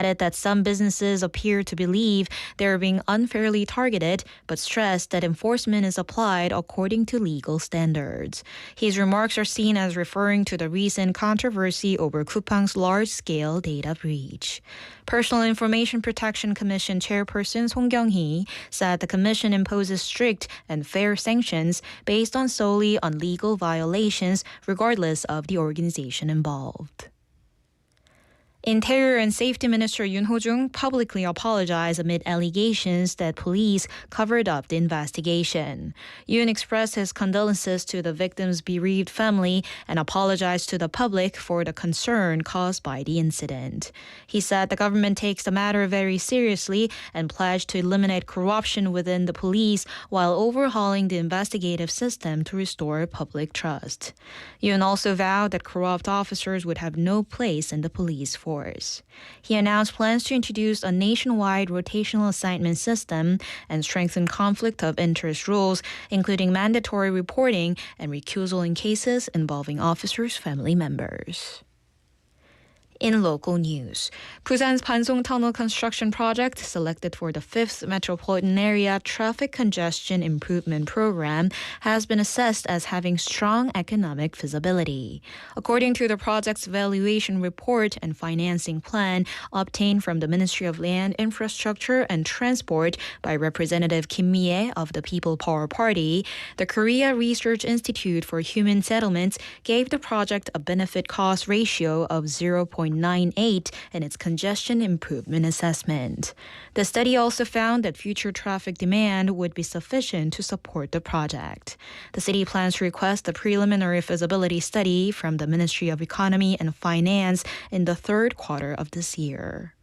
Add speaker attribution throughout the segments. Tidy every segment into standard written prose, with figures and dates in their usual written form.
Speaker 1: added that some businesses appear to believe they are being unfairly targeted, but stressed that enforcement is applied according to legal standards. His remarks are seen as referring to the recent controversy over Coupang's large-scale data breach. Personal Information Protection Commission Chairperson Song Kyung-hee said the commission imposes strict and fair sanctions based solely on legal violations, regardless of the organization involved. Interior and Safety Minister Yoon Ho-jung publicly apologized amid allegations that police covered up the investigation. Yoon expressed his condolences to the victim's bereaved family and apologized to the public for the concern caused by the incident. He said the government takes the matter very seriously and pledged to eliminate corruption within the police while overhauling the investigative system to restore public trust. Yoon also vowed that corrupt officers would have no place in the police force. He announced plans to introduce a nationwide rotational assignment system and strengthen conflict of interest rules, including mandatory reporting and recusal in cases involving officers' family members. In local news, Busan's Bosung Tunnel construction project, selected for the 5th Metropolitan Area Traffic Congestion Improvement Program, has been assessed as having strong economic feasibility. According to the project's valuation report and financing plan obtained from the Ministry of Land, Infrastructure and Transport by Representative Kim Mi-ae of the People Power Party, the Korea Research Institute for Human Settlements gave the project a benefit-cost ratio of 0.98 in its congestion improvement assessment. The study also found that future traffic demand would be sufficient to support the project. The city plans to request a preliminary feasibility study from the Ministry of Economy and Finance in the third quarter of this year.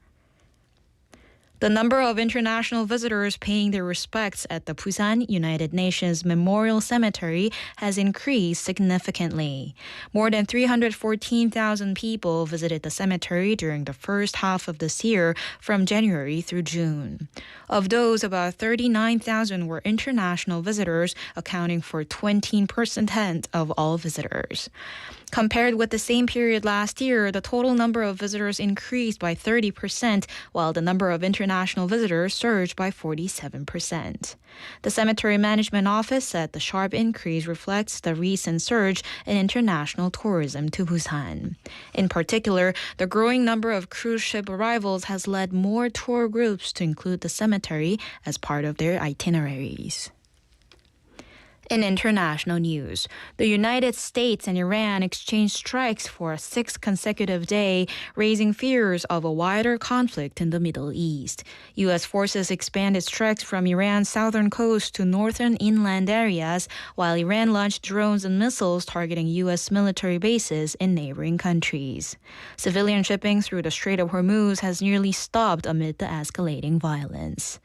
Speaker 1: The number of international visitors paying their respects at the Busan United Nations Memorial Cemetery has increased significantly. More than 314,000 people visited the cemetery during the first half of this year from January through June. Of those, about 39,000 were international visitors, accounting for 20% of all visitors. Compared with the same period last year, the total number of visitors increased by 30%, while the number of international visitors surged by 47%. The Cemetery Management Office said the sharp increase reflects the recent surge in international tourism to Busan. In particular, the growing number of cruise ship arrivals has led more tour groups to include the cemetery as part of their itineraries. In international news, the United States and Iran exchanged strikes for a 6th consecutive day, raising fears of a wider conflict in the Middle East. U.S. forces expanded strikes from Iran's southern coast to northern inland areas, while Iran launched drones and missiles targeting U.S. military bases in neighboring countries. Civilian shipping through the Strait of Hormuz has nearly stopped amid the escalating violence.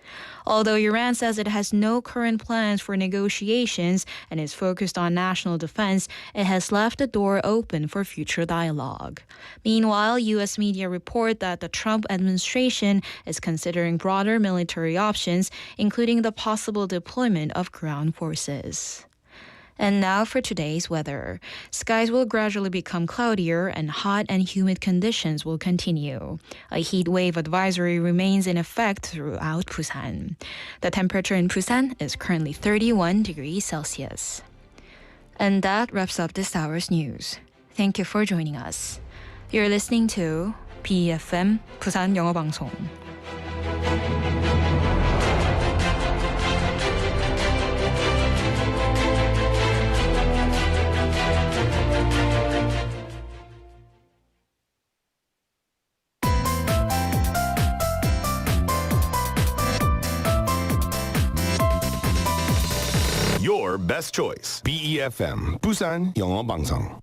Speaker 1: Although Iran says it has no current plans for negotiations and is focused on national defense, it has left the door open for future dialogue. Meanwhile, U.S. media report that the Trump administration is considering broader military options, including the possible deployment of ground forces. And now for today's weather. Skies will gradually become cloudier and hot and humid conditions will continue. A heat wave advisory remains in effect throughout Busan. The temperature in Busan is currently 31 degrees Celsius. And that wraps up this hour's news. Thank you for joining us. You're listening to BeFM 부산 영어방송.
Speaker 2: Your best choice. BeFM Busan 영어방송.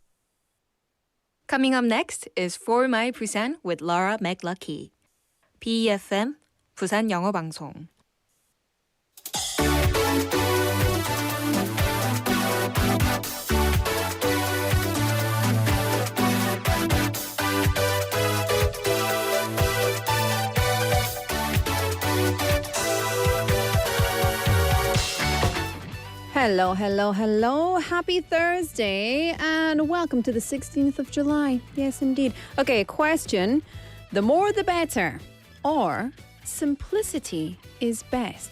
Speaker 1: Coming up next is For My Busan with Laura McLuckie. BeFM 부산 영어방송.
Speaker 3: Hello, hello, hello. Happy Thursday and welcome to the 16th of July. Yes, indeed. Okay, question. The more the better. or simplicity is best?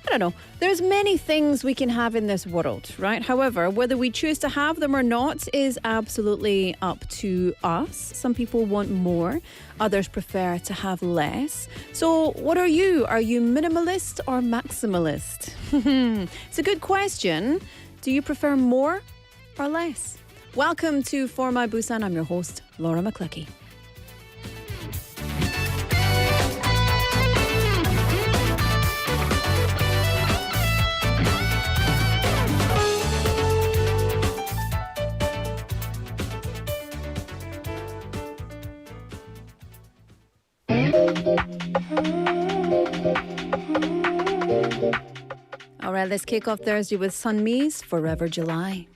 Speaker 3: I don't know. There's many things we can have in this world, right? However, whether we choose to have them or not is absolutely up to us. Some people want more. Others prefer to have less. So what are you? Are you minimalist or maximalist? It's a good question. Do you prefer more or less? Welcome to For My Busan. I'm your host, Laura McLuckie. All right, let's kick off Thursday with Sunmi's Forever July.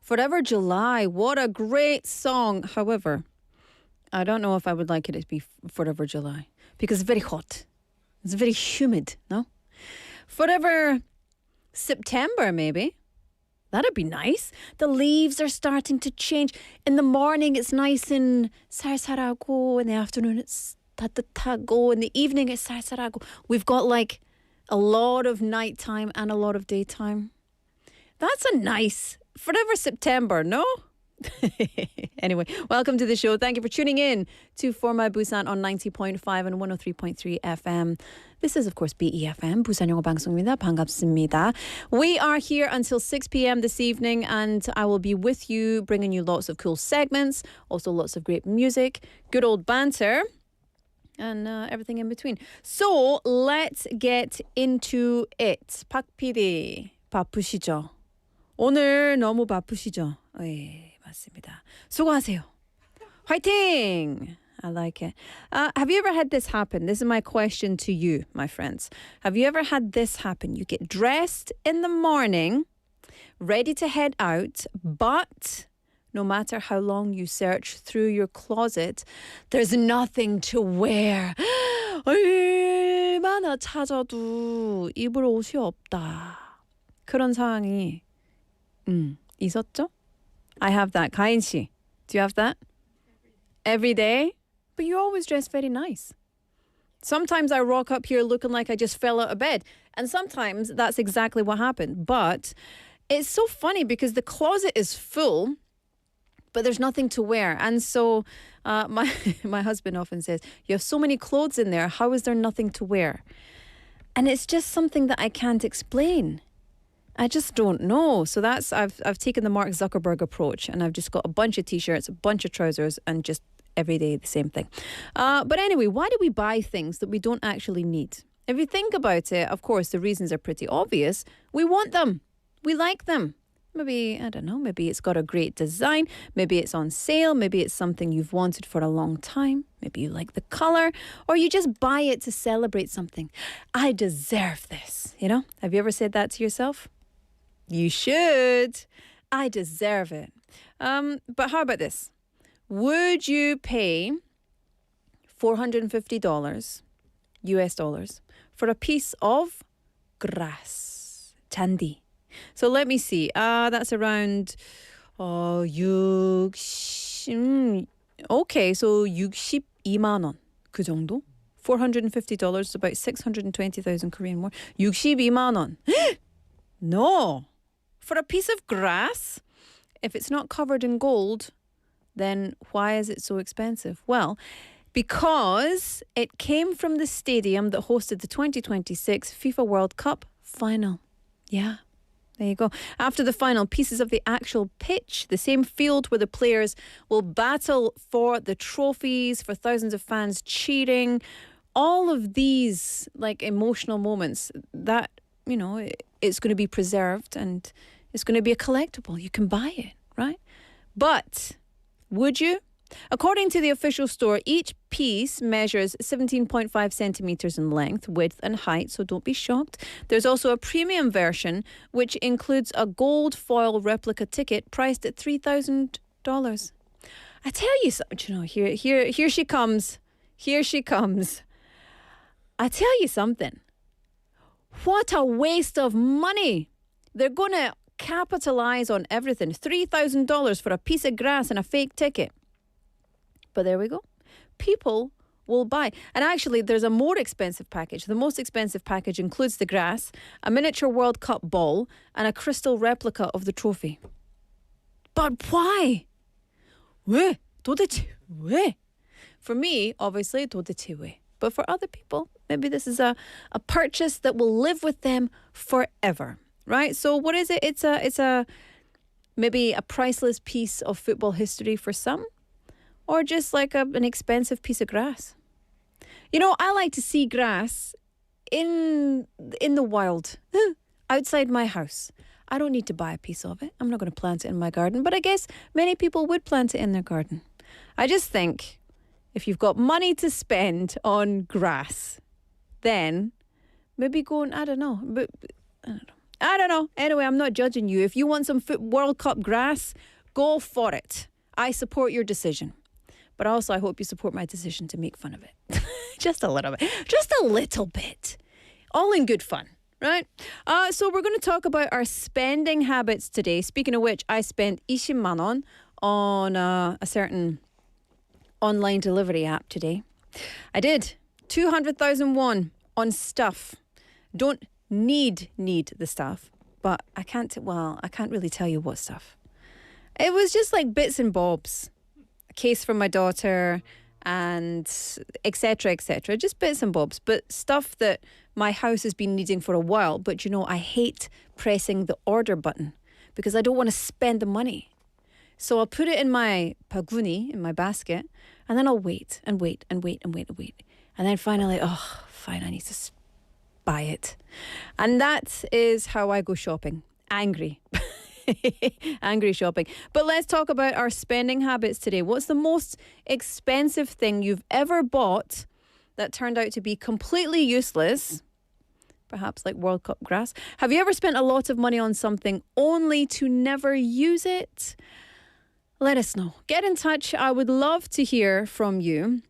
Speaker 3: Forever July, what a great song. However, I don't know if I would like it to be Forever July because it's very hot. It's very humid, no? Forever September, maybe. That'd be nice. The leaves are starting to change. In the morning, it's nice and 쌀쌀하고. In the afternoon, it's 따뜻하고. In the evening, it's 쌀쌀하고. We've got like a lot of nighttime and a lot of daytime. That's a nice Forever September, no? Anyway, welcome to the show. Thank you for tuning in to For My Busan on 90.5 and 103.3 FM. This is, of course, BeFM, 부산영어방송입니다. 반갑습니다. We are here until 6 p.m. this evening, and I will be with you, bringing you lots of cool segments, also lots of great music, good old banter, and everything in between. So, let's get into it. 박 PD, 바쁘시죠? 오늘 너무 바쁘시죠? 네, 맞습니다. 수고하세요. 화이팅! I like it. Have you ever had this happen? This is my question to you, my friends. Have you ever had this happen? You get dressed in the morning, ready to head out, but no matter how long you search through your closet, there's nothing to wear. 얼마나 찾아도 입을 옷이 없다. 그런 상황이 있었죠? I have that. 가인 씨, do you have that? Every day? but you always dress very nice. Sometimes I rock up here looking like I just fell out of bed. And sometimes that's exactly what happened. But it's so funny because the closet is full, but there's nothing to wear. And so my husband often says, you have so many clothes in there. How is there nothing to wear? And it's just something that I can't explain. I just don't know. So I've taken the Mark Zuckerberg approach, and I've just got a bunch of T-shirts, a bunch of trousers, and just every day the same thing. But anyway, why do we buy things that we don't actually need? If you think about it, of course, the reasons are pretty obvious. We want them. We like them. Maybe, I don't know, maybe it's got a great design. Maybe it's on sale. Maybe it's something you've wanted for a long time. Maybe you like the color, or you just buy it to celebrate something. I deserve this. You know, have you ever said that to yourself? You should. I deserve it. But how about this? Would you pay $450 US dollars for a piece of grass? 잔디. So let me see. That's around 60. Okay, so 62만 원. 그 정도? $450 is about 620,000 Korean won. 62만 원. No. For a piece of grass, if it's not covered in gold, then why is it so expensive? Well, because it came from the stadium that hosted the 2026 FIFA World Cup final. Yeah. There you go. After the final, pieces of the actual pitch, the same field where the players will battle for the trophies, for thousands of fans cheering, all of these like emotional moments that, you know, it's going to be preserved and it's going to be a collectible. You can buy it, right? But would you? According to the official store, each piece measures 17.5 centimeters in length, width and height, so don't be shocked. There's also a premium version, which includes a gold foil replica ticket priced at $3,000. I tell you something, you know, here she comes. Here she comes. I tell you something. What a waste of money. They're going to capitalize on everything. $3,000 for a piece of grass and a fake ticket. But there we go. People will buy. And actually, there's a more expensive package. The most expensive package includes the grass, a miniature World Cup ball, and a crystal replica of the trophy. But why? 왜? 도대체 왜? For me, obviously, 도대체 왜? But for other people, maybe this is a purchase that will live with them forever, right? So what is it? It's a maybe a priceless piece of football history for some. Or just like an expensive piece of grass. You know, I like to see grass in the wild, outside my house. I don't need to buy a piece of it. I'm not going to plant it in my garden. But I guess many people would plant it in their garden. I just think if you've got money to spend on grass, then maybe go and, I don't know. But I don't know. Anyway, I'm not judging you. If you want some World Cup grass, go for it. I support your decision. But also, I hope you support my decision to make fun of it. Just a little bit. Just a little bit. All in good fun, right? So we're going to talk about our spending habits today. Speaking of which, I spent 20만 원 on a certain online delivery app today. I did. 200,000 won on stuff. Don't need the stuff. But I can't really tell you what stuff. It was just like bits and bobs. A case for my daughter and etc. Just bits and bobs, but stuff that my house has been needing for a while. But you know, I hate pressing the order button because I don't want to spend the money. So I'll put it in my paguni, in my basket, and then I'll wait. And then finally, fine, I need to buy it. And that is how I go shopping. Angry. Angry shopping. But let's talk about our spending habits today. What's the most expensive thing you've ever bought that turned out to be completely useless? Perhaps like World Cup grass. Have you ever spent a lot of money on something only to never use it? Let us know. Get in touch. I would love to hear from you.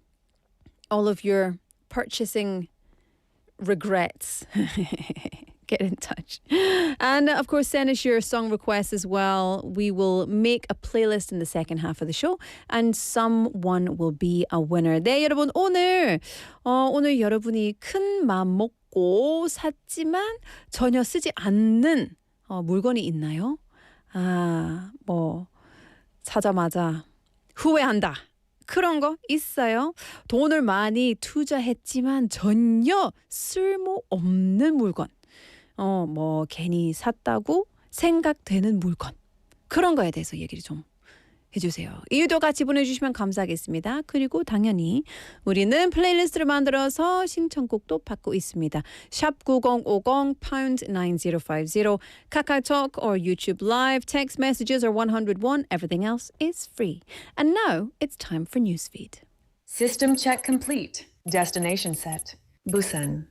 Speaker 3: All of your purchasing regrets. get in touch. And of course, send us your song requests as well. We will make a playlist in the second half of the show, and someone will be a winner. 네, 여러분 오늘 여러분이 큰 마음 먹고 샀지만 전혀 쓰지 않는 물건이 있나요? 사자마자 후회한다. 그런 거 있어요? 돈을 많이 투자했지만 전혀 쓸모없는 물건. 괜히 샀다고 생각되는 물건. 그런 거에 대해서 얘기를 좀 해주세요. 이유도 같이 보내주시면 감사하겠습니다. 그리고 당연히 우리는 플레이리스트를 만들어서 신청곡도 받고 있습니다. 샵 9050 pound 9050 카카오톡 or YouTube Live, text messages are 101. Everything else is free. And now it's time for Newsfeed.
Speaker 4: System check complete. Destination set. Busan.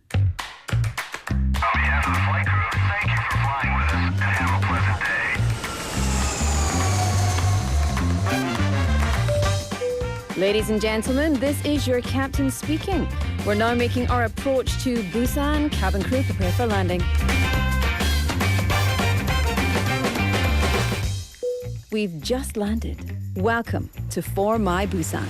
Speaker 5: On behalf of the flight crew, thank you for flying with us and have a pleasant day.
Speaker 3: Ladies and gentlemen, this is your captain speaking. We're now making our approach to Busan. Cabin crew, prepare for landing. We've just landed. Welcome to For My Busan.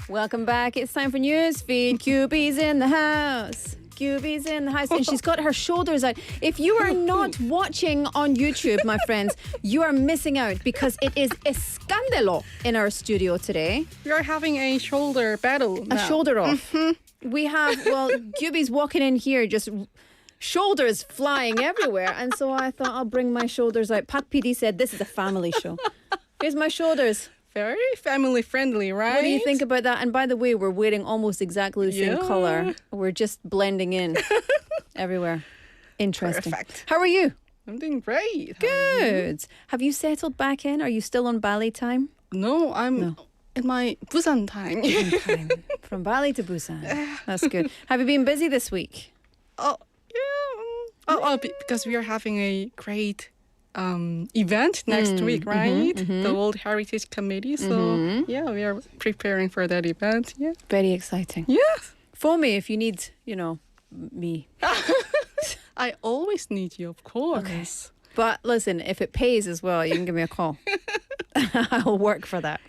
Speaker 3: Welcome back. It's time for Newsfeed. QB's in the house. QB's in the house. And she's got her shoulders out. If you are not watching on YouTube, my friends, you are missing out because it is escandalo in our studio today.
Speaker 6: We are having a shoulder battle now.
Speaker 3: A shoulder off. We have, QB's walking in here just shoulders flying everywhere. And so I thought I'll bring my shoulders out. Pak PD said this is a family show. Here's my shoulders.
Speaker 6: Very family friendly, right?
Speaker 3: What do you think about that? And by the way, we're wearing almost exactly the same color. We're just blending in everywhere. Interesting.
Speaker 6: Perfect.
Speaker 3: How are you?
Speaker 6: I'm doing great.
Speaker 3: Good. Have you settled back in? Are you still on Bali time?
Speaker 6: No, I'm in my Busan time.
Speaker 3: From Bali to Busan. That's good. Have you been busy this week?
Speaker 6: Because we are having a great event next week, right? The World Heritage Committee. So, we are preparing for that event. Yeah.
Speaker 3: Very exciting.
Speaker 6: Yes.
Speaker 3: Phone me if you need, me.
Speaker 6: I always need you, of course.
Speaker 3: Okay. But listen, if it pays as well, you can give me a call. I'll work for that.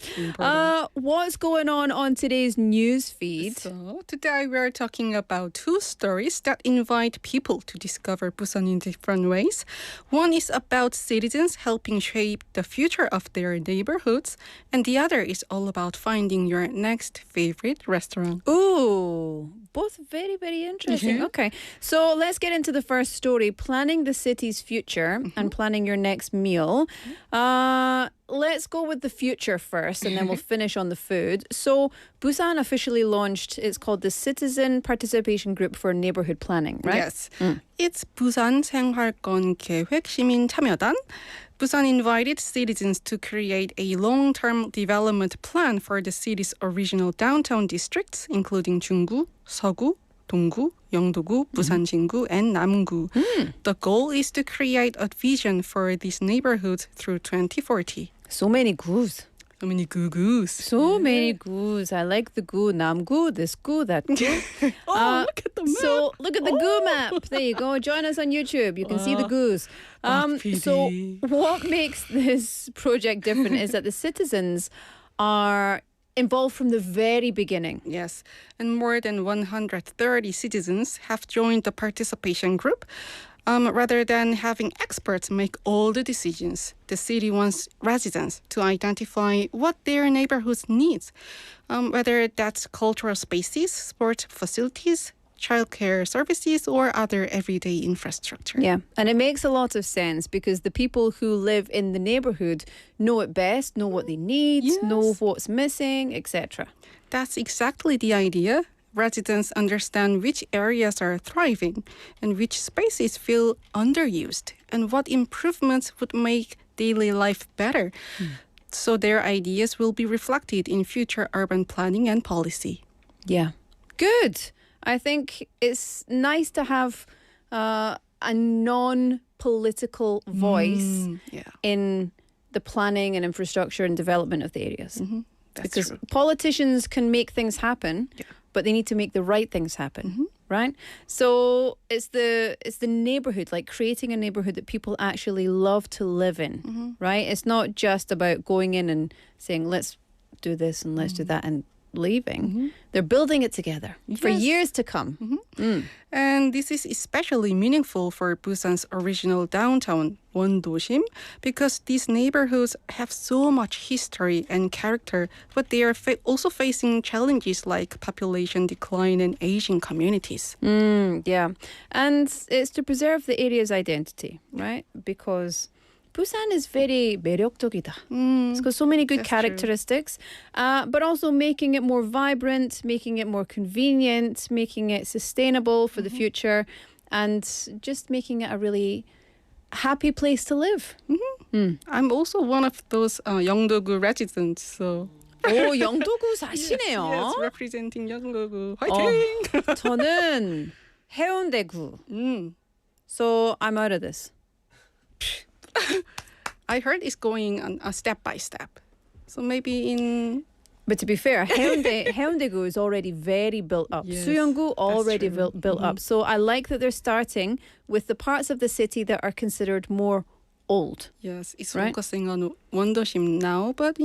Speaker 3: What's going on today's news feed?
Speaker 6: So today we are talking about two stories that invite people to discover Busan in different ways. One is about citizens helping shape the future of their neighborhoods, and the other is all about finding your next favorite restaurant.
Speaker 3: Ooh, both very, very interesting. Okay, so let's get into the first story, planning the city's future and planning your next meal. Let's go with the future first, and then we'll finish on the food. So Busan officially launched, it's called the Citizen Participation Group for Neighborhood Planning, right?
Speaker 6: Yes. It's Busan 생활권 계획 시민 참여단. Busan invited citizens to create a long-term development plan for the city's original downtown districts, including 중구, 서구, 동구, 영도구, 부산진구, and 남구. The goal is to create a vision for these neighborhoods through 2040.
Speaker 3: So many goos.
Speaker 6: So many goo-goos.
Speaker 3: So many goos. I like the goo. Namgu, this goo, that goo.
Speaker 6: Look at the map.
Speaker 3: So look at the goo map. There you go. Join us on YouTube. You can see the goos. So what makes this project different is that the citizens are involved from the very beginning.
Speaker 6: Yes, and more than 130 citizens have joined the participation group. Rather than having experts make all the decisions, the city wants residents to identify what their neighborhoods needs, whether that's cultural spaces, sports facilities, childcare services, or other everyday infrastructure.
Speaker 3: Yeah, and it makes a lot of sense because the people who live in the neighborhood know it best, know what they need, know what's missing, etc.
Speaker 6: That's exactly the idea. Residents understand which areas are thriving and which spaces feel underused and what improvements would make daily life better. so their ideas will be reflected in future urban planning and policy.
Speaker 3: Yeah. Good. I think it's nice to have a non-political voice in the planning and infrastructure and development of the areas.
Speaker 6: That's
Speaker 3: because
Speaker 6: true.
Speaker 3: politicians can make things happen, but they need to make the right things happen, right? So it's the neighborhood, like creating a neighborhood that people actually love to live in, right? It's not just about going in and saying, let's do this and let's do that and leaving. They're building it together for years to come.
Speaker 6: And this is especially meaningful for Busan's original downtown, Wondosim, because these neighborhoods have so much history and character, but they are also facing challenges like population decline and aging communities.
Speaker 3: Yeah. And it's to preserve the area's identity, right? Because Busan is very 매력적이다. It's got so many good characteristics, but also making it more vibrant, making it more convenient, making it sustainable for the future, and just making it a really happy place to live.
Speaker 6: I'm also one of those Yeongdo-gu residents, so...
Speaker 3: 오, 영도구 사시네요.
Speaker 6: Yes, representing Yeongdo-gu. 화이팅!
Speaker 3: 저는 해운대구. So I'm out of this.
Speaker 6: I heard it's going on a step by step. So maybe in...
Speaker 3: But to be fair, 해운대구 is already very built up.
Speaker 6: Yes,
Speaker 3: 수영구 already
Speaker 6: true.
Speaker 3: built up. So I like that they're starting with the parts of the city that are considered more old.
Speaker 6: Yes, it's
Speaker 3: Right?
Speaker 6: focusing on Wondosim now, but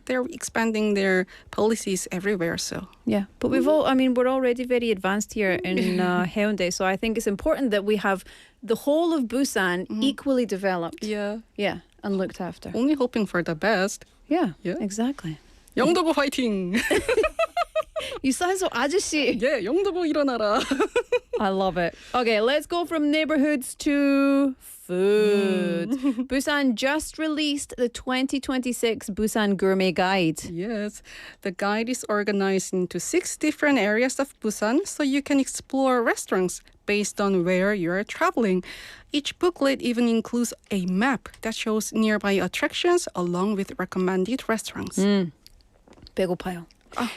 Speaker 6: they're expanding their policies everywhere, so...
Speaker 3: Yeah, but we're already very advanced here in Haeundae, so I think it's important that we have the whole of Busan equally developed.
Speaker 6: Yeah.
Speaker 3: Yeah, and looked after.
Speaker 6: Only hoping for the best.
Speaker 3: Yeah,
Speaker 6: Yeah.
Speaker 3: exactly.
Speaker 6: 영도구 화이팅!
Speaker 3: You sound so 아저씨.
Speaker 6: 예, 영도구 일어나라.
Speaker 3: I love it. Okay, let's go from neighborhoods to food. Busan just released the 2026 Busan Gourmet Guide.
Speaker 6: Yes, the guide is organized into 6 different areas of Busan, so you can explore restaurants based on where you are traveling. Each booklet even includes a map that shows nearby attractions along with recommended restaurants.
Speaker 3: 배고파요.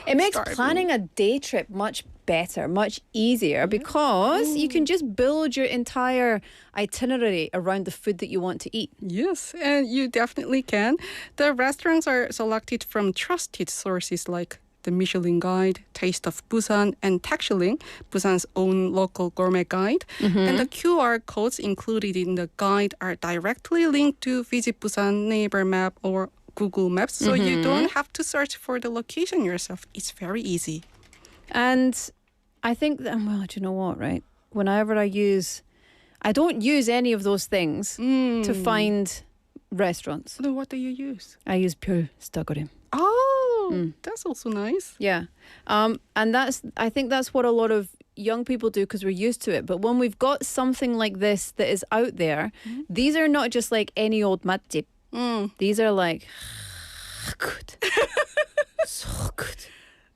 Speaker 3: It makes
Speaker 6: starving.
Speaker 3: planning a day trip much better, much easier because you can just build your entire itinerary around the food that you want to eat.
Speaker 6: Yes, and you definitely can. The restaurants are selected from trusted sources like the Michelin Guide, Taste of Busan, and THU, Busan's own local gourmet guide. And the QR codes included in the guide are directly linked to Visit Busan neighbor map or Google Maps, so you don't have to search for the location yourself. It's very easy.
Speaker 3: And I think that, well, do you know what, right? Whenever I don't use any of those things to find restaurants.
Speaker 6: Then what do you use?
Speaker 3: I use pure staggerim.
Speaker 6: Oh, that's also nice.
Speaker 3: Yeah. And I think that's what a lot of young people do because we're used to it. But when we've got something like this that is out there, these are not just like any old 맛집. These are like good. So good.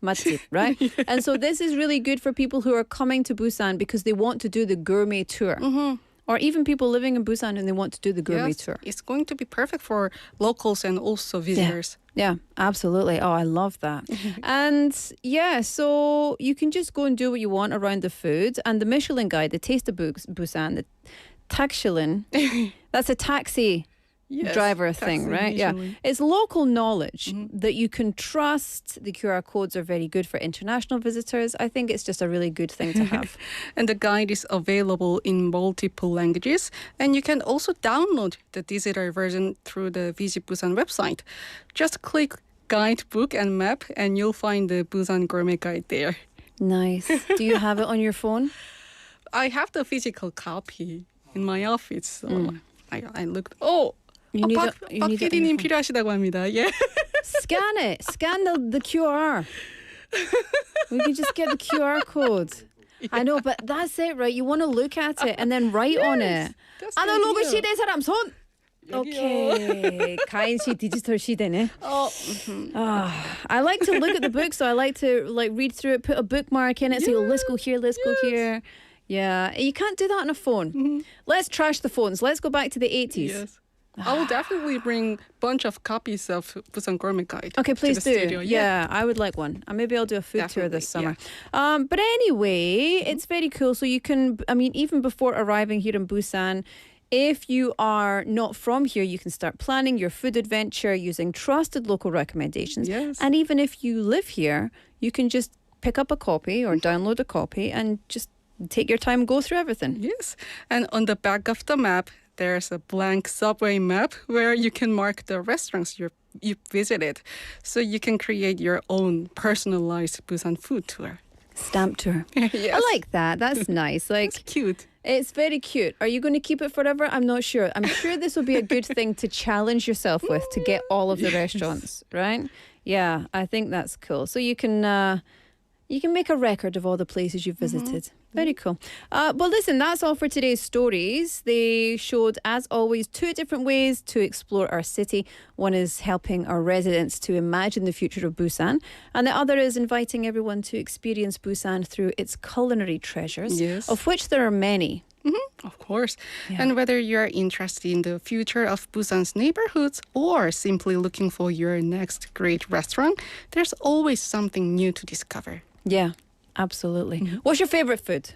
Speaker 3: 맛집, right? And so this is really good for people who are coming to Busan because they want to do the gourmet tour. Or even people living in Busan and they want to do the gourmet
Speaker 6: Yes,
Speaker 3: tour.
Speaker 6: it's going to be perfect for locals and also visitors.
Speaker 3: Yeah, absolutely. Oh, I love that. And yeah, so you can just go and do what you want around the food. And the Michelin Guide, the Taste of Busan, the Taxilin, that's a taxi
Speaker 6: Yes,
Speaker 3: driver thing,
Speaker 6: taxi
Speaker 3: right? Yeah.
Speaker 6: Michelin.
Speaker 3: It's local knowledge that you can trust. The QR codes are very good for international visitors. I think it's just a really good thing to have.
Speaker 6: And the guide is available in multiple languages. And you can also download the digital version through the Visit Busan website. Just click Guidebook and Map and you'll find the Busan Gourmet Guide there.
Speaker 3: Nice. Do you have it on your phone?
Speaker 6: I have the physical copy in my office. So I looked. Oh!
Speaker 3: You need
Speaker 6: 박
Speaker 3: it on your
Speaker 6: PD님
Speaker 3: phone.
Speaker 6: 필요하시다고 합니다. 예.
Speaker 3: Scan it. Scan the QR. We can just get the QR code. I know, but that's it, right? You want to look at it and then write on it.
Speaker 6: that's the
Speaker 3: 아날로그
Speaker 6: idea.
Speaker 3: 시대 사람 손. Okay. 가인시 디지털 시대네. I like to look at the book, so I like to read through it, put a bookmark in it, say, oh, let's go here, let's go here. Yeah, you can't do that on a phone. Let's trash the phones. Let's go back to the 80s.
Speaker 6: Yes. I will definitely bring a bunch of copies of Busan Gourmet Guide.
Speaker 3: Okay, please
Speaker 6: to the
Speaker 3: do.
Speaker 6: studio.
Speaker 3: Yeah, I would like one. Maybe I'll do a food tour this
Speaker 6: Definitely,
Speaker 3: summer. But anyway, it's very cool. So you can, even before arriving here in Busan, if you are not from here, you can start planning your food adventure using trusted local recommendations.
Speaker 6: Yes.
Speaker 3: And even if you live here, you can just pick up a copy or download a copy and just take your time and go through everything.
Speaker 6: Yes. And on the back of the map, there's a blank subway map where you can mark the restaurants you visited. So you can create your own personalized Busan food tour.
Speaker 3: Stamp tour.
Speaker 6: Yes.
Speaker 3: I like that. That's nice.
Speaker 6: It's cute.
Speaker 3: It's very cute. Are you going to keep it forever? I'm not sure. I'm sure this will be a good thing to challenge yourself with to get all of the restaurants, right? Yeah, I think that's cool. So you can make a record of all the places you've visited. Very cool. Well, listen, that's all for today's stories. They showed, as always, two different ways to explore our city. One is helping our residents to imagine the future of Busan, and the other is inviting everyone to experience Busan through its culinary treasures,
Speaker 6: Yes.
Speaker 3: of which there are many.
Speaker 6: Of course. And whether you're interested in the future of Busan's neighborhoods or simply looking for your next great restaurant, there's always something new to discover.
Speaker 3: Yeah, absolutely. What's your favorite food?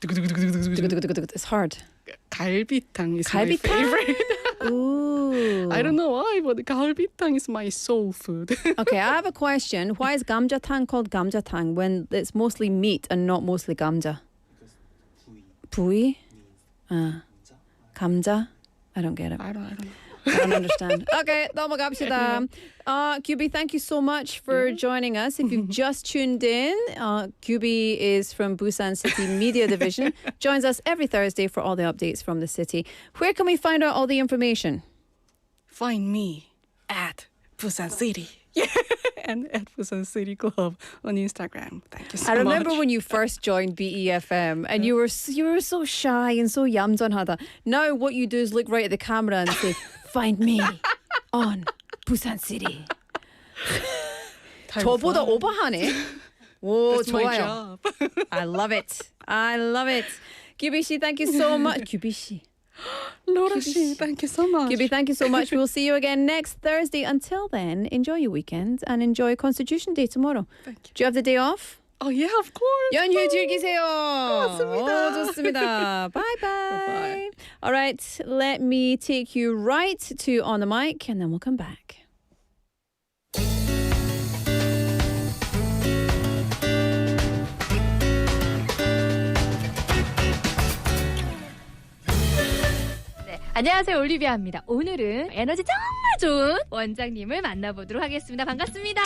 Speaker 3: It's hard.
Speaker 6: 갈비탕 is my
Speaker 3: 갈비탕?
Speaker 6: favorite.
Speaker 3: Ooh.
Speaker 6: I don't know why, but 갈비탕 is my soul food.
Speaker 3: Okay, I have a question. Why is gamjatang called gamjatang when it's mostly meat and not mostly gamja? 부위? 감자? I don't get it.
Speaker 6: I don't know.
Speaker 3: I don't understand. Okay, 넘어갑시다. QB, thank you so much for joining us. If you've just tuned in, QB is from Busan City Media Division. Joins us every Thursday for all the updates from the city. Where can we find out all the information?
Speaker 6: Find me at Busan City. And at Busan City Club on Instagram. Thank you so much.
Speaker 3: I remember when you first joined BeFM and you were so shy and so 얌전하다. Now what you do is look right at the camera and say, find me on Busan City. 저보다 오버하네. 오,
Speaker 6: That's my
Speaker 3: 좋아요.
Speaker 6: job.
Speaker 3: I love it. I love it. 규비 씨, thank you so much. 규비 씨.
Speaker 6: Laura Shi, thank you so much.
Speaker 3: Gyubi, thank you so much. We'll see you again next Thursday. Until then, enjoy your weekend and enjoy Constitution Day tomorrow.
Speaker 6: Thank you.
Speaker 3: Do you have the day off?
Speaker 6: Oh yeah, of course.
Speaker 3: 연휴 즐기세요.
Speaker 6: 고맙습니다.
Speaker 3: 좋습니다. Bye-bye.
Speaker 6: Bye-bye.
Speaker 3: All right, let me take you right to On the Mic and then we'll come back.
Speaker 7: 안녕하세요, 올리비아입니다. 오늘은 에너지 정말 좋은 원장님을 만나보도록 하겠습니다. 반갑습니다.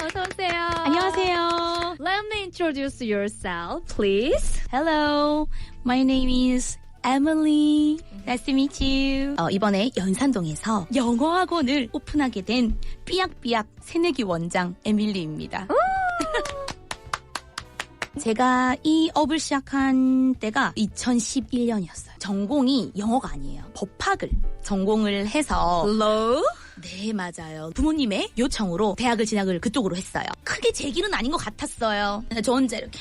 Speaker 7: 어서 오세요.
Speaker 8: 안녕하세요.
Speaker 7: Let me introduce yourself, please.
Speaker 8: Hello, my name is Emily. Nice to meet you. 이번에 연산동에서 영어학원을 오픈하게 된 삐약삐약 새내기 원장 에밀리입니다. 제가 이 업을 시작한 때가 2011년이었어요. 전공이 영어가 아니에요. 법학을 전공을 해서
Speaker 7: Hello?
Speaker 8: 네, 맞아요. 부모님의 요청으로 대학을 진학을 그쪽으로 했어요. 크게 제 길은 아닌 것 같았어요. 저 혼자 이렇게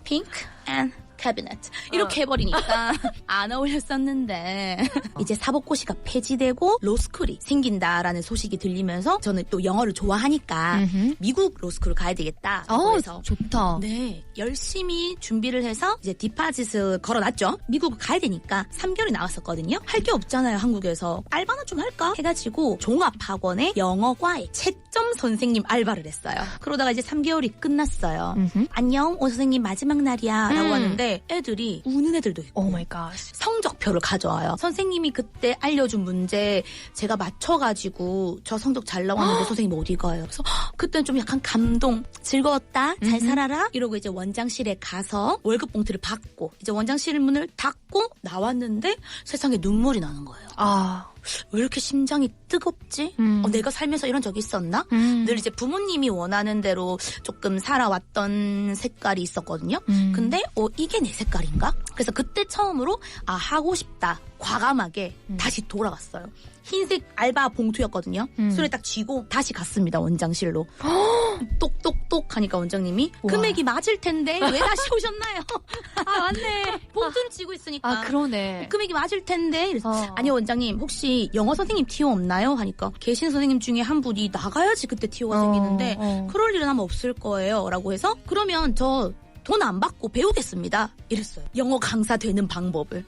Speaker 8: 핑크 앤 캐비넷 이렇게 해버리니까 안 어울렸었는데 이제 사법고시가 폐지되고 로스쿨이 생긴다라는 소식이 들리면서 저는 또 영어를 좋아하니까 미국 로스쿨을 가야 되겠다. 그래서
Speaker 7: 좋다.
Speaker 8: 네, 열심히 준비를 해서 이제 디파짓을 걸어놨죠. 미국을 가야 되니까 3개월이 나왔었거든요. 할 게 없잖아요, 한국에서. 알바나 좀 할까 해가지고 종합학원의 영어과에 채점 선생님 알바를 했어요. 그러다가 이제 3개월이 끝났어요. 안녕, 오 선생님 마지막 날이야 라고 하는데 애들이 우는 애들도 있고
Speaker 7: Oh my gosh.
Speaker 8: 성적표를 가져와요. 선생님이 그때 알려준 문제 제가 맞춰가지고 저 성적 잘 나왔는데 선생님 어디 가요? 그래서 그때는 좀 약간 감동, 즐거웠다, 잘 살아라 이러고 이제 원장실에 가서 월급 봉투를 받고 이제 원장실 문을 닫고 나왔는데 세상에 눈물이 나는 거예요. 왜 이렇게 심장이 뜨겁지? 내가 살면서 이런 적이 있었나? 늘 이제 부모님이 원하는 대로 조금 살아왔던 색깔이 있었거든요. 근데 이게 내 색깔인가? 그래서 그때 처음으로 하고 싶다. 과감하게 다시 돌아갔어요. 흰색 알바 봉투였거든요. 손에 딱 쥐고 다시 갔습니다. 원장실로. 똑똑똑 하니까 원장님이 금액이 맞을 텐데 왜 다시 오셨나요?
Speaker 7: 아 맞네.
Speaker 8: 봉투를 쥐고 있으니까.
Speaker 7: 아 그러네.
Speaker 8: 금액이 맞을 텐데. 그래서 아니요 원장님 혹시 영어 선생님 티오 없나요? 하니까 계신 선생님 중에 한 분이 나가야지 그때 티오가 생기는데 그럴 일은 아마 없을 거예요. 라고 해서 그러면 저 돈 안 받고 배우겠습니다. 이랬어요. 영어 강사 되는 방법을.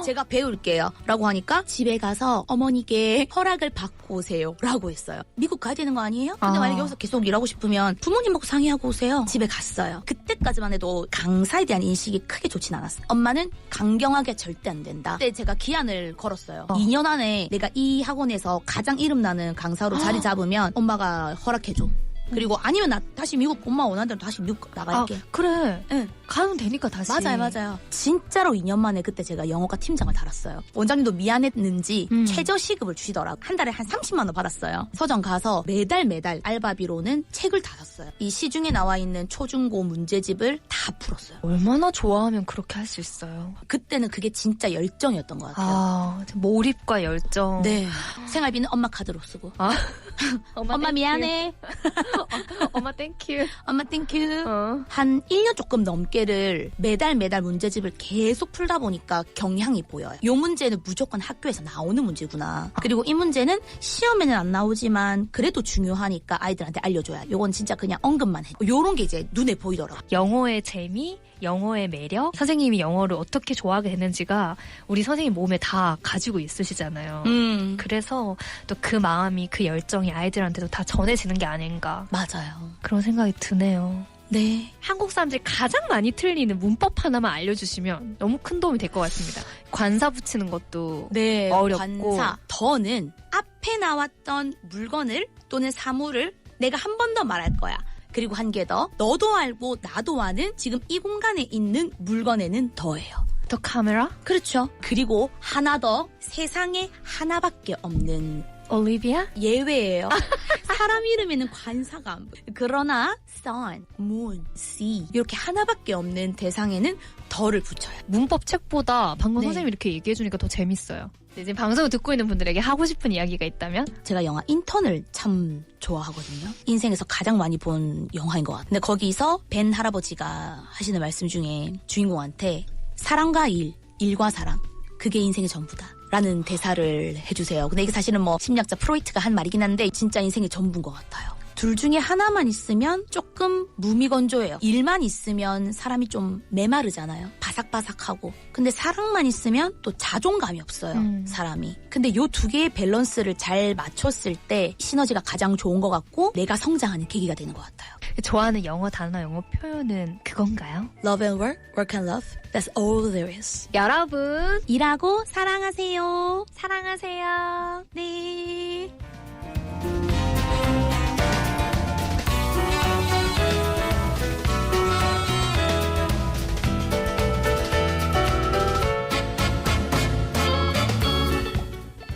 Speaker 8: 제가 배울게요. 라고 하니까 집에 가서 어머니께 허락을 받고 오세요. 라고 했어요. 미국 가야 되는 거 아니에요? 근데 만약에 여기서 계속 일하고 싶으면 부모님하고 상의하고 오세요. 집에 갔어요. 그때까지만 해도 강사에 대한 인식이 크게 좋진 않았어요. 엄마는 강경하게 절대 안 된다. 그때 제가 기한을 걸었어요. 2년 안에 내가 이 학원에서 가장 이름나는 강사로 자리 잡으면 엄마가 허락해줘. 그리고 아니면 나 다시 미국 엄마 원하는 대로 다시 미국 나갈게.
Speaker 7: 그래.
Speaker 8: 응.
Speaker 7: 가면 되니까 다시.
Speaker 8: 맞아요. 진짜로 2년 만에 그때 제가 영어과 팀장을 달았어요. 원장님도 미안했는지 최저 시급을 주시더라고. 한 달에 한 30만 원 받았어요. 서점 가서 매달 알바비로는 책을 다 샀어요. 이 시중에 나와 있는 초중고 문제집을 다 풀었어요.
Speaker 7: 얼마나 좋아하면 그렇게 할 수 있어요.
Speaker 8: 그때는 그게 진짜 열정이었던 것 같아요.
Speaker 7: 아 몰입과 열정.
Speaker 8: 네. 생활비는 엄마 카드로 쓰고. 엄마 미안해.
Speaker 7: 엄마 땡큐.
Speaker 8: 엄마 땡큐. 한 1년 조금 넘게를 매달 문제집을 계속 풀다 보니까 경향이 보여요. 이 문제는 무조건 학교에서 나오는 문제구나. 그리고 이 문제는 시험에는 안 나오지만 그래도 중요하니까 아이들한테 알려줘야. 요건 진짜 그냥 언급만 해. 요런 게 이제 눈에 보이더라고요.
Speaker 7: 영어의 재미, 영어의 매력, 선생님이 영어를 어떻게 좋아하게 됐는지가 우리 선생님 몸에 다 가지고 있으시잖아요. 그래서 또 그 마음이 그 열정이 아이들한테도 다 전해지는 게 아닌가.
Speaker 8: 맞아요.
Speaker 7: 그런 생각이 드네요.
Speaker 8: 네.
Speaker 7: 한국 사람들이 가장 많이 틀리는 문법 하나만 알려주시면 너무 큰 도움이 될 것 같습니다. 관사 붙이는 것도
Speaker 8: 네,
Speaker 7: 어렵고.
Speaker 8: 관사. 더는 앞에 나왔던 물건을 또는 사물을 내가 한 번 더 말할 거야. 그리고 한 개 더. 너도 알고 나도 아는 지금 이 공간에 있는 물건에는 더해요.
Speaker 7: 더 카메라?
Speaker 8: 그렇죠. 그리고 하나 더. 세상에 하나밖에 없는
Speaker 7: 올리비아?
Speaker 8: 예외예요. 사람 이름에는 관사가 안 보여요. 그러나 sun, moon, sea 이렇게 하나밖에 없는 대상에는 더를 붙여요.
Speaker 7: 문법 책보다 방금
Speaker 8: 네.
Speaker 7: 선생님이 이렇게 얘기해주니까 더 재밌어요. 이제 방송을 듣고 있는 분들에게 하고 싶은 이야기가 있다면?
Speaker 8: 제가 영화 인턴을 참 좋아하거든요. 인생에서 가장 많이 본 영화인 것 같아요. 근데 거기서 벤 할아버지가 하시는 말씀 중에 주인공한테 사랑과 일, 일과 사랑 그게 인생의 전부다. 라는 대사를 해주세요. 근데 이게 사실은 뭐 심리학자 프로이트가 한 말이긴 한데 진짜 인생의 전부인 것 같아요. 둘 중에 하나만 있으면 조금 무미건조해요. 일만 있으면 사람이 좀 메마르잖아요. 바삭바삭하고. 근데 사랑만 있으면 또 자존감이 없어요. 사람이. 근데 요 두 개의 밸런스를 잘 맞췄을 때 시너지가 가장 좋은 것 같고 내가 성장하는 계기가 되는 것 같아요.
Speaker 7: 좋아하는 영어 단어, 영어 표현은 그건가요?
Speaker 8: Love and work, work and love. That's all there is.
Speaker 7: 여러분,
Speaker 8: 일하고 사랑하세요.
Speaker 7: 사랑하세요.
Speaker 8: 네.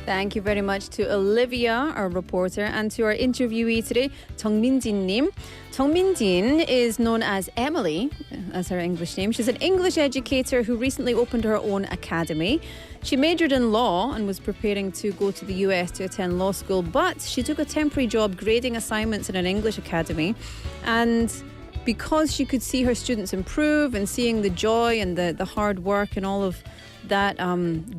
Speaker 3: Thank you very much to Olivia, our reporter, and to our interviewee today, 정민진님. 정민진 is known as Emily, as her English name. She's an English educator who recently opened her own academy. She majored in law and was preparing to go to the US to attend law school, but she took a temporary job grading assignments in an English academy. And because she could see her students improve and seeing the joy and the hard work and all of that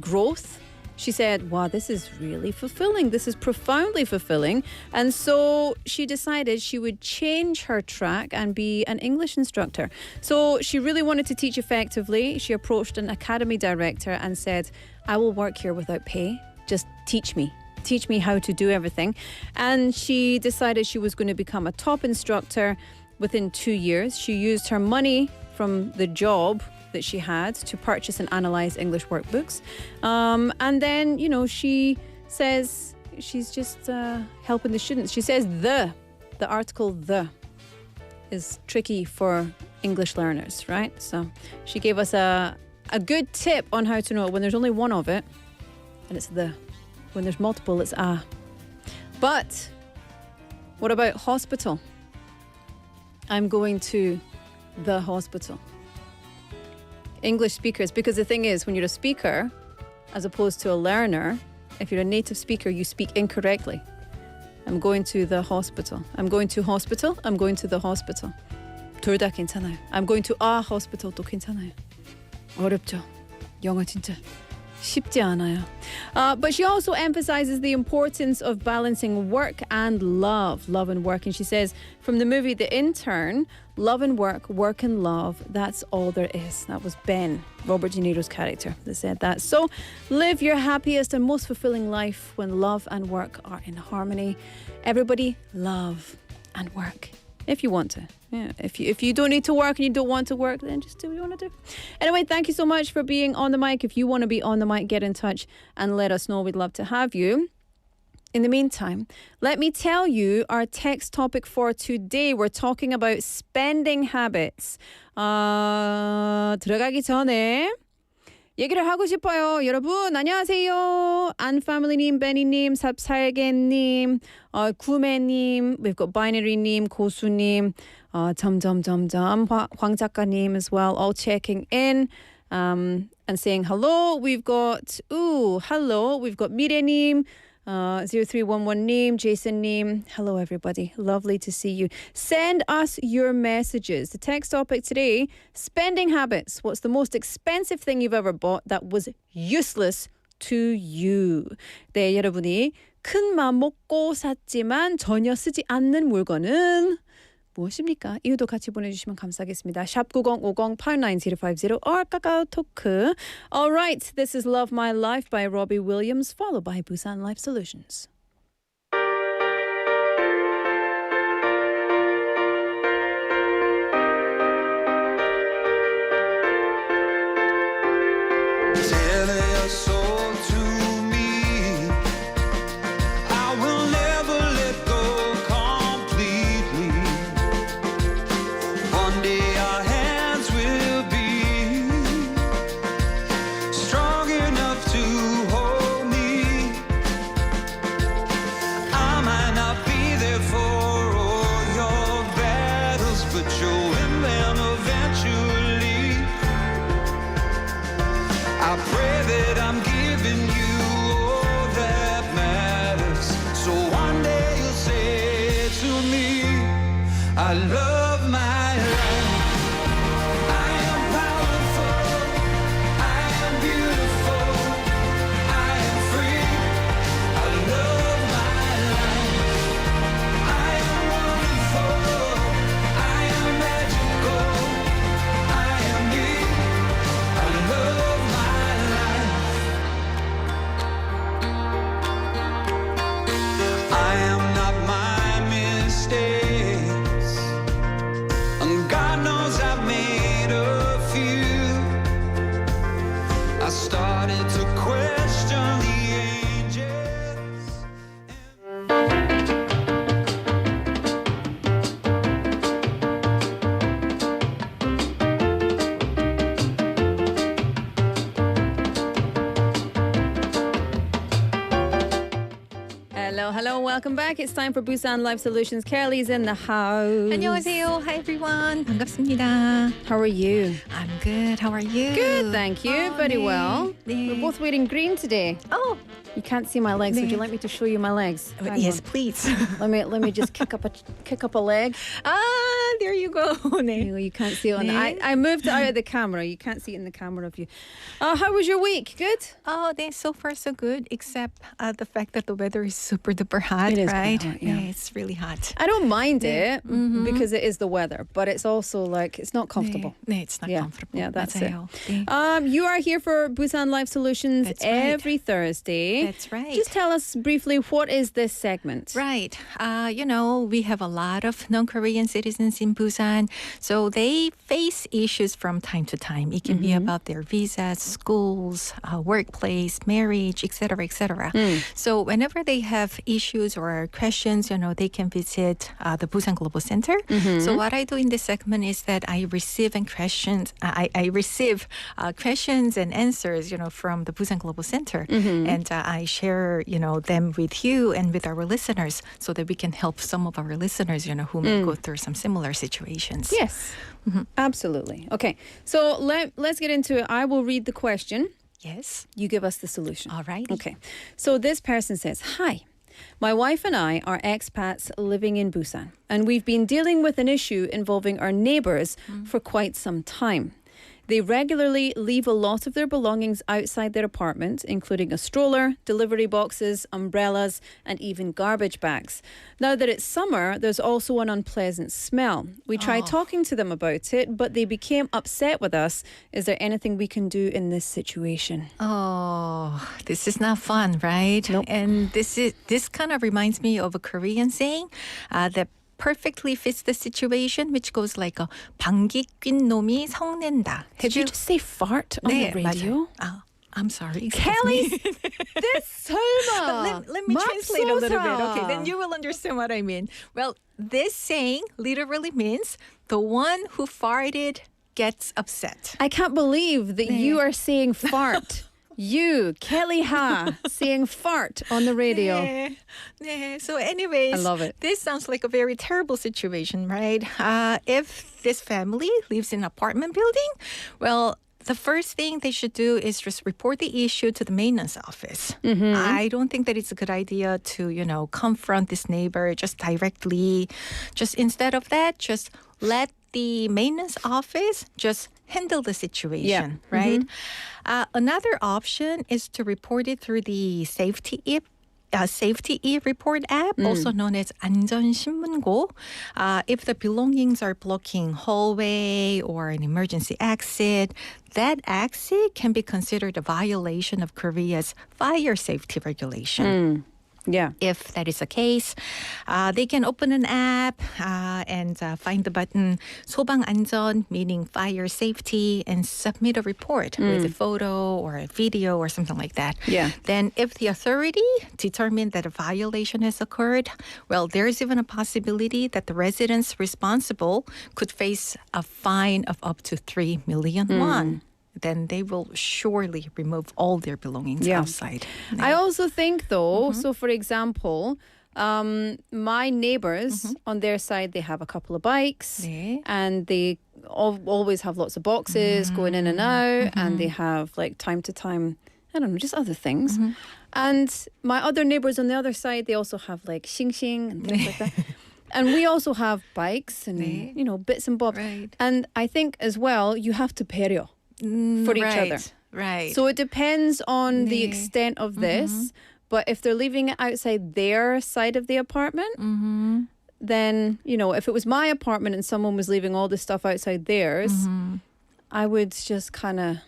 Speaker 3: growth, she said, wow, this is really fulfilling. This is profoundly fulfilling. And so she decided she would change her track and be an English instructor. So she really wanted to teach effectively. She approached an academy director and said, I will work here without pay. Just teach me. Teach me how to do everything. And she decided she was going to become a top instructor within 2 years. She used her money from the job that she had to purchase and analyze English workbooks. And then, you know, she says she's just helping the students. She says the article the is tricky for English learners, right? So she gave us a good tip on how to know when there's only one of it, and it's the. When there's multiple, it's a. But what about hospital? I'm going to the hospital. English speakers, because the thing is, when you're a speaker, as opposed to a learner. If you're a native speaker, you speak incorrectly. I'm going to the hospital. I'm going to hospital. I'm going to the hospital. 둘 다 괜찮아요. I'm going to a hospital도 괜찮아요. 어렵죠. 영어 진짜 쉽지 않아요. But she also emphasizes the importance of balancing work and love and work. And she says, from the movie The Intern, love and work and love, that's all there is. That was Ben, Robert De Niro's character, that said that. So live your happiest and most fulfilling life when love and work are in harmony. Everybody love and work. If you want to. Yeah. If you don't need to work and you don't want to work, then just do what you want to do. Anyway, thank you so much for being on the mic. If you want to be on the mic, get in touch and let us know. We'd love to have you. In the meantime, let me tell you our text topic for today. We're talking about spending habits. 들어가기 전에 얘기를 하고 싶어요. 여러분 안녕하세요. 안패밀리님, 베니님, 삽살개님, 구매님, we've got binary님, 고수님, 점점점점, 황 작가님 as well, all checking in and saying hello. We've got hello. We've got 미래님, 0311님, Jason님. Hello everybody. Lovely to see you. Send us your messages. The text topic today, spending habits. What's the most expensive thing you've ever bought that was useless to you? 네, 여러분이 큰 맘 먹고 샀지만 전혀 쓰지 않는 물건은 무엇입니까? 이유도 같이 보내주시면 감사하겠습니다. 샵 9050 89050 or 카카오토크. All right, this is Love My Life by Robbie Williams, followed by Busan Life Solutions. Hello, welcome back. It's time for Busan Life Solutions. Kelly's in the house.
Speaker 9: 안녕하세요. Hi everyone. 반갑습니다.
Speaker 3: How are you?
Speaker 9: I'm good. How are you?
Speaker 3: Good, thank you. Very
Speaker 9: 네.
Speaker 3: well.
Speaker 9: 네.
Speaker 3: We're both wearing green today.
Speaker 9: Oh,
Speaker 3: You can't see my legs.
Speaker 9: 네.
Speaker 3: Would you like me to show you my legs? Hang
Speaker 9: yes,
Speaker 3: on.
Speaker 9: please.
Speaker 3: Let me just kick up a leg.
Speaker 9: There you go. 네.
Speaker 3: You can't see it on
Speaker 9: 네.
Speaker 3: I moved it out of the camera. You can't see it in the camera view. How was your week? Good?
Speaker 9: 네, so far so good, except the fact that the weather is super duper hot,
Speaker 3: It is
Speaker 9: right?
Speaker 3: quite hot, yeah.
Speaker 9: It's really hot.
Speaker 3: I don't mind it because it is the weather, but it's also like it's not comfortable.
Speaker 9: 네, it's not comfortable.
Speaker 3: Yeah, that's
Speaker 9: 맞아요.
Speaker 3: it.
Speaker 9: 네.
Speaker 3: You are here for Busan Life Solutions
Speaker 9: That's right.
Speaker 3: every Thursday.
Speaker 9: That's right.
Speaker 3: Just tell us briefly, what is this segment?
Speaker 9: Right. We have a lot of non-Korean citizens in Busan, so they face issues from time to time. It can be about their visas, schools, workplace, marriage, etc., etc. So whenever they have issues or questions, they can visit the Busan Global Center. So what I do in this segment is that I receive questions. I receive questions and answers, from the Busan Global Center, and I share, them with you and with our listeners, so that we can help some of our listeners, who may go through some similar situations.
Speaker 3: Yes, absolutely. Okay, so let's get into it. I will read the question.
Speaker 9: Yes.
Speaker 3: You give us the solution.
Speaker 9: All right.
Speaker 3: Okay. So this person says, "Hi. My wife and I are expats living in Busan, and we've been dealing with an issue involving our neighbors for quite some time. They regularly leave a lot of their belongings outside their apartment, including a stroller, delivery boxes, umbrellas, and even garbage bags. Now that it's summer, there's also an unpleasant smell. We tried talking to them about it, but they became upset with us. Is there anything we can do in this situation?"
Speaker 9: Oh, this is not fun, right?
Speaker 3: Nope.
Speaker 9: And this kind of reminds me of a Korean saying that perfectly fits the situation, which goes like 방귀 낀 놈이 성낸다.
Speaker 3: Did you just say fart on
Speaker 9: 네,
Speaker 3: the radio?
Speaker 9: 맞아요. I'm sorry.
Speaker 3: Kelly, this 설마.
Speaker 9: Let me translate a little bit.
Speaker 3: 맙소사.
Speaker 9: Okay, then you will understand what I mean. Well, this saying literally means the one who farted gets upset.
Speaker 3: I can't believe that you are saying fart. You, Kelly Ha, saying fart on the radio.
Speaker 9: 네. So anyways,
Speaker 3: I love it.
Speaker 9: This sounds like a very terrible situation, right? If this family lives in an apartment building, well, the first thing they should do is just report the issue to the maintenance office. I don't think that it's a good idea to, confront this neighbor just directly. Just instead of that, just let the maintenance office just handle the situation, right? Another option is to report it through the safety e-report app, also known as 안전신문고. If the belongings are blocking hallway or an emergency exit, that exit can be considered a violation of Korea's fire safety regulation.
Speaker 3: Yeah.
Speaker 9: If that is the case, they can open an app and find the button 소방 안전, meaning fire safety, and submit a report with a photo or a video or something like that.
Speaker 3: Yeah.
Speaker 9: Then if the authority determined that a violation has occurred, well, there's even a possibility that the residents responsible could face a fine of up to 3 million won. Then they will surely remove all their belongings outside.
Speaker 3: I also think, though, so for example, my neighbors on their side, they have a couple of bikes
Speaker 9: 네.
Speaker 3: and they always have lots of boxes going in and out, and they have like time to time, I don't know, just other things. And my other neighbors on the other side, they also have like xing and things like that. And we also have bikes and, bits and bobs.
Speaker 9: Right.
Speaker 3: And I think as well, you have to peryo for each other.
Speaker 9: Right.
Speaker 3: So it depends on the extent of this. But if they're leaving it outside their side of the apartment, then, if it was my apartment and someone was leaving all the stuff outside theirs, I would just kind of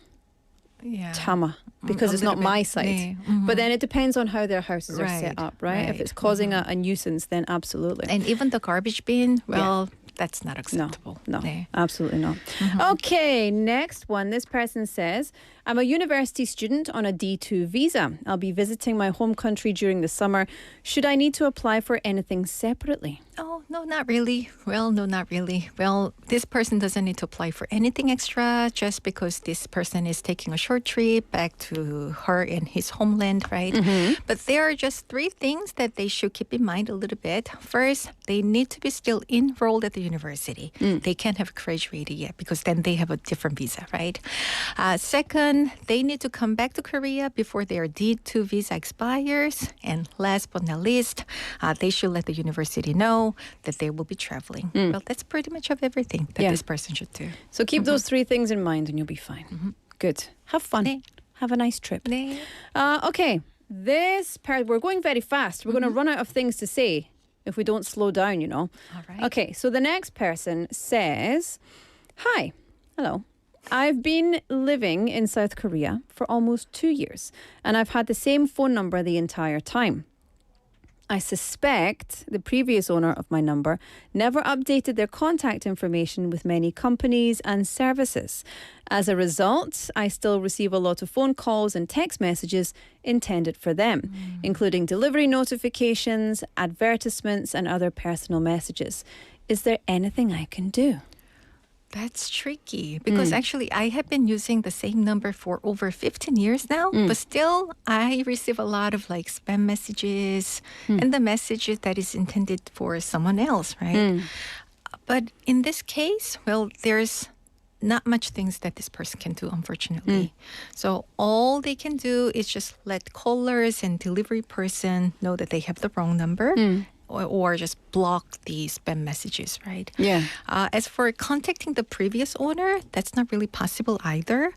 Speaker 3: tama because it's not my side.
Speaker 9: 네.
Speaker 3: But then it depends on how their houses are set
Speaker 9: Right,
Speaker 3: up, right? If
Speaker 9: right.
Speaker 3: it's causing a nuisance, then absolutely.
Speaker 9: And even the garbage bin, well, that's not acceptable.
Speaker 3: No,
Speaker 9: 네.
Speaker 3: absolutely not. Okay, next one. This person says, I'm a university student on a D2 visa. I'll be visiting my home country during the summer. Should I need to apply for anything separately?
Speaker 9: Oh, no, not really. Well, no, not really. Well, this person doesn't need to apply for anything extra just because this person is taking a short trip back to her and his homeland, right? But there are just 3 things that they should keep in mind a little bit. First, they need to be still enrolled at the university. They can't have graduated yet because then they have a different visa, right? Second, they need to come back to Korea before their D2 visa expires. And last but not least, they should let the university know that they will be traveling. Well, that's pretty much of everything that this person should do.
Speaker 3: So keep those 3 things in mind and you'll be fine. Good. Have fun.
Speaker 9: 네.
Speaker 3: Have a nice trip.
Speaker 9: 네.
Speaker 3: Okay, this part, we're going very fast. We're going to run out of things to say if we don't slow down,
Speaker 9: All right.
Speaker 3: Okay, so the next person says, Hi, hello. I've been living in South Korea for almost 2 years, and I've had the same phone number the entire time. I suspect the previous owner of my number never updated their contact information with many companies and services. As a result, I still receive a lot of phone calls and text messages intended for them, including delivery notifications, advertisements, and other personal messages. Is there anything I can do?
Speaker 9: That's tricky because actually I have been using the same number for over 15 years now, but still I receive a lot of like spam messages and the messages that is intended for someone else, right? But in this case, well, there's not much things that this person can do, unfortunately. So all they can do is just let callers and delivery person know that they have the wrong number. Or just block the spam messages, right?
Speaker 3: Yeah.
Speaker 9: As for contacting the previous owner, that's not really possible either,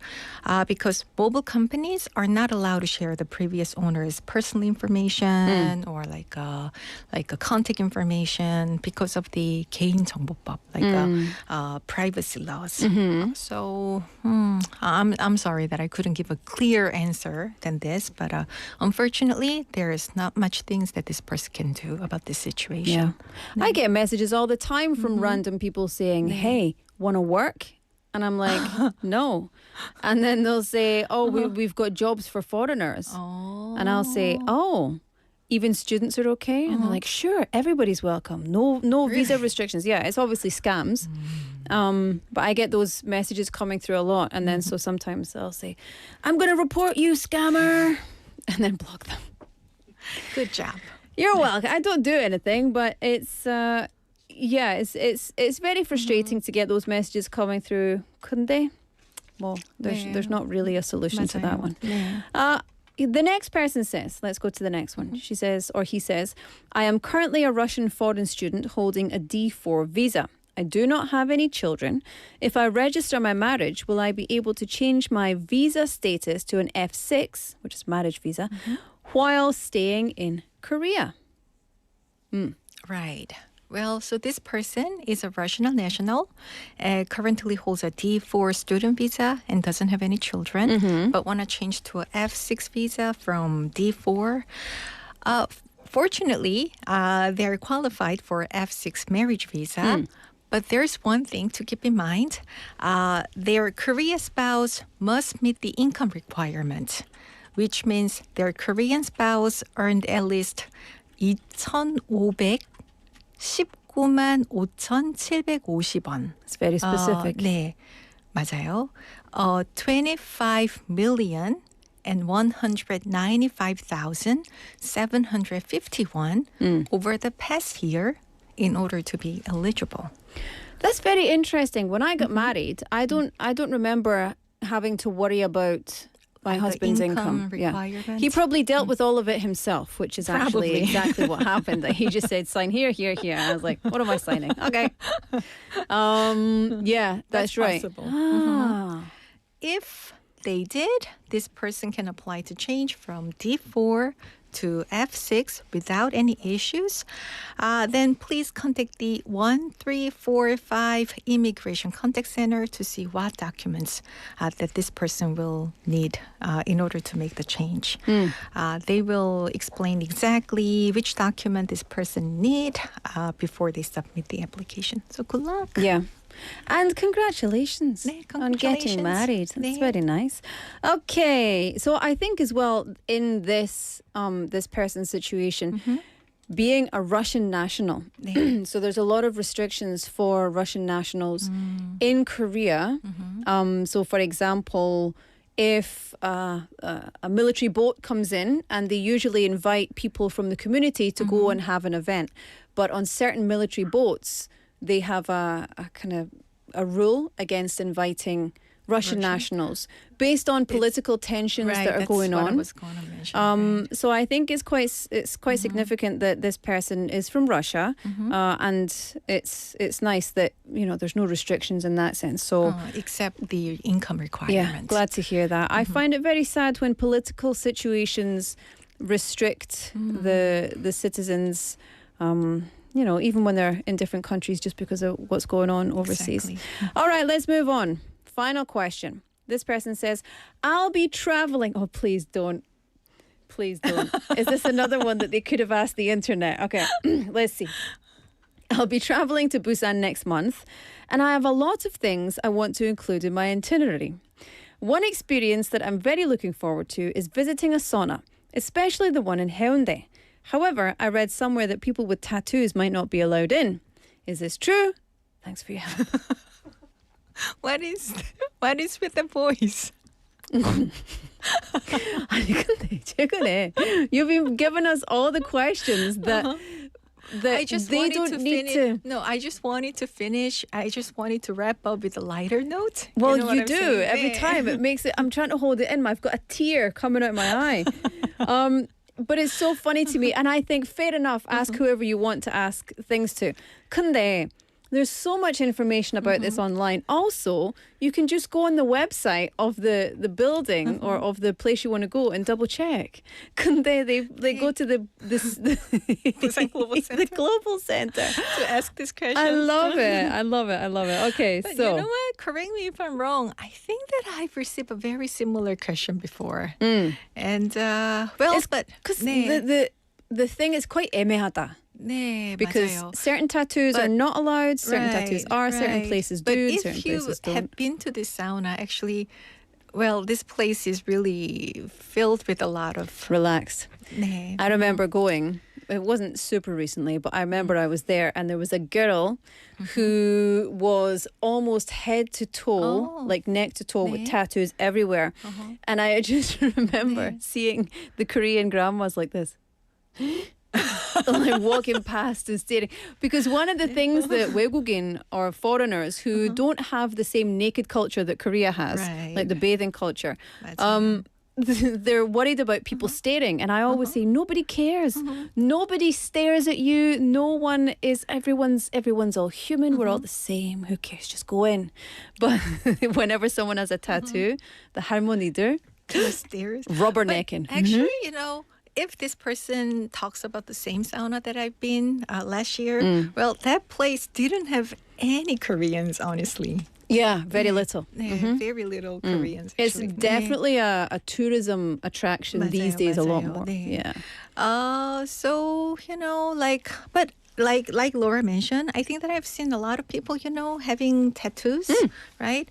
Speaker 9: because mobile companies are not allowed to share the previous owner's personal information or like a contact information because of the 개인정보법, like privacy laws. So I'm sorry that I couldn't give a clear answer than this, but unfortunately, there is not much things that this person can do about this situation.
Speaker 3: Yeah. I get messages all the time from random people saying, hey, want to work? And I'm like, no. And then they'll say, we've got jobs for foreigners. And I'll say, even students are okay? And they're like, sure, everybody's welcome. No visa restrictions. Yeah, it's obviously scams. But I get those messages coming through a lot. And then so sometimes they'll say, I'm going to report you, scammer. And then block them.
Speaker 9: Good job.
Speaker 3: You're welcome. I don't do anything, but it's it's very frustrating to get those messages coming through. Couldn't they? Well, there's not really a solution to that one. The next person says, let's go to the next one. She says, or he says, I am currently a Russian foreign student holding a D4 visa. I do not have any children. If I register my marriage, will I be able to change my visa status to an F6, which is marriage visa, while staying in Korea?
Speaker 9: Right. Well, so this person is a Russian national, currently holds a D4 student visa and doesn't have any children, but want to change to a F6 visa from D4. Fortunately, they're qualified for F6 marriage visa. But there's one thing to keep in mind. Their Korean spouse must meet the income requirement, which means their Korean spouse earned at least 2,519만 5,750원.
Speaker 3: It's very specific.
Speaker 9: 네, 맞아요. 25 million and 195,751 over the past year in order to be eligible.
Speaker 3: That's very interesting. When I got married, I don't remember having to worry about my husband's income.
Speaker 9: Requirement.
Speaker 3: He probably dealt with all of it himself, which is actually exactly what happened. He just said, sign here, here, here. And I was like, what am I signing? Okay. Yeah, that's right.
Speaker 9: Possible. If they did, this person can apply to change from D4 to F6 without any issues. Then please contact the 1345 Immigration Contact Center to see what documents that this person will need in order to make the change. They will explain exactly which document this person need before they submit the application. So good luck.
Speaker 3: Yeah. And congratulations,
Speaker 9: 네,
Speaker 3: on getting married. That's
Speaker 9: 네.
Speaker 3: very nice. Okay, so I think as well in this this person's situation, being a Russian national, so there's a lot of restrictions for Russian nationals in Korea. So for example, if a military boat comes in and they usually invite people from the community to go and have an event, but on certain military boats, they have a kind of a rule against inviting Russian nationals based on political tensions that are going on.
Speaker 9: I was going to mention.
Speaker 3: So I think it's quite significant that this person is from Russia, and it's nice that there's no restrictions in that sense. So
Speaker 9: except the income requirement.
Speaker 3: yeah, glad to hear that. I find it very sad when political situations restrict the citizens. Even when they're in different countries just because of what's going on overseas.
Speaker 9: Exactly.
Speaker 3: All right, let's move on. Final question. This person says, I'll be traveling. Oh, please don't. Please don't. Is this another one that they could have asked the internet? Okay, let's see. I'll be traveling to Busan next month, and I have a lot of things I want to include in my itinerary. One experience that I'm very looking forward to is visiting a sauna, especially the one in Haeundae. However, I read somewhere that people with tattoos might not be allowed in. Is this true? Thanks for your help.
Speaker 9: What is with the voice?
Speaker 3: 아니 근데 최근에 you've been giving us all the questions that that
Speaker 9: I just
Speaker 3: they
Speaker 9: wanted
Speaker 3: don't
Speaker 9: to
Speaker 3: need
Speaker 9: finish.
Speaker 3: to.
Speaker 9: No, I just wanted to finish. I just wanted to wrap up with a lighter note.
Speaker 3: Well,
Speaker 9: know what
Speaker 3: you
Speaker 9: I'm
Speaker 3: do
Speaker 9: saying?
Speaker 3: every
Speaker 9: Yeah.
Speaker 3: time. It makes it. I'm trying to hold it in. I've got a tear coming out my eye. But it's so funny to me, and I think fair enough. Ask whoever you want to ask things to. 근데 there's so much information about this online. Also, you can just go on the website of the building or of the place you want to go and double check. 근데 they go to the
Speaker 9: Busan Global
Speaker 3: the
Speaker 9: Center.
Speaker 3: global center.
Speaker 9: To ask this question.
Speaker 3: I love it. I love it. I love it. Okay,
Speaker 9: But
Speaker 3: so
Speaker 9: you know what? Correct me if I'm wrong. I think that I've received a very similar question before. And well, but
Speaker 3: because
Speaker 9: 네.
Speaker 3: the thing is quite 애매하다.
Speaker 9: 네,
Speaker 3: Because
Speaker 9: 맞아요.
Speaker 3: certain tattoos are
Speaker 9: But-
Speaker 3: not allowed, certain tattoos are, certain
Speaker 9: right.
Speaker 3: places
Speaker 9: But
Speaker 3: do,
Speaker 9: if
Speaker 3: certain
Speaker 9: you
Speaker 3: places
Speaker 9: have
Speaker 3: don't.
Speaker 9: been to this sauna, actually, well, this place is really filled with a lot of.
Speaker 3: Relaxed.
Speaker 9: 네.
Speaker 3: I remember going. It wasn't super recently, but I remember I was there and there was a girl who was almost head to toe,
Speaker 9: Oh.
Speaker 3: like neck to toe with
Speaker 9: 네.
Speaker 3: tattoos everywhere. And I just remember seeing the Korean grandmas like this. Like walking past and staring, because one of the things that 외국인 or foreigners who don't have the same naked culture that Korea has,
Speaker 9: Right.
Speaker 3: like the bathing culture,
Speaker 9: 맞아요.
Speaker 3: they're worried about people staring, and I always say nobody cares. Nobody stares at you. No one is. Everyone's all human. We're all the same. Who cares? Just go in. But whenever someone has a tattoo, the harmoni들
Speaker 9: Stairs.
Speaker 3: rubbernecking.
Speaker 9: Actually, you know, if this person talks about the same sauna that I've been last year, well, that place didn't have any Koreans, honestly.
Speaker 3: Yeah, very little.
Speaker 9: 네, very little Koreans.
Speaker 3: It's
Speaker 9: actually.
Speaker 3: definitely a tourism attraction these
Speaker 9: 맞아요,
Speaker 3: days. A lot
Speaker 9: 맞아요.
Speaker 3: more.
Speaker 9: 네.
Speaker 3: Yeah.
Speaker 9: So, you know, but like Laura mentioned, I think that I've seen a lot of people, you know, having tattoos, right?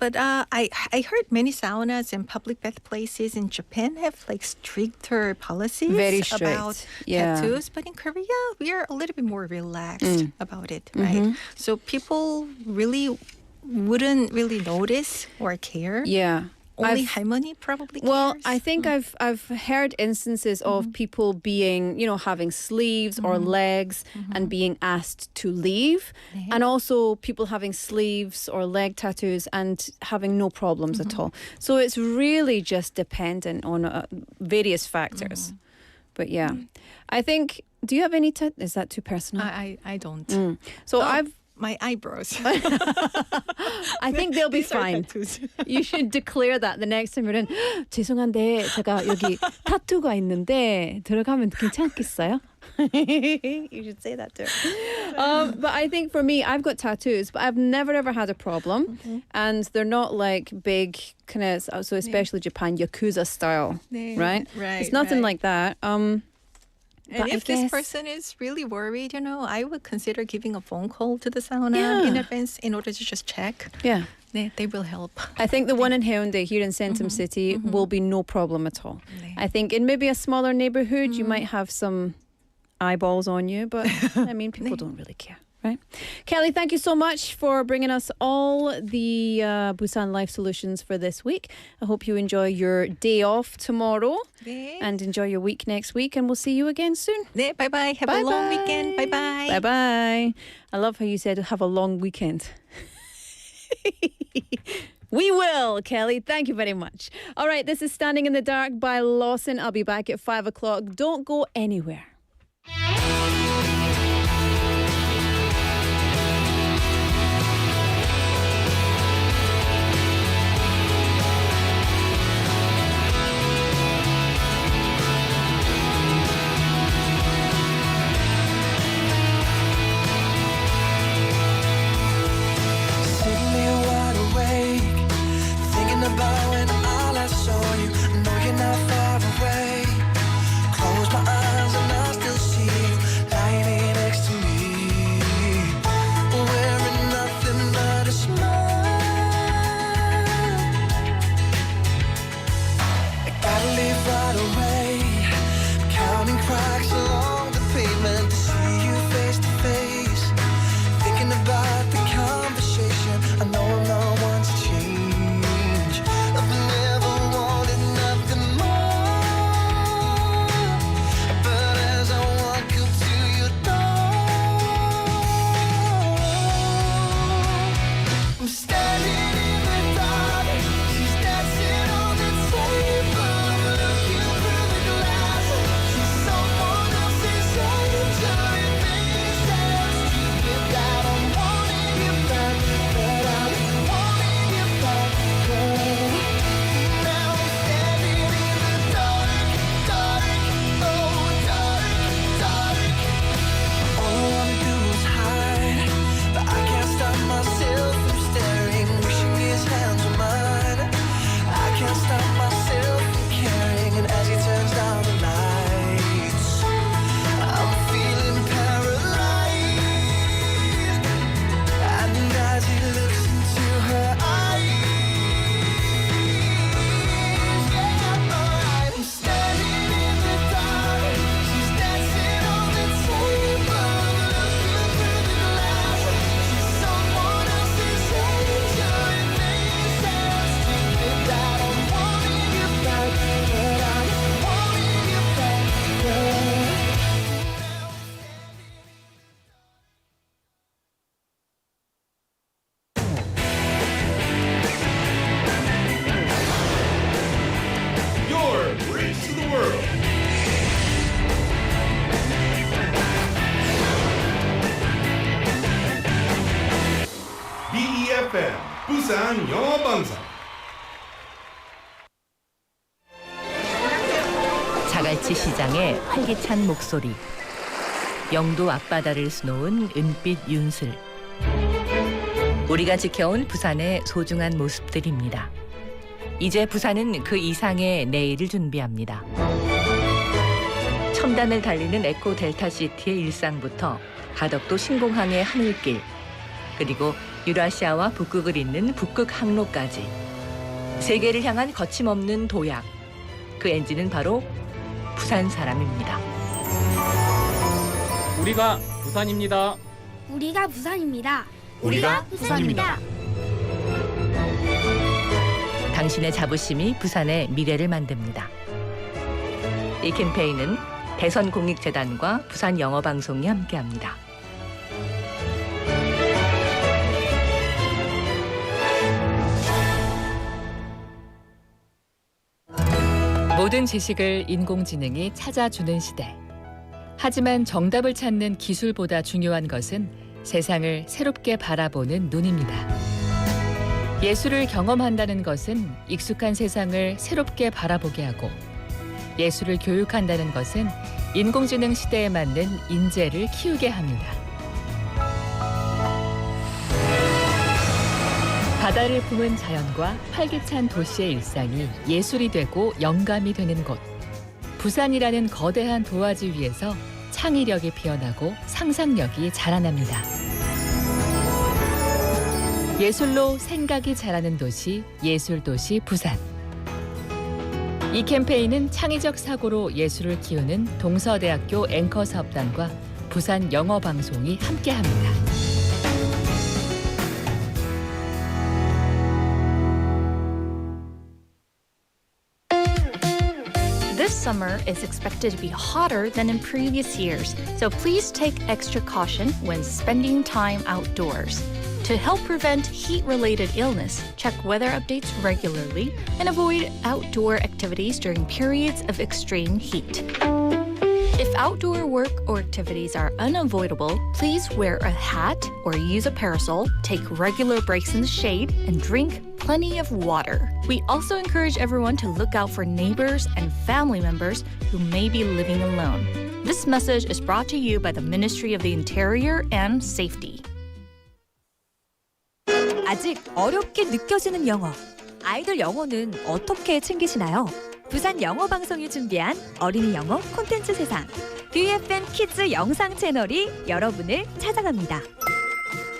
Speaker 9: But I heard many saunas and public bath places in Japan have like stricter policies
Speaker 3: Very strict,
Speaker 9: about
Speaker 3: yeah.
Speaker 9: tattoos. But in Korea, we are a little bit more relaxed about it, right? So people really wouldn't really notice or care.
Speaker 3: Yeah.
Speaker 9: Only
Speaker 3: I've-
Speaker 9: 할머니 probably cares.
Speaker 3: Well, I think I've heard instances of people being, you know, having sleeves or legs and being asked to leave, and also people having sleeves or leg tattoos and having no problems at all. So it's really just dependent on various factors. But yeah, I think. Do you have any? Is that too personal?
Speaker 9: I don't.
Speaker 3: So
Speaker 9: Oh,
Speaker 3: I've.
Speaker 9: my eyebrows.
Speaker 3: I think they'll be
Speaker 9: These are
Speaker 3: fine.
Speaker 9: tattoos.
Speaker 3: You should declare that the next time you're in. 죄송한데 제가 여기 타투가 있는데 들어가면 괜찮겠어요? You should say that too. But I think for me, I've got tattoos, but I've never ever had a problem, and they're not like big kind of. So especially Japan yakuza style,
Speaker 9: 네,
Speaker 3: right?
Speaker 9: right,
Speaker 3: It's nothing
Speaker 9: right.
Speaker 3: like that.
Speaker 9: And
Speaker 3: But I
Speaker 9: if this
Speaker 3: guess-
Speaker 9: person is really worried, you know, I would consider giving a phone call to the sauna
Speaker 3: Yeah.
Speaker 9: in advance in order to just check.
Speaker 3: Yeah.
Speaker 9: They will help.
Speaker 3: I think the one in Haeundae here in Centum City will be no problem at all.
Speaker 9: 네.
Speaker 3: I think in maybe a smaller neighborhood, you might have some eyeballs on you, but I mean, people don't really care, right? Kelly, thank you so much for bringing us all the Busan Life Solutions for this week. I hope you enjoy your day off tomorrow
Speaker 9: 네.
Speaker 3: and enjoy your week next week, and we'll see you again soon.
Speaker 9: 네, bye-bye. Have a long weekend. Bye-bye.
Speaker 3: Bye-bye. I love how you said have a long weekend. We will, Kelly. Thank you very much. All right, this is Standing in the Dark by Lawson. I'll be back at 5 o'clock. Don't go anywhere.
Speaker 10: Sitting here wide awake, thinking about when I last saw you. I know you're not far away. Close my eyes and I still see you.
Speaker 2: 부산영어방송.
Speaker 11: 자갈치 시장의 활기찬 목소리, 영도 앞바다를 수놓은 은빛 윤슬, 우리가 지켜온 부산의 소중한 모습들입니다. 이제 부산은 그 이상의 내일을 준비합니다. 첨단을 달리는 에코 델타 시티의 일상부터 가덕도 신공항의 하늘길, 그리고 유라시아와 북극을 잇는 북극 항로까지 세계를 향한 거침없는 도약, 그 엔진은 바로 부산 사람입니다.
Speaker 12: 우리가 부산입니다.
Speaker 13: 우리가 부산입니다.
Speaker 2: 우리가 부산입니다.
Speaker 11: 당신의 자부심이 부산의 미래를 만듭니다. 이 캠페인은 대선공익재단과 부산영어방송이 함께합니다. 모든 지식을 인공지능이 찾아주는 시대. 하지만 정답을 찾는 기술보다 중요한 것은 세상을 새롭게 바라보는 눈입니다. 예술을 경험한다는 것은 익숙한 세상을 새롭게 바라보게 하고, 예술을 교육한다는 것은 인공지능 시대에 맞는 인재를 키우게 합니다. 바다를 품은 자연과 활기찬 도시의 일상이 예술이 되고 영감이 되는 곳. 부산이라는 거대한 도화지 위에서 창의력이 피어나고 상상력이 자라납니다. 예술로 생각이 자라는 도시, 예술도시 부산. 이 캠페인은 창의적 사고로 예술을 키우는 동서대학교 앵커 사업단과 부산 영어방송이 함께합니다.
Speaker 14: This summer is expected to be hotter than in previous years, so please take extra caution when spending time outdoors. To help prevent heat-related illness, check weather updates regularly and avoid outdoor activities during periods of extreme heat. If outdoor work or activities are unavoidable, please wear a hat or use a parasol, take regular breaks in the shade, and drink plenty of water. We also encourage everyone to look out for neighbors and family members who may be living alone. This message is brought to you by the Ministry of the Interior and Safety.
Speaker 15: 아직 어렵게 느껴지는 영어. 아이들 영어는 어떻게 챙기시나요? 부산 영어방송이 준비한 어린이 영어 콘텐츠 세상. BeFM 키즈 영상 채널이 여러분을 찾아갑니다.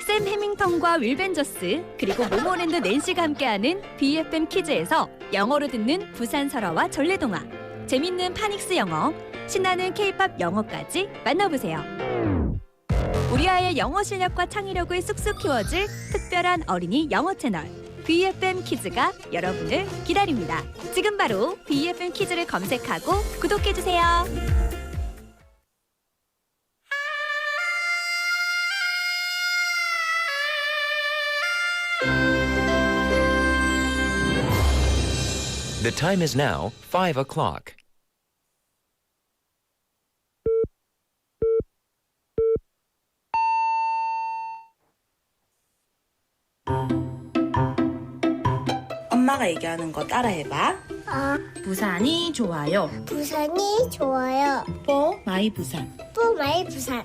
Speaker 15: 샘 해밍턴과 윌 벤저스 그리고 모모랜드 낸시가 함께하는 BeFM 키즈에서 영어로 듣는 부산 설화와 전래동화, 재밌는 파닉스 영어, 신나는 K-팝 영어까지 만나보세요. 우리 아이의 영어 실력과 창의력을 쑥쑥 키워줄 특별한 어린이 영어 채널 BeFM 키즈가 여러분을 기다립니다. 지금 바로 BeFM 키즈를 검색하고 구독해주세요.
Speaker 16: The time is now 5 o'clock.
Speaker 8: 엄마가 얘기하는 거 따라해봐. 부산이 좋아요.
Speaker 13: 부산이 좋아요.
Speaker 8: For My Busan.
Speaker 13: For My Busan.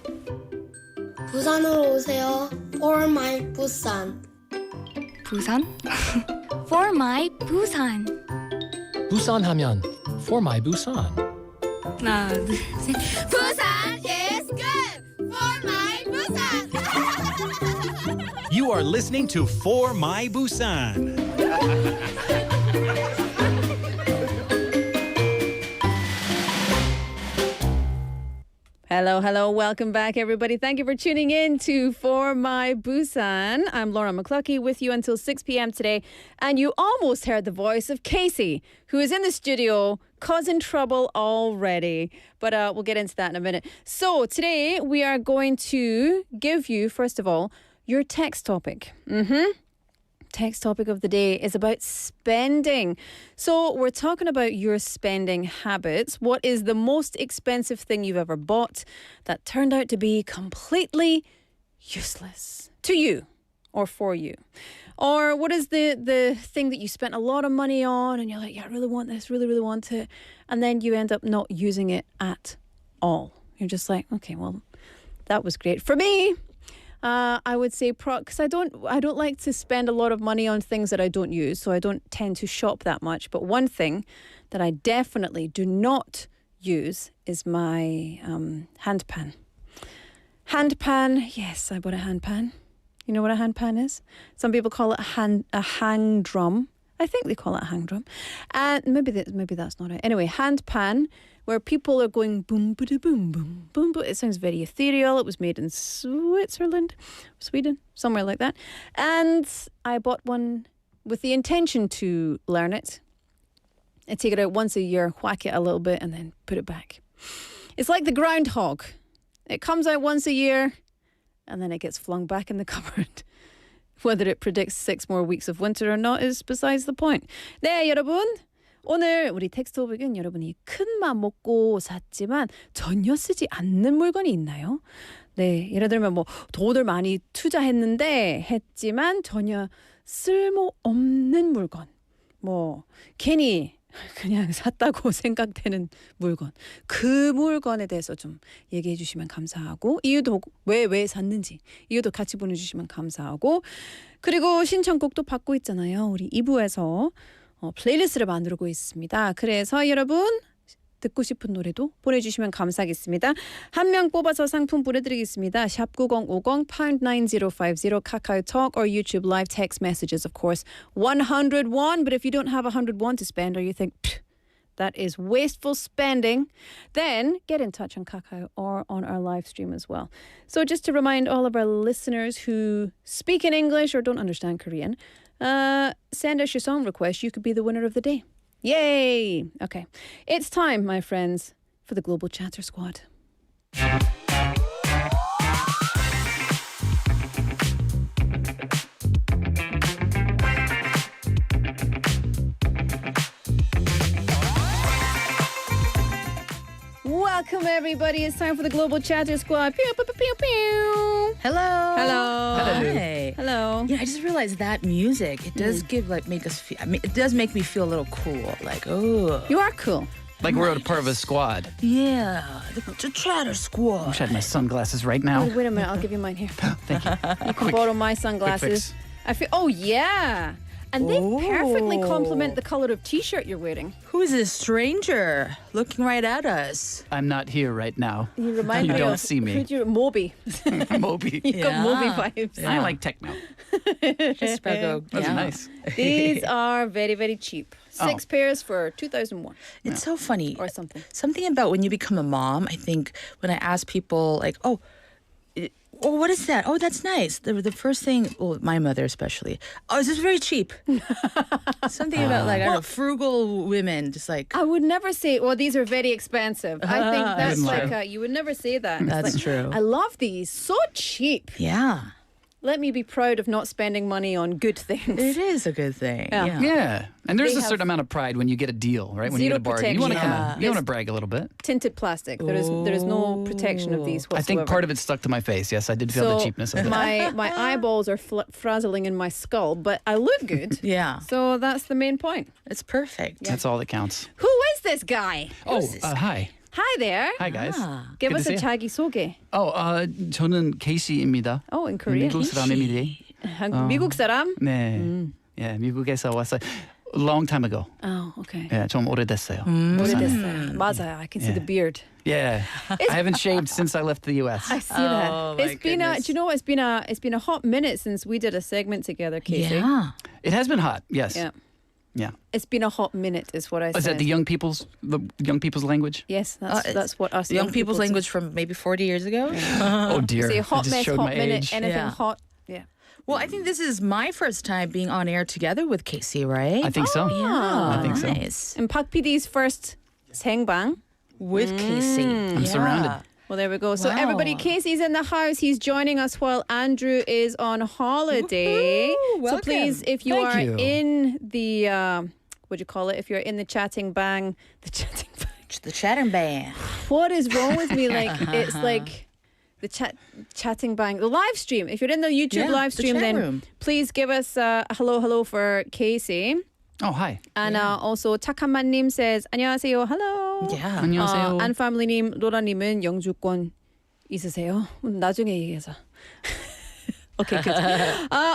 Speaker 13: 부산으로 오세요. For My Busan.
Speaker 14: 부산? For My Busan.
Speaker 12: 부산 하면 For My Busan.
Speaker 14: 하나, 둘, 셋.
Speaker 13: Busan is good. For My Busan.
Speaker 17: You are listening to For My Busan.
Speaker 3: Hello, hello. Welcome back, everybody. Thank you for tuning in to For My Busan. I'm Laura McLuckie with you until 6 p.m. today. And you almost heard the voice of Casey, who is in the studio causing trouble already. But we'll get into that in a minute. So today we are going to give you, first of all, your text topic. Text topic of the day is about spending. So we're talking about your spending habits. What is the most expensive thing you've ever bought that turned out to be completely useless to you? or for you? Or what is the thing that you spent a lot of money on and you're like, yeah, I really want this, really, really want it. And then you end up not using it at all. You're just like, okay, well, that was great. For me, I would say because I don't like to spend a lot of money on things that I don't use, so I don't tend to shop that much. But one thing that I definitely do not use is my hand pan. Hand pan, yes, I bought a hand pan. You know what a hand pan is? Some people call it a hang drum. I think they call it a hang drum. And maybe that's not it. Anyway, hand pan, where people are going boom, boom, boom, boom, boom, boom. It sounds very ethereal. It was made in Switzerland, Sweden, somewhere like that. And I bought one with the intention to learn it. I take it out once a year, whack it a little bit, and then put it back. It's like the groundhog. It comes out once a year, and then it gets flung back in the cupboard. Whether it predicts 6 more weeks of winter or not is besides the point. 네, 여러분. 오늘 우리 텍스트북은 여러분이 큰 맘 먹고 샀지만 전혀 쓰지 않는 물건이 있나요? 네, 예를 들면 뭐 돈을 많이 했지만 전혀 쓸모없는 물건. 뭐 괜히 그냥 샀다고 생각되는 물건. 그 물건에 대해서 좀 얘기해 주시면 감사하고 이유도 왜 샀는지 이유도 같이 보내주시면 감사하고 그리고 신청곡도 받고 있잖아요. 우리 2부에서 플레이리스트를 만들고 있습니다. 그래서 여러분 듣고 싶은 노래도 보내주시면 감사하겠습니다. 한 명 뽑아서 상품 보내드리겠습니다. 샵 9050 #9050 카카오톡 or YouTube live text messages of course 101 but if you don't have 101 to spend or you think that is wasteful spending then get in touch on Kakao or on our live stream as well. So just to remind all of our listeners who speak in English or don't understand Korean send us your song request. You could be the winner of the day. Yay! Okay. It's time, my friends, for the Global Chatter Squad. Welcome, everybody. It's time for the Global Chatter Squad. Pew, pew, pew, pew, pew.
Speaker 18: Hello.
Speaker 3: Hello.
Speaker 18: Hi.
Speaker 3: Hello.
Speaker 18: Yeah, I just realized that music, it does make us feel, it does make me feel a little cool. Like, oh.
Speaker 3: You are cool.
Speaker 19: Like we're a part of a squad.
Speaker 18: Yeah, the Chatter Squad.
Speaker 19: I wish I had my sunglasses right now.
Speaker 3: Oh, wait a minute. I'll give you mine here.
Speaker 19: Thank you.
Speaker 3: You can borrow my sunglasses. I feel. Oh, yeah. And they perfectly complement the color of T-shirt you're wearing.
Speaker 18: Who is this stranger looking right at us?
Speaker 19: I'm not here right now.
Speaker 3: You remind
Speaker 19: you
Speaker 3: me
Speaker 19: don't
Speaker 3: of
Speaker 19: see me.
Speaker 3: Moby.
Speaker 19: Moby.
Speaker 3: You've got Moby vibes.
Speaker 19: Yeah. I like techno.
Speaker 18: Just go.
Speaker 19: Those are nice.
Speaker 3: These are very, very cheap. 6 pairs for 2001.
Speaker 18: It's so funny.
Speaker 3: Or something.
Speaker 18: Something about when you become a mom, I think when I ask people like, oh, what is that? Oh, that's nice. The first thing, well, my mother especially. Oh, is this very cheap? Something about like, I don't know, frugal women, just like.
Speaker 3: I would never say, well, these are very expensive. I think that's like, you would never say that.
Speaker 18: That's true.
Speaker 3: I love these. So cheap.
Speaker 18: Yeah.
Speaker 3: Let me be proud of not spending money on good things.
Speaker 18: It is a good thing.
Speaker 19: Yeah. And there's a certain amount of pride when you get a deal, right? When you get a bargain. You want to you want to brag a little bit.
Speaker 3: Tinted plastic. There is no protection of these whatsoever.
Speaker 19: I think part of it stuck to my face. Yes, I did feel the cheapness of it.
Speaker 3: My eyeballs are frazzling in my skull, but I look good.
Speaker 18: Yeah.
Speaker 3: So that's the main point.
Speaker 18: It's perfect.
Speaker 3: Yeah.
Speaker 19: That's all that counts.
Speaker 3: Who is this guy?
Speaker 19: Hi.
Speaker 3: Hi there.
Speaker 19: Hi guys.
Speaker 3: Give
Speaker 19: Good
Speaker 3: us
Speaker 19: to
Speaker 3: a
Speaker 19: see you.
Speaker 3: 자기 소개.
Speaker 19: 저는 케이시입니다.
Speaker 3: Oh, in Korea.
Speaker 19: 미국 사람입니다.
Speaker 3: 미국 사람?
Speaker 19: 네. 예, 미국에서 왔어요. Long time ago.
Speaker 3: Oh, okay.
Speaker 19: 예, 좀 오래됐어요.
Speaker 3: 오래됐어요. 맞아요. I can see the beard.
Speaker 19: Yeah. I haven't shaved since I left the US.
Speaker 3: I see that. It's been do you know what? It's been a hot minute since we did a segment together, Casey.
Speaker 18: Yeah.
Speaker 19: It has been hot. Yes.
Speaker 3: Yeah.
Speaker 19: Yeah.
Speaker 3: It's been a hot minute, is what I said.
Speaker 19: Is that the young people's language?
Speaker 3: Yes, that's what us
Speaker 18: young people's
Speaker 3: people
Speaker 18: language from maybe 40 years ago.
Speaker 19: Oh dear.
Speaker 3: See, hot
Speaker 19: I just
Speaker 3: mess,
Speaker 19: showed
Speaker 3: hot
Speaker 19: my
Speaker 3: minute,
Speaker 19: age.
Speaker 3: anything hot. Yeah.
Speaker 18: Well, I think this is my first time being on air together with Casey, right?
Speaker 19: I think so.
Speaker 18: Yeah,
Speaker 19: I think so.
Speaker 18: nice.
Speaker 3: And Pak PD's first 생방
Speaker 18: with Casey.
Speaker 19: I'm surrounded.
Speaker 3: Well, there we go. So everybody, Casey's in the house. He's joining us while Andrew is on holiday. So please, if you are in the, what do you call it? If you're in the chatting bang.
Speaker 18: The chatting bang.
Speaker 3: What is wrong with me? Like, it's like the chatting bang, the live stream. If you're in the YouTube live stream, then
Speaker 18: room.
Speaker 3: please give us a hello for Casey.
Speaker 19: Oh, hi.
Speaker 3: And also 착한만님 says 안녕하세요, hello.
Speaker 18: Yeah.
Speaker 19: 안녕하세요.
Speaker 3: 안파밀리님, 로라님은 영주권 있으세요? 나중에 얘기하자. Okay, good.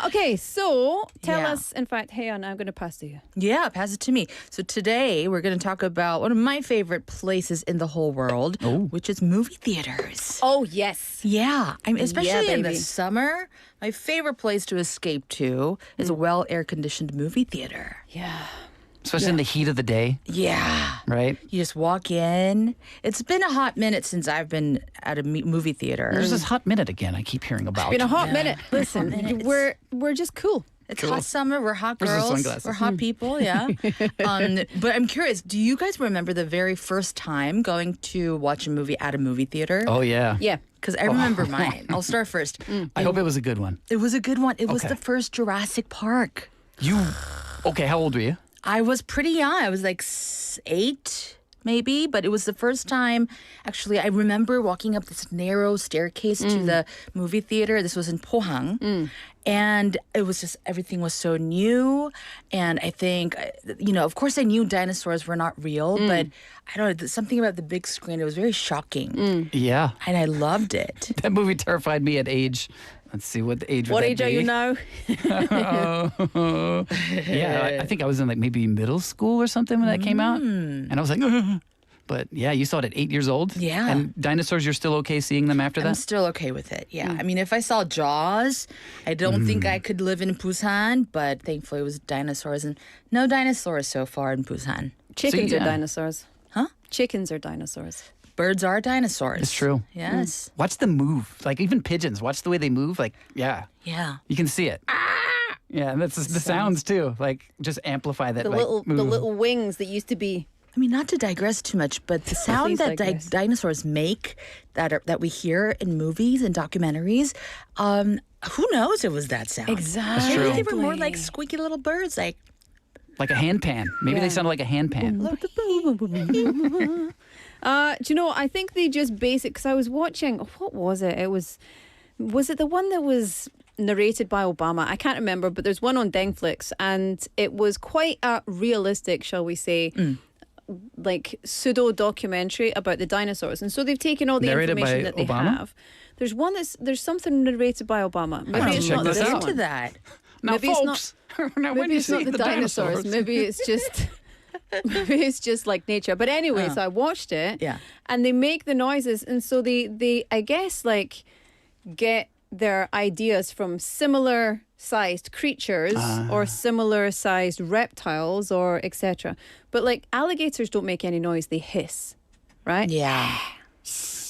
Speaker 3: Okay, so tell us, in fact, Haeyeon, I'm going to pass to you.
Speaker 18: Yeah, pass it to me. So today we're going to talk about one of my favorite places in the whole world, which is movie theaters.
Speaker 3: Oh, yes.
Speaker 18: Yeah, I mean, especially in the
Speaker 3: baby.
Speaker 18: summer, my favorite place to escape to is a well air-conditioned movie theater.
Speaker 3: Yeah.
Speaker 19: Especially in the heat of the day.
Speaker 18: Yeah.
Speaker 19: Right?
Speaker 18: You just walk in. It's been a hot minute since I've been at a movie theater.
Speaker 19: There's this hot minute again I keep hearing about.
Speaker 3: It's been a hot minute. Listen, we're just cool.
Speaker 18: It's
Speaker 19: Cool.
Speaker 18: hot summer. We're hot
Speaker 19: Where's the
Speaker 18: girls.
Speaker 19: sunglasses?
Speaker 18: We're hot people. Yeah. But I'm curious. Do you guys remember the very first time going to watch a movie at a movie theater?
Speaker 19: Oh, yeah.
Speaker 3: Yeah.
Speaker 18: Because I remember mine. I'll start first.
Speaker 19: I hope it was a good one.
Speaker 18: It was a good one. It was
Speaker 19: Okay.
Speaker 18: the first Jurassic Park.
Speaker 19: Okay, how old were you?
Speaker 18: I was pretty young. I was like 8, maybe. But it was the first time. Actually, I remember walking up this narrow staircase to the movie theater. This was in Pohang. And it was just, everything was so new. And I think, of course I knew dinosaurs were not real, but I don't know, there's something about the big screen. It was very shocking.
Speaker 19: Yeah.
Speaker 18: And I loved it.
Speaker 19: That movie terrified me at age. Let's see, what age
Speaker 3: What
Speaker 19: would
Speaker 3: age
Speaker 19: that
Speaker 3: are you
Speaker 19: be?
Speaker 3: now?
Speaker 19: Yeah, I think I was in like maybe middle school or something when that came out. And I was like, "Ugh." But yeah, you saw it at 8 years old?
Speaker 18: Yeah.
Speaker 19: And dinosaurs, you're still okay seeing them after
Speaker 18: I'm
Speaker 19: that?
Speaker 18: still okay with it. Yeah. I mean, if I saw Jaws, I don't think I could live in Busan, but thankfully it was dinosaurs, and no dinosaurs so far in Busan.
Speaker 3: Chickens
Speaker 19: So,
Speaker 3: are
Speaker 19: yeah.
Speaker 3: dinosaurs.
Speaker 18: Huh?
Speaker 3: Chickens are dinosaurs.
Speaker 18: Birds are dinosaurs.
Speaker 19: It's true.
Speaker 18: Yes.
Speaker 19: Watch them move. Like even pigeons, watch the way they move. Like, yeah,
Speaker 18: Yeah.
Speaker 19: you can see it. Yeah, and that's the sounds too. Like just amplify that.
Speaker 3: The
Speaker 19: like,
Speaker 3: little wings that used to be.
Speaker 18: I mean, not to digress too much, but the sound
Speaker 3: Please
Speaker 18: that
Speaker 3: digress.
Speaker 18: dinosaurs make that we hear in movies and documentaries, who knows it was that sound?
Speaker 3: Exactly.
Speaker 19: That's true.
Speaker 18: Maybe they were more like squeaky little birds, like
Speaker 19: Like a handpan. Maybe they sounded like a handpan.
Speaker 3: Do you know, I think they just because I was watching, what was it? Was it the one that was narrated by Obama? I can't remember, but there's one on Dengflix, and it was quite a realistic, shall we say, like pseudo documentary about the dinosaurs. And so they've taken all the
Speaker 19: Narrated
Speaker 3: information
Speaker 19: by
Speaker 3: that they
Speaker 19: Obama?
Speaker 3: have. There's one there's something narrated by Obama. Maybe
Speaker 19: have to
Speaker 3: it's
Speaker 19: check
Speaker 3: not
Speaker 19: this
Speaker 3: this
Speaker 19: out.
Speaker 3: one.
Speaker 18: into that.
Speaker 19: Now,
Speaker 3: Maybe it's
Speaker 19: folks, now when
Speaker 3: Maybe
Speaker 19: you
Speaker 3: it's
Speaker 19: see
Speaker 3: not the dinosaurs. Maybe it's just maybe it's just like nature. But anyway, so I watched it.
Speaker 18: Yeah.
Speaker 3: And they make the noises, and so they I guess like get their ideas from similar sized creatures or similar sized reptiles or etc. But like alligators don't make any noise, they hiss. Right?
Speaker 18: Yeah.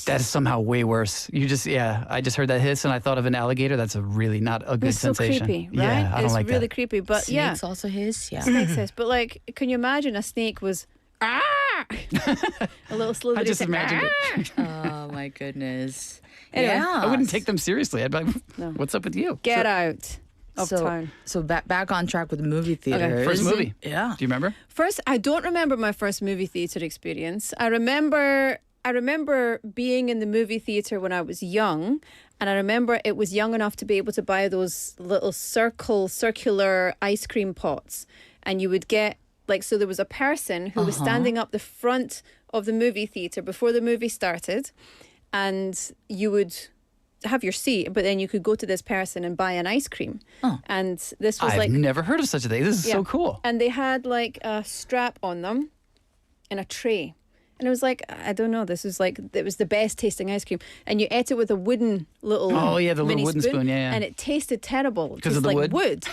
Speaker 19: That is somehow way worse. I just heard that hiss and I thought of an alligator. That's a really not a good
Speaker 3: It's so
Speaker 19: sensation.
Speaker 3: creepy, right?
Speaker 19: Yeah, I don't
Speaker 3: it's
Speaker 19: like
Speaker 3: really
Speaker 19: that.
Speaker 3: creepy. But yeah.
Speaker 18: Snakes also hiss. Yeah.
Speaker 3: Snakes hiss. But like, can you imagine a snake was a little slithery?
Speaker 19: I just imagined it.
Speaker 18: Oh my goodness.
Speaker 3: Anyway.
Speaker 18: yeah.
Speaker 19: I wouldn't take them seriously. I'd be like, what's up with you?
Speaker 3: Get out of town.
Speaker 18: So back on track with the movie theaters.
Speaker 19: First movie.
Speaker 18: Yeah.
Speaker 19: Do you remember?
Speaker 3: First, I don't remember my first movie theater experience. I remember being in the movie theater when I was young, and I remember it was young enough to be able to buy those little circular ice cream pots, and you would get so there was a person who was standing up the front of the movie theater before the movie started, and you would have your seat, but then you could go to this person and buy an ice cream. And this was
Speaker 19: I've never heard of such a thing. This is so cool.
Speaker 3: And they had like a strap on them and a tray. And it was like, I don't know, it was the best tasting ice cream. And you ate it with a wooden little
Speaker 19: Oh, yeah, the little
Speaker 3: mini
Speaker 19: wooden spoon, yeah.
Speaker 3: And it tasted terrible.
Speaker 19: Because of
Speaker 3: Tasted
Speaker 19: the
Speaker 3: like
Speaker 19: wood?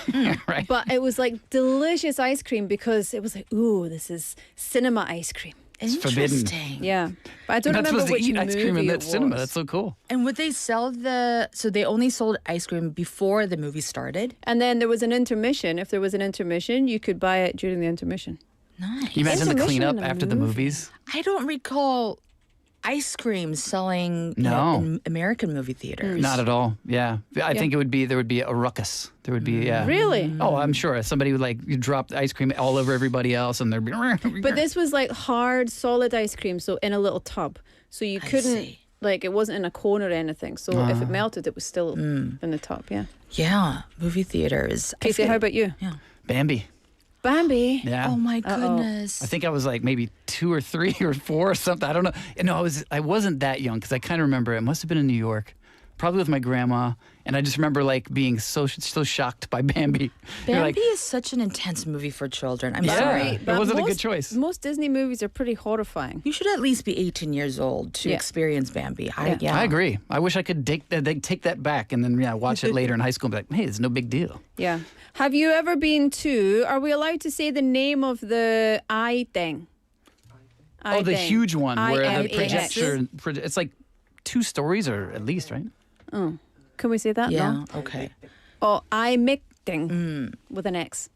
Speaker 19: Right.
Speaker 3: But it was like delicious ice cream because it was like, ooh, this is cinema ice cream.
Speaker 19: It's forbidden.
Speaker 18: Interesting.
Speaker 3: Yeah. But I don't
Speaker 19: You're not
Speaker 3: remember
Speaker 19: supposed
Speaker 3: which
Speaker 19: to eat ice cream
Speaker 3: movie
Speaker 19: in
Speaker 3: it
Speaker 19: that cinema.
Speaker 3: was.
Speaker 19: That's so cool.
Speaker 18: And would they sell so they only sold ice cream before the movie started?
Speaker 3: And then there was an intermission. If there was an intermission, you could buy it during the intermission.
Speaker 18: Nice.
Speaker 19: Can you imagine the
Speaker 3: Intermission
Speaker 19: cleanup
Speaker 3: in a
Speaker 19: after the
Speaker 3: movie.
Speaker 19: movies?
Speaker 18: I don't recall ice cream selling in American movie theaters.
Speaker 19: Not at all. Yeah. I think there would be a ruckus. There would be, yeah.
Speaker 3: Really?
Speaker 19: Oh, I'm sure. Somebody would you drop the ice cream all over everybody else and there'd be.
Speaker 3: But this was like hard, solid ice cream, so in a little tub. So you couldn't like it wasn't in a cone or anything. So if it melted, it was still in the top. Yeah.
Speaker 18: Yeah, movie theaters.
Speaker 3: Casey, how about you?
Speaker 18: Yeah.
Speaker 19: Bambi.
Speaker 3: Bambi.
Speaker 19: Yeah.
Speaker 18: Oh my goodness.
Speaker 19: I think I was like maybe 2 or 3 or 4 or something. I don't know. No, I wasn't that young because I kind of remember it must have been in New York, probably with my grandma, and I just remember like being so shocked by Bambi.
Speaker 18: Bambi is such an intense movie for children. I'm
Speaker 19: Yeah,
Speaker 18: sorry.
Speaker 19: it wasn't a good choice.
Speaker 3: Most Disney movies are pretty horrifying.
Speaker 18: You should at least be 18 years old to experience Bambi.
Speaker 19: I agree. I wish I could take that back and then watch it later in high school and be like, hey, it's no big deal.
Speaker 3: Yeah. Have you ever been to, are we allowed to say the name of the eye thing?
Speaker 19: The huge one where the
Speaker 3: IMAX.
Speaker 19: projector, it's like 2 stories or at least, right?
Speaker 3: Oh, can we say that?
Speaker 18: Yeah,
Speaker 3: No?
Speaker 18: okay.
Speaker 3: Oh, IMAX with an X.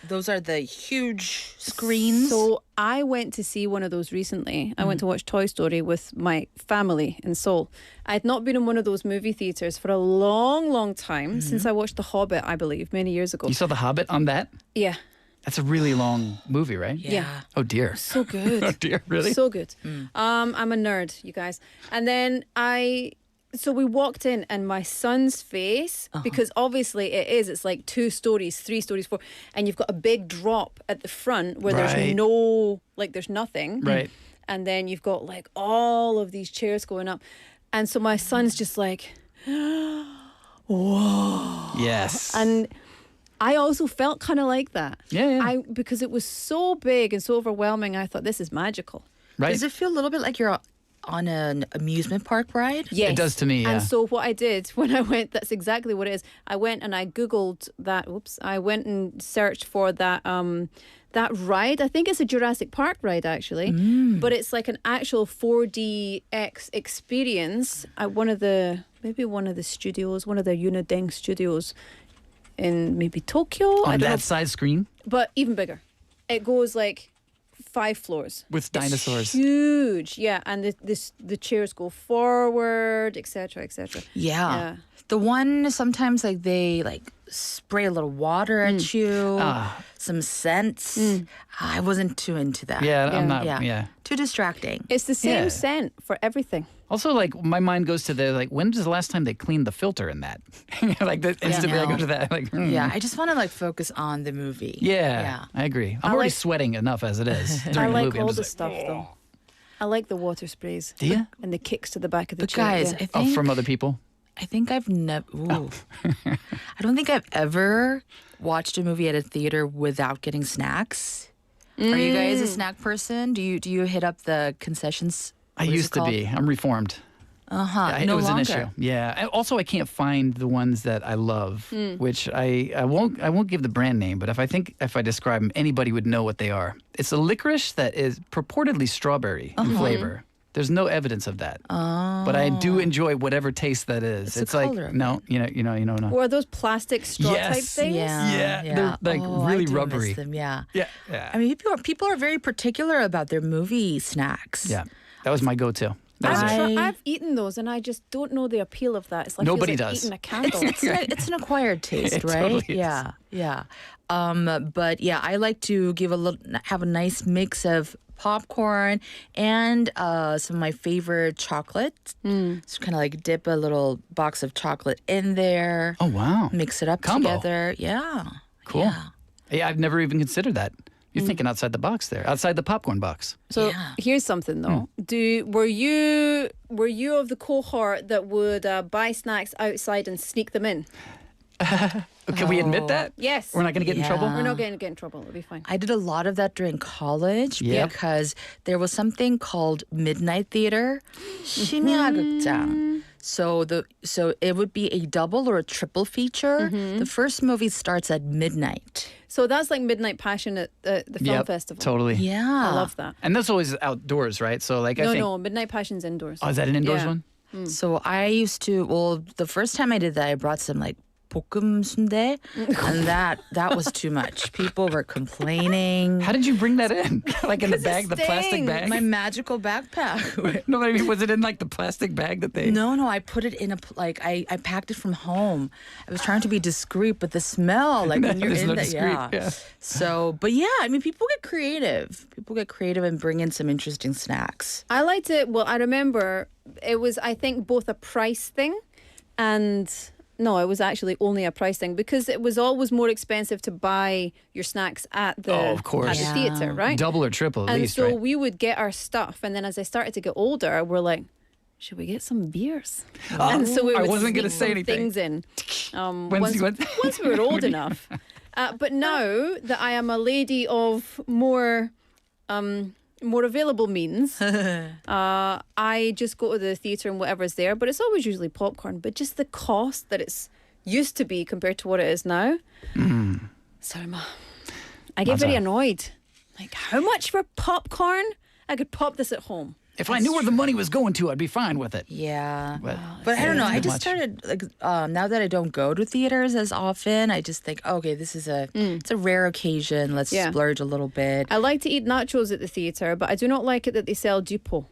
Speaker 18: Those are the huge screens.
Speaker 3: So I went to see one of those recently. I went to watch Toy Story with my family in Seoul. I had not been in one of those movie theaters for a long, long time since I watched The Hobbit, I believe, many years ago.
Speaker 19: You saw The Hobbit on that?
Speaker 3: Yeah.
Speaker 19: That's a really long movie, right?
Speaker 3: Yeah.
Speaker 19: Oh, dear.
Speaker 3: So good.
Speaker 19: Oh, dear. Really?
Speaker 3: So good. I'm a nerd, you guys. And then so we walked in and my son's face, because obviously it's like 2 stories, 3 stories, 4, and you've got a big drop at the front where there's there's nothing.
Speaker 19: Right.
Speaker 3: And then you've got like all of these chairs going up. And so my son's just like, whoa.
Speaker 19: Yes.
Speaker 3: And I also felt kind of like that.
Speaker 19: Yeah.
Speaker 3: Because it was so big and so overwhelming, I thought, this is magical.
Speaker 19: Right.
Speaker 18: Does it feel a little bit like you're on an amusement park ride?
Speaker 3: Yes.
Speaker 19: It does to me, yeah.
Speaker 3: And so what I did when I went, that's exactly what it is. I went and I Googled that, I went and searched for that that ride. I think it's a Jurassic Park ride, actually. But it's like an actual 4DX experience at one of the studios, one of the Unideng studios in maybe Tokyo.
Speaker 19: On that size screen?
Speaker 3: But even bigger. It goes like 5 floors.
Speaker 19: With dinosaurs.
Speaker 3: It's huge. Yeah. And the chairs go forward, etc., etc.
Speaker 18: Yeah. The one sometimes like they like spray a little water at you, some scents. I wasn't too into that.
Speaker 19: Yeah, I'm not. Yeah.
Speaker 18: Too distracting.
Speaker 3: It's the same scent for everything.
Speaker 19: Also, like, my mind goes to when was the last time they cleaned the filter in that? Like, instantly I go to that. Like,
Speaker 18: Yeah, I just want to like focus on the movie.
Speaker 19: Yeah, I agree. I'm already sweating enough as it is during
Speaker 3: I
Speaker 19: the
Speaker 3: like
Speaker 19: movie. I'm
Speaker 3: all
Speaker 19: just
Speaker 3: the
Speaker 19: like,
Speaker 3: stuff, though. I like the water sprays.
Speaker 19: Do you?
Speaker 3: And the kicks to the back of the
Speaker 18: But
Speaker 3: chair.
Speaker 18: guys,
Speaker 3: yeah.
Speaker 18: I think
Speaker 19: from other people?
Speaker 18: I think I've never. I don't think I've ever watched a movie at a theater without getting snacks. Are you guys a snack person? Do you hit up the concessions?
Speaker 19: I used to be. I'm reformed.
Speaker 18: It
Speaker 19: was
Speaker 18: longer.
Speaker 19: an issue. Yeah. And also, I can't find the ones that I love, which I won't give the brand name, but if I describe them, anybody would know what they are. It's a licorice that is purportedly strawberry in flavor. There's no evidence of that. But I do enjoy whatever taste that is. It's like no.
Speaker 3: Or are those plastic straw type things?
Speaker 18: Yeah.
Speaker 19: They're like really
Speaker 18: I do
Speaker 19: rubbery.
Speaker 18: Miss them, yeah.
Speaker 19: Yeah.
Speaker 18: I mean, people are very particular about their movie snacks.
Speaker 19: Yeah. That was my go-to.
Speaker 3: I've eaten those and I just don't know the appeal of that. It's like
Speaker 19: Nobody
Speaker 3: feels like
Speaker 19: does.
Speaker 3: eating a candle.
Speaker 18: It's an acquired taste,
Speaker 19: It
Speaker 18: right?
Speaker 19: totally is.
Speaker 18: Yeah. But yeah, I like to have a nice mix of popcorn and some of my favorite chocolate. So kind of like dip a little box of chocolate in there.
Speaker 19: Oh wow!
Speaker 18: Mix it up
Speaker 19: Combo.
Speaker 18: together. Yeah.
Speaker 19: Cool. Yeah, I've never even considered that. You're thinking outside the box there, outside the popcorn box.
Speaker 3: So here's something though. Were you of the cohort that would buy snacks outside and sneak them in?
Speaker 19: Can we admit that?
Speaker 3: Yes.
Speaker 19: We're not going to get in trouble?
Speaker 3: We're not going to get in trouble. It'll be fine.
Speaker 18: I did a lot of that during college
Speaker 19: Yep.
Speaker 18: because there was something called midnight theater, 심야극장. So it would be a double or a triple feature. The first movie starts at midnight.
Speaker 3: So that's like Midnight Passion at the film festival.
Speaker 19: Totally.
Speaker 18: Yeah.
Speaker 3: I love that.
Speaker 19: And that's always outdoors, right? So like I think.
Speaker 3: No, Midnight Passion's indoors.
Speaker 19: Oh, is that an indoors
Speaker 3: Yeah.
Speaker 19: one?
Speaker 18: So I used to, the first time I did that, I brought some like 볶음 순대, and that was too much. People were complaining.
Speaker 19: How did you bring that in? Like in the bag, the plastic bag?
Speaker 18: My magical backpack.
Speaker 19: No, but I mean, was it in like the plastic bag that they?
Speaker 18: No, I put it in I packed it from home. I was trying to be discreet, but the smell, like when you're
Speaker 19: It's
Speaker 18: in
Speaker 19: not
Speaker 18: the
Speaker 19: discreet, yeah.
Speaker 18: So, but yeah, I mean, people get creative. People get creative and bring in some interesting snacks.
Speaker 3: I liked it. Well, I remember it was, I think, both a price thing and no, it was actually only a price thing because it was always more expensive to buy your snacks at the
Speaker 19: of course.
Speaker 3: at the theater, right?
Speaker 19: Double or triple at
Speaker 3: and
Speaker 19: least,
Speaker 3: so
Speaker 19: right?
Speaker 3: we would get our stuff, and then as I started to get older, we're like, should we get some beers? And so we
Speaker 19: I
Speaker 3: would
Speaker 19: wasn't gonna
Speaker 3: sneak
Speaker 19: say
Speaker 3: some
Speaker 19: anything.
Speaker 3: things in.
Speaker 19: Once
Speaker 3: Once we were old enough. But now that I am a lady of more available means, I just go to the theatre and whatever's there. But it's always usually popcorn. But just the cost that it's used to be compared to what it is now. Sarma, I get very annoyed. Like, how much for popcorn? I could pop this at home.
Speaker 19: If I knew where the money was going to, I'd be fine with it.
Speaker 18: Yeah.
Speaker 19: But
Speaker 18: I don't know. I
Speaker 19: too
Speaker 18: just
Speaker 19: much.
Speaker 18: started like now that I don't go to theaters as often, I just think, okay, this is it's a rare occasion. Let's splurge a little bit.
Speaker 3: I like to eat nachos at the theatre, but I do not like it that they sell jipo.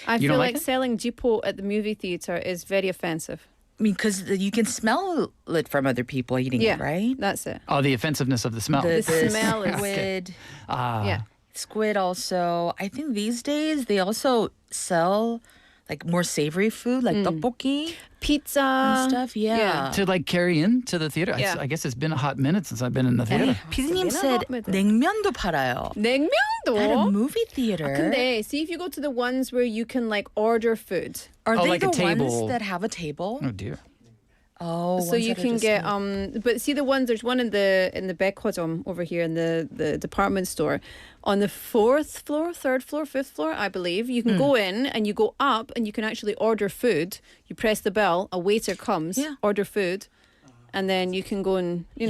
Speaker 3: I
Speaker 18: You
Speaker 3: feel
Speaker 18: don't
Speaker 3: like
Speaker 18: like it?
Speaker 3: selling jipo at the movie theatre is very offensive.
Speaker 18: I mean, because you can smell it from other people eating it, right?
Speaker 3: That's it.
Speaker 19: Oh, the offensiveness of the smell.
Speaker 18: The
Speaker 3: smell is-
Speaker 18: squid.
Speaker 3: Yeah.
Speaker 18: Squid also. I think these days they also sell like more savory food, like tteokbokki,
Speaker 3: pizza
Speaker 18: and stuff. Yeah.
Speaker 19: To like carry in to the theater.
Speaker 3: Yeah.
Speaker 19: I guess it's been a hot minute since I've been in the theater.
Speaker 18: 피디님 said 냉면도 팔아요.
Speaker 3: 냉면도?
Speaker 18: At a movie theater.
Speaker 3: 근데 see if you go to the ones where you can like order food.
Speaker 18: Are they
Speaker 19: like
Speaker 18: the
Speaker 19: a table.
Speaker 18: ones that have a table?
Speaker 19: Oh dear.
Speaker 18: Oh,
Speaker 3: So
Speaker 18: ones
Speaker 3: you
Speaker 18: that are
Speaker 3: can
Speaker 18: just
Speaker 3: get
Speaker 18: like-
Speaker 3: but see the ones there's one in the 백화점 over here in the department store on the third floor, fifth floor, I believe. You can go in and you go up and you can actually order food. You press the bell, a waiter comes, order food, and then you can go and do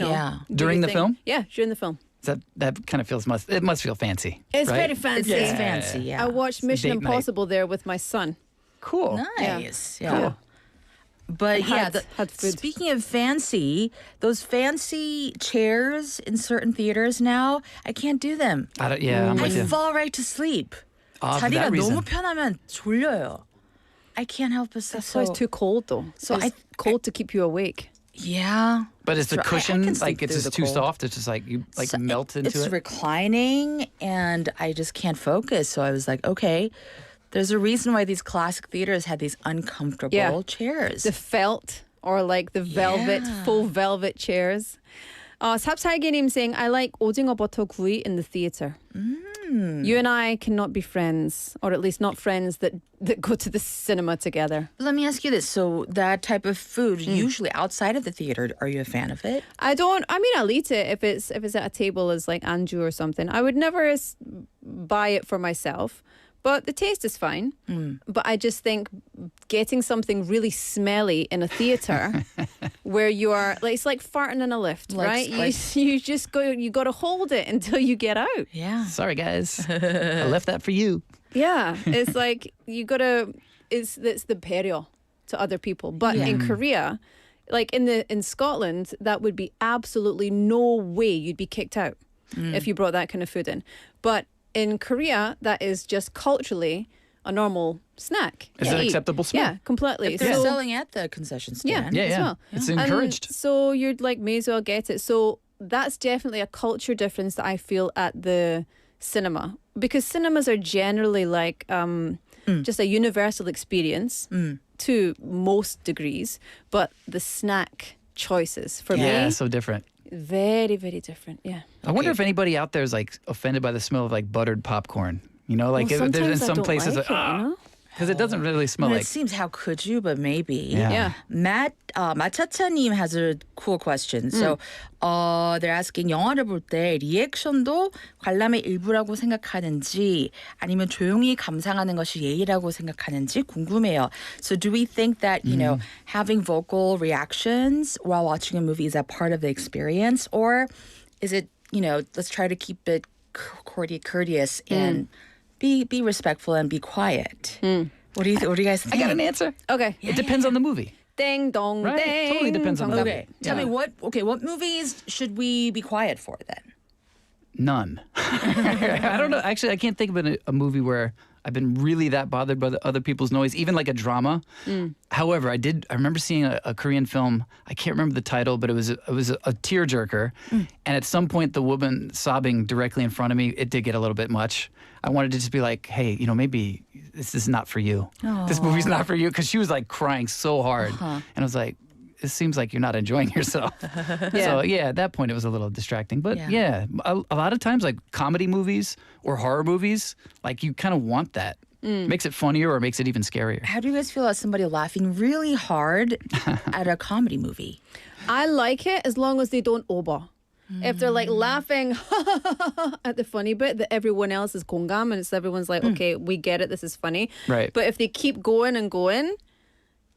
Speaker 19: During
Speaker 3: your
Speaker 19: the
Speaker 3: thing.
Speaker 19: film?
Speaker 3: Yeah, during the film.
Speaker 19: That kind of feels it must feel fancy.
Speaker 3: It's
Speaker 19: right?
Speaker 3: very fancy.
Speaker 18: It's fancy, yeah.
Speaker 3: I watched
Speaker 19: a
Speaker 3: Mission
Speaker 19: date night.
Speaker 3: Impossible there with my son.
Speaker 19: Cool.
Speaker 18: Nice.
Speaker 3: Yeah.
Speaker 18: Yeah. But
Speaker 3: Had food.
Speaker 18: speaking of fancy, those fancy chairs in certain theaters now, I can't do them.
Speaker 19: I'm
Speaker 18: I
Speaker 19: with you.
Speaker 18: fall right to sleep.
Speaker 19: For
Speaker 18: 자리가
Speaker 19: that reason.
Speaker 18: 너무 편하면 졸려요. I can't help but
Speaker 3: That's why it's too cold though.
Speaker 18: So
Speaker 3: It's cold to keep you awake.
Speaker 18: Yeah.
Speaker 19: But is the
Speaker 18: So I
Speaker 19: cushion
Speaker 18: can sleep
Speaker 19: like it's
Speaker 18: through
Speaker 19: just
Speaker 18: the
Speaker 19: too
Speaker 18: cold.
Speaker 19: soft? It's just like you melt into
Speaker 18: It's
Speaker 19: it.
Speaker 18: reclining and I just can't focus. So I was like, okay, there's a reason why these classic theaters had these uncomfortable chairs.
Speaker 3: The felt or like the velvet, full velvet chairs. 삽살기님 saying, I like 오징어 버터 구이 in the theatre. You and I cannot be friends, or at least not friends that go to the cinema together.
Speaker 18: Let me ask you this. So that type of food, usually outside of the theater, are you a fan of it?
Speaker 3: I'll eat it if it's at a table as like anju or something. I would never buy it for myself. But the taste is fine. But I just think getting something really smelly in a theater where you are, like, it's like farting in a lift, right? You just you got to hold it until you get out.
Speaker 18: Yeah.
Speaker 19: Sorry, guys. I left that for you.
Speaker 3: Yeah. It's like you got to, it's the peril to other people. But in Korea, like in Scotland, that would be absolutely no way you'd be kicked out if you brought that kind of food in. But in Korea, that is just culturally a normal snack.
Speaker 19: Is it acceptable smell?
Speaker 3: Yeah, completely.
Speaker 18: If they're
Speaker 3: So-
Speaker 18: selling at the concession stand.
Speaker 3: as well.
Speaker 19: It's
Speaker 3: And
Speaker 19: encouraged.
Speaker 3: so you're like, may as well get it. So that's definitely a culture difference that I feel at the cinema. Because cinemas are generally like just a universal experience to most degrees. But the snack choices for me,
Speaker 19: so different.
Speaker 3: very, very different. Yeah.
Speaker 19: I wonder if anybody out there is like offended by the smell of like buttered popcorn. You know, like
Speaker 3: Well,
Speaker 19: there's in
Speaker 3: sometimes I
Speaker 19: some
Speaker 3: don't
Speaker 19: places
Speaker 3: like it, you know?
Speaker 19: because it doesn't really smell
Speaker 18: I mean,
Speaker 19: like.
Speaker 18: it seems, how could you? But maybe.
Speaker 19: Yeah.
Speaker 18: 마차차님 has a cool question. So, they're asking 영화를 볼 때 리액션도 관람의 일부라고 생각하는지 아니면 조용히 감상하는 것이 예의라고 생각하는지 궁금해요. So, do we think that having vocal reactions while watching a movie is a part of the experience, or is it let's try to keep it courteous and be respectful and be quiet? What do you guys think?
Speaker 19: I got an answer.
Speaker 3: Okay.
Speaker 19: It depends on the movie.
Speaker 3: Ding dong
Speaker 19: Right.
Speaker 3: ding.
Speaker 19: Totally depends on the
Speaker 18: Okay, tell me
Speaker 19: Yeah.
Speaker 18: what movies should we be quiet for then?
Speaker 19: None. I don't know. Actually, I can't think of a movie where I've been really that bothered by the other people's noise, even like a drama. However, I remember seeing a Korean film. I can't remember the title, but it was a tearjerker. And at some point, the woman sobbing directly in front of me, it did get a little bit much. I wanted to just be like, hey, maybe this is not for you. This movie's not for you. Because she was like crying so hard. And I was like, it seems like you're not enjoying yourself. So yeah, at that point it was a little distracting. But yeah, a lot of times like comedy movies or horror movies, like you kind of want that. Makes it funnier or makes it even scarier.
Speaker 18: How do you guys feel about somebody laughing really hard at a comedy movie?
Speaker 3: I like it as long as they don't over. If they're like laughing at the funny bit that everyone else is 공감 and everyone's like, okay, we get it, this is funny.
Speaker 19: Right.
Speaker 3: But if they keep going and going,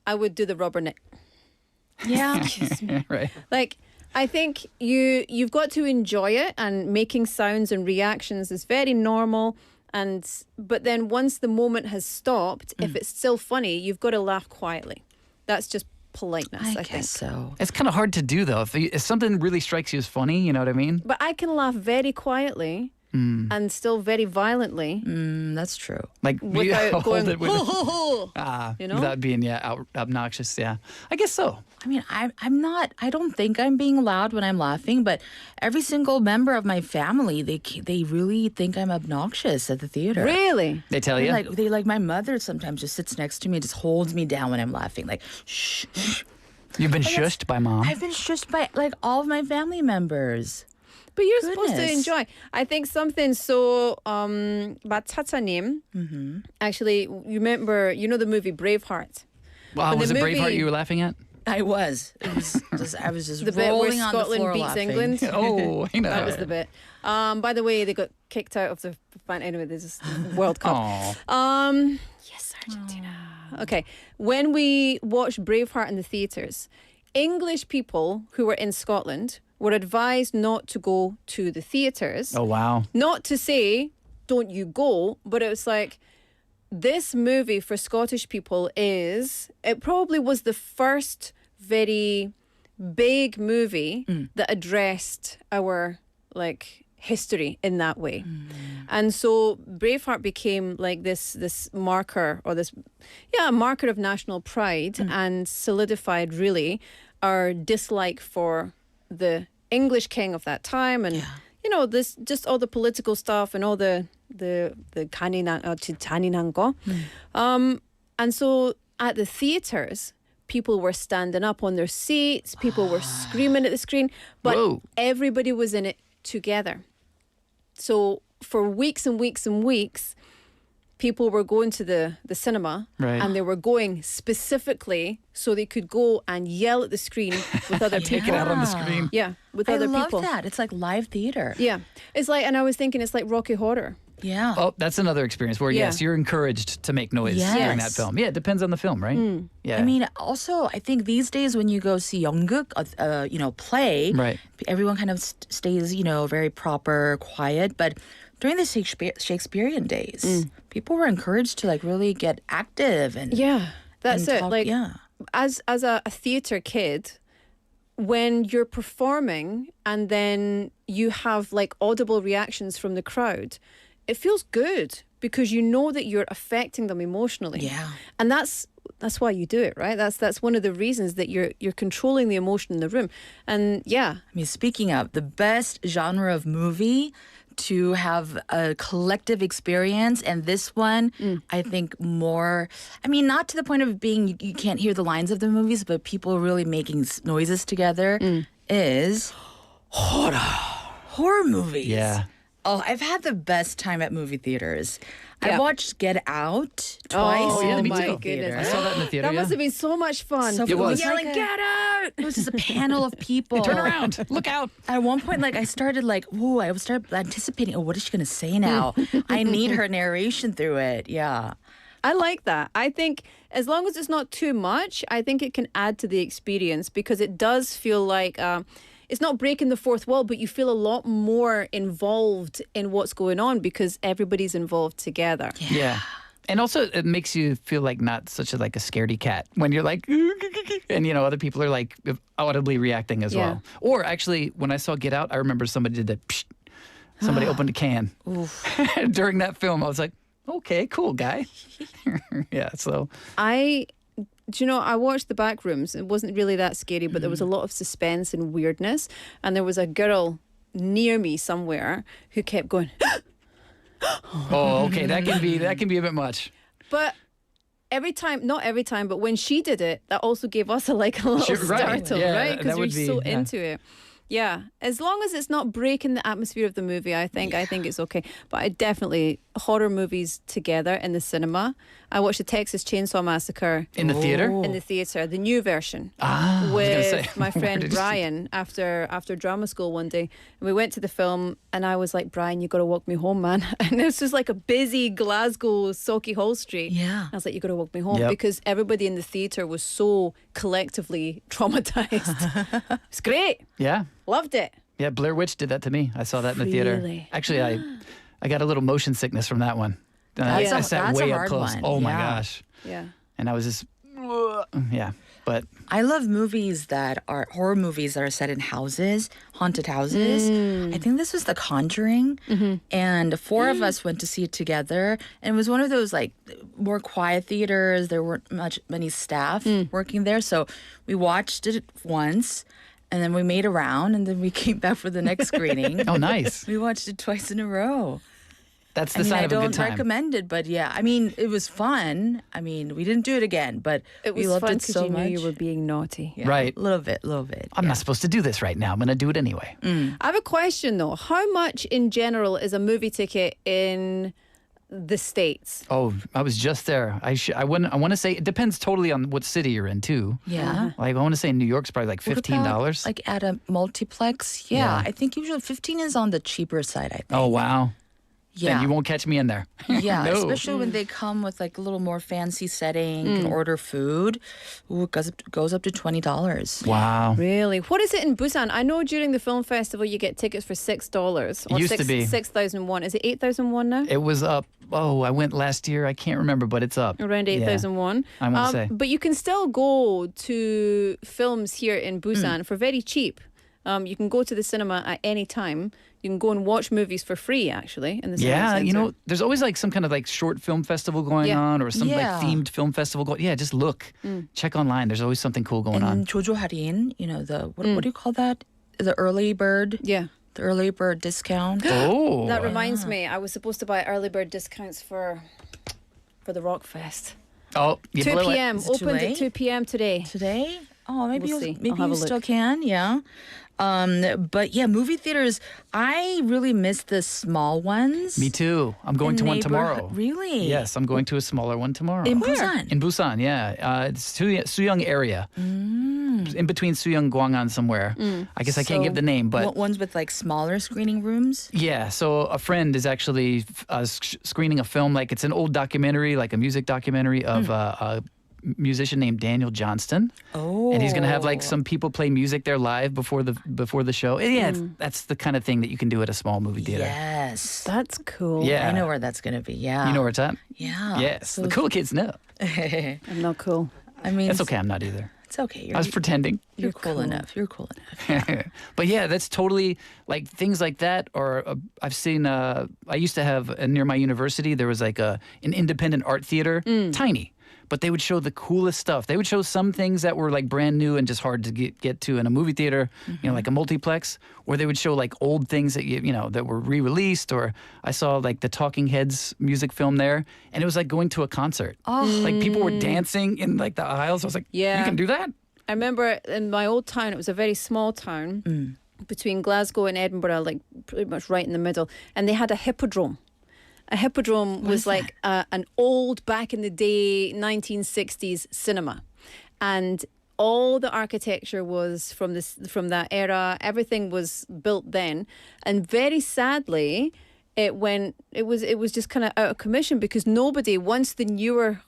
Speaker 3: I would do the rubberneck.
Speaker 18: Yeah.
Speaker 19: Right.
Speaker 3: Like, I think you've got to enjoy it, and making sounds and reactions is very normal. But then once the moment has stopped, if it's still funny, you've got to laugh quietly. That's just politeness, I think.
Speaker 18: So.
Speaker 19: It's kind of hard to do though. If something really strikes you as funny, you know what I mean?
Speaker 3: But I can laugh very quietly and still very violently.
Speaker 18: That's true.
Speaker 19: Like
Speaker 3: without going,
Speaker 19: it with-
Speaker 3: ho, ho, ho. You know?
Speaker 19: Without being obnoxious. Yeah, I guess so.
Speaker 18: I mean, I'm not. I don't think I'm being loud when I'm laughing, but every single member of my family, they really think I'm obnoxious at the theater.
Speaker 3: Really?
Speaker 19: They tell you?
Speaker 18: They like my mother sometimes just sits next to me and just holds me down when I'm laughing. Like, shh.
Speaker 19: You've been shushed by mom.
Speaker 18: I've been shushed by like all of my family members.
Speaker 3: But you're supposed to enjoy. I think something so 마차차님. Actually, you remember, the movie Braveheart.
Speaker 19: Wow, was it Braveheart you were laughing at?
Speaker 18: I was. I was just
Speaker 3: The bit where
Speaker 18: rolling on the
Speaker 3: Scotland
Speaker 18: floor
Speaker 3: beats
Speaker 18: laughing.
Speaker 3: England.
Speaker 19: Oh, I know.
Speaker 3: That was the bit. By the way, they got kicked out of the anyway. There's this World Cup. Yes, Argentina. Okay, when we watched Braveheart in the theaters, English people who were in Scotland were advised not to go to the theaters.
Speaker 19: Oh wow!
Speaker 3: Not to say don't you go, but it was like, this movie for Scottish people it probably was the first very big movie that addressed our like history in that way. And so Braveheart became like this marker, or this marker of national pride, and solidified really our dislike for the English king of that time, and this just all the political stuff and all the 잔인한 거. And so at the theaters, people were standing up on their seats, people were screaming at the screen, but everybody was in it together. So for weeks and weeks and weeks, people were going to the cinema, and they were going specifically so they could go and yell at the screen with other people.
Speaker 19: Take it out on the screen.
Speaker 3: Yeah, with other people.
Speaker 18: I love that. It's like live theater.
Speaker 3: Yeah. It's like, and I was thinking it's like Rocky Horror.
Speaker 18: Yeah.
Speaker 19: Oh, that's another experience where, yes, you're encouraged to make noise during that film. Yeah, it depends on the film, right? Yeah.
Speaker 18: I mean, also, I think these days when you go see 연극, play,
Speaker 19: right,
Speaker 18: everyone kind of stays, very proper, quiet. But during the Shakespearean days, people were encouraged to like really get active and
Speaker 3: that's it.
Speaker 18: Talk,
Speaker 3: like as a theater kid, when you're performing and then you have like audible reactions from the crowd, it feels good because you know that you're affecting them emotionally.
Speaker 18: Yeah.
Speaker 3: And that's why you do it, right? That's one of the reasons that you're controlling the emotion in the room. And I
Speaker 18: mean, speaking of the best genre of movie to have a collective experience, and this one, I think more, I mean, not to the point of being, you can't hear the lines of the movies, but people really making noises together, is horror movies.
Speaker 19: Yeah.
Speaker 18: Oh, I've had the best time at movie theaters. I watched Get Out twice.
Speaker 3: Oh,
Speaker 19: yeah, me
Speaker 3: my
Speaker 19: too.
Speaker 3: goodness.
Speaker 19: I saw that in the theater.
Speaker 3: That must have been so much fun.
Speaker 18: So
Speaker 19: it was
Speaker 18: yelling, "Get out!" It was just a panel of people.
Speaker 19: Turn around! Look out!
Speaker 18: At one point, I started I started anticipating. Oh, what is she going to say now? I need her narration through it. Yeah.
Speaker 3: I like that. I think as long as it's not too much, I think it can add to the experience because it does feel like it's not breaking the fourth wall, but you feel a lot more involved in what's going on because everybody's involved together.
Speaker 19: Yeah. And also, it makes you feel like not such like a scaredy cat when you're like, and other people are like audibly reacting as well. Or actually, when I saw Get Out, I remember somebody did that. Psh, somebody opened a can during that film. I was like, okay, cool guy. Yeah. So
Speaker 3: I watched The Back Rooms. It wasn't really that scary, but there was a lot of suspense and weirdness. And there was a girl near me somewhere who kept going.
Speaker 19: Oh, okay. That can be a bit much.
Speaker 3: But not every time, but when she did it, that also gave us a little startle, right? Because we're so into it. Yeah, as long as it's not breaking the atmosphere of the movie, I think it's okay. But I definitely horror movies together in the cinema. I watched the Texas Chainsaw Massacre
Speaker 19: in the theater.
Speaker 3: In the theater, the new version.
Speaker 19: With
Speaker 3: my friend Brian after drama school one day, and we went to the film, and I was like, Brian, you got to walk me home, man. And this was like a busy Glasgow Sauchiehall Hall Street.
Speaker 18: Yeah,
Speaker 3: I was like, you got to walk me home because everybody in the theater was so collectively traumatized. It's great.
Speaker 19: Yeah.
Speaker 3: Loved it.
Speaker 19: Yeah, Blair Witch did that to me. I saw that in the theater.
Speaker 3: Really?
Speaker 19: Actually, I got a little motion sickness from that one. I sat way up close.
Speaker 18: One.
Speaker 19: Oh my gosh.
Speaker 3: Yeah.
Speaker 19: And I was just, but
Speaker 18: I love movies that are horror movies that are set in houses, haunted houses. I think this was The Conjuring, and 4 of us went to see it together. And it was one of those like more quiet theaters. There weren't many staff working there, so we watched it once. And then we made a round, and then we came back for the next screening.
Speaker 19: Oh, nice.
Speaker 18: We watched it twice in a row.
Speaker 19: That's the sign of a good time.
Speaker 18: I don't recommend it, but yeah, I mean, it was fun. I mean, we didn't do it again, but we loved it so much.
Speaker 3: You were being naughty.
Speaker 18: Yeah,
Speaker 19: right.
Speaker 18: A little bit.
Speaker 19: I'm not supposed to do this right now. I'm going to do it anyway.
Speaker 3: I have a question, though. How much, in general, is a movie ticket in the States?
Speaker 19: Oh, I was just there. I want to say it depends totally on what city you're in too.
Speaker 18: Yeah.
Speaker 19: Like I want to say New York's probably like $15.
Speaker 18: Like at a multiplex? Yeah. I think usually 15 is on the cheaper side, I think.
Speaker 19: Oh, wow.
Speaker 18: Yeah.
Speaker 19: Then you won't catch me in there.
Speaker 18: Yeah,
Speaker 19: No.
Speaker 18: especially when they come with like a little more fancy setting. You can order food. Ooh, it goes up to $20.
Speaker 19: Wow.
Speaker 3: Really? What is it in Busan? I know during the film festival you get tickets for $6. Or
Speaker 19: Used to be
Speaker 3: 6,001. Is it 8,001 now?
Speaker 19: It was up. Oh, I went last year. I can't remember, but it's up.
Speaker 3: Around 8,001.
Speaker 19: I want to say.
Speaker 3: But you can still go to films here in Busan for very cheap. You can go to the cinema at any time. You can go and watch movies for free, actually, in the cinema center.
Speaker 19: There's always like some kind of like short film festival going on or some like themed film festival going. Yeah, just look. Check online. There's always something cool going on.
Speaker 18: 조조 할인, what do you call that? The early bird?
Speaker 3: Yeah.
Speaker 18: The early bird discount.
Speaker 19: Oh.
Speaker 3: That reminds me, I was supposed to buy early bird discounts for the Rock Fest.
Speaker 19: Oh,
Speaker 3: 2 p.m. Opened at 2 p.m. today.
Speaker 18: Today? Oh, maybe
Speaker 3: We'll see.
Speaker 18: maybe
Speaker 3: I'll have
Speaker 18: you
Speaker 3: a look.
Speaker 18: still can, yeah. But yeah, movie theaters, I really miss the small ones.
Speaker 19: Me too. I'm going to one tomorrow.
Speaker 18: Really?
Speaker 19: Yes, I'm going to a smaller one tomorrow.
Speaker 18: In Busan?
Speaker 19: In Busan, yeah. It's Suyong area. In between Suyong, Gwangan somewhere. I guess I can't give the name, but...
Speaker 18: Ones with like smaller screening rooms?
Speaker 19: Yeah, so a friend is actually screening a film, like it's an old documentary, like a music documentary of a musician named Daniel Johnston.
Speaker 18: Oh.
Speaker 19: And he's going to have like some people play music there live before the show. And yeah, that's the kind of thing that you can do at a small movie theater.
Speaker 18: Yes.
Speaker 3: That's cool.
Speaker 19: Yeah.
Speaker 18: I know where that's going to be, yeah.
Speaker 19: You know where it's at?
Speaker 18: Yeah.
Speaker 19: Yes.
Speaker 18: So
Speaker 19: the cool kids know.
Speaker 3: I'm not cool.
Speaker 18: I mean...
Speaker 19: That's okay, I'm not either.
Speaker 18: It's okay.
Speaker 19: I was pretending.
Speaker 18: You're cool enough. You're cool enough.
Speaker 19: But yeah, that's totally like things like that. Or I've seen, I used to have near my university, there was like an independent art theater, tiny. But they would show the coolest stuff. They would show some things that were like brand new and just hard to get to in a movie theater, like a multiplex. Or they would show like old things that that were re-released. Or I saw like the Talking Heads music film there, and it was like going to a concert.
Speaker 3: Oh.
Speaker 19: Like people were dancing in like the aisles. I was like, you can do that?
Speaker 3: I remember in my old town, it was a very small town between Glasgow and Edinburgh, like pretty much right in the middle, and they had a hippodrome. A hippodrome was like an old, back in the day, 1960s cinema. And all the architecture was from that era. Everything was built then. And very sadly, it was just kind of out of commission because nobody, once the newer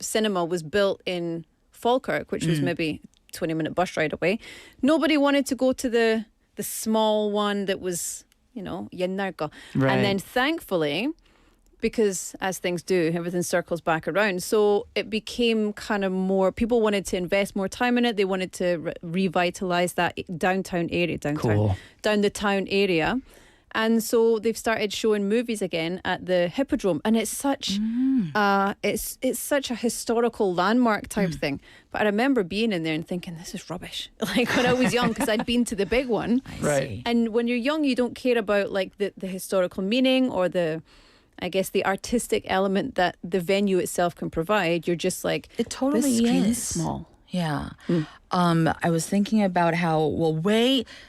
Speaker 3: cinema was built in Falkirk, which was maybe a 20-minute bus ride away, nobody wanted to go to the small one that was... 옛날 거.
Speaker 19: Right.
Speaker 3: And then thankfully, because as things do, everything circles back around. So it became kind of more, people wanted to invest more time in it. They wanted to revitalize that downtown area, down the town area. And so they've started showing movies again at the Hippodrome, and it's such it's such a historical landmark type thing. But I remember being in there and thinking, this is rubbish. Like when I was young, because I'd been to the big one.
Speaker 19: Right.
Speaker 3: And when you're young, you don't care about like the historical meaning or the artistic element that the venue itself can provide. You're just like,
Speaker 18: it totally
Speaker 3: this screen
Speaker 18: is
Speaker 3: is small.
Speaker 18: Yeah. I was thinking about how,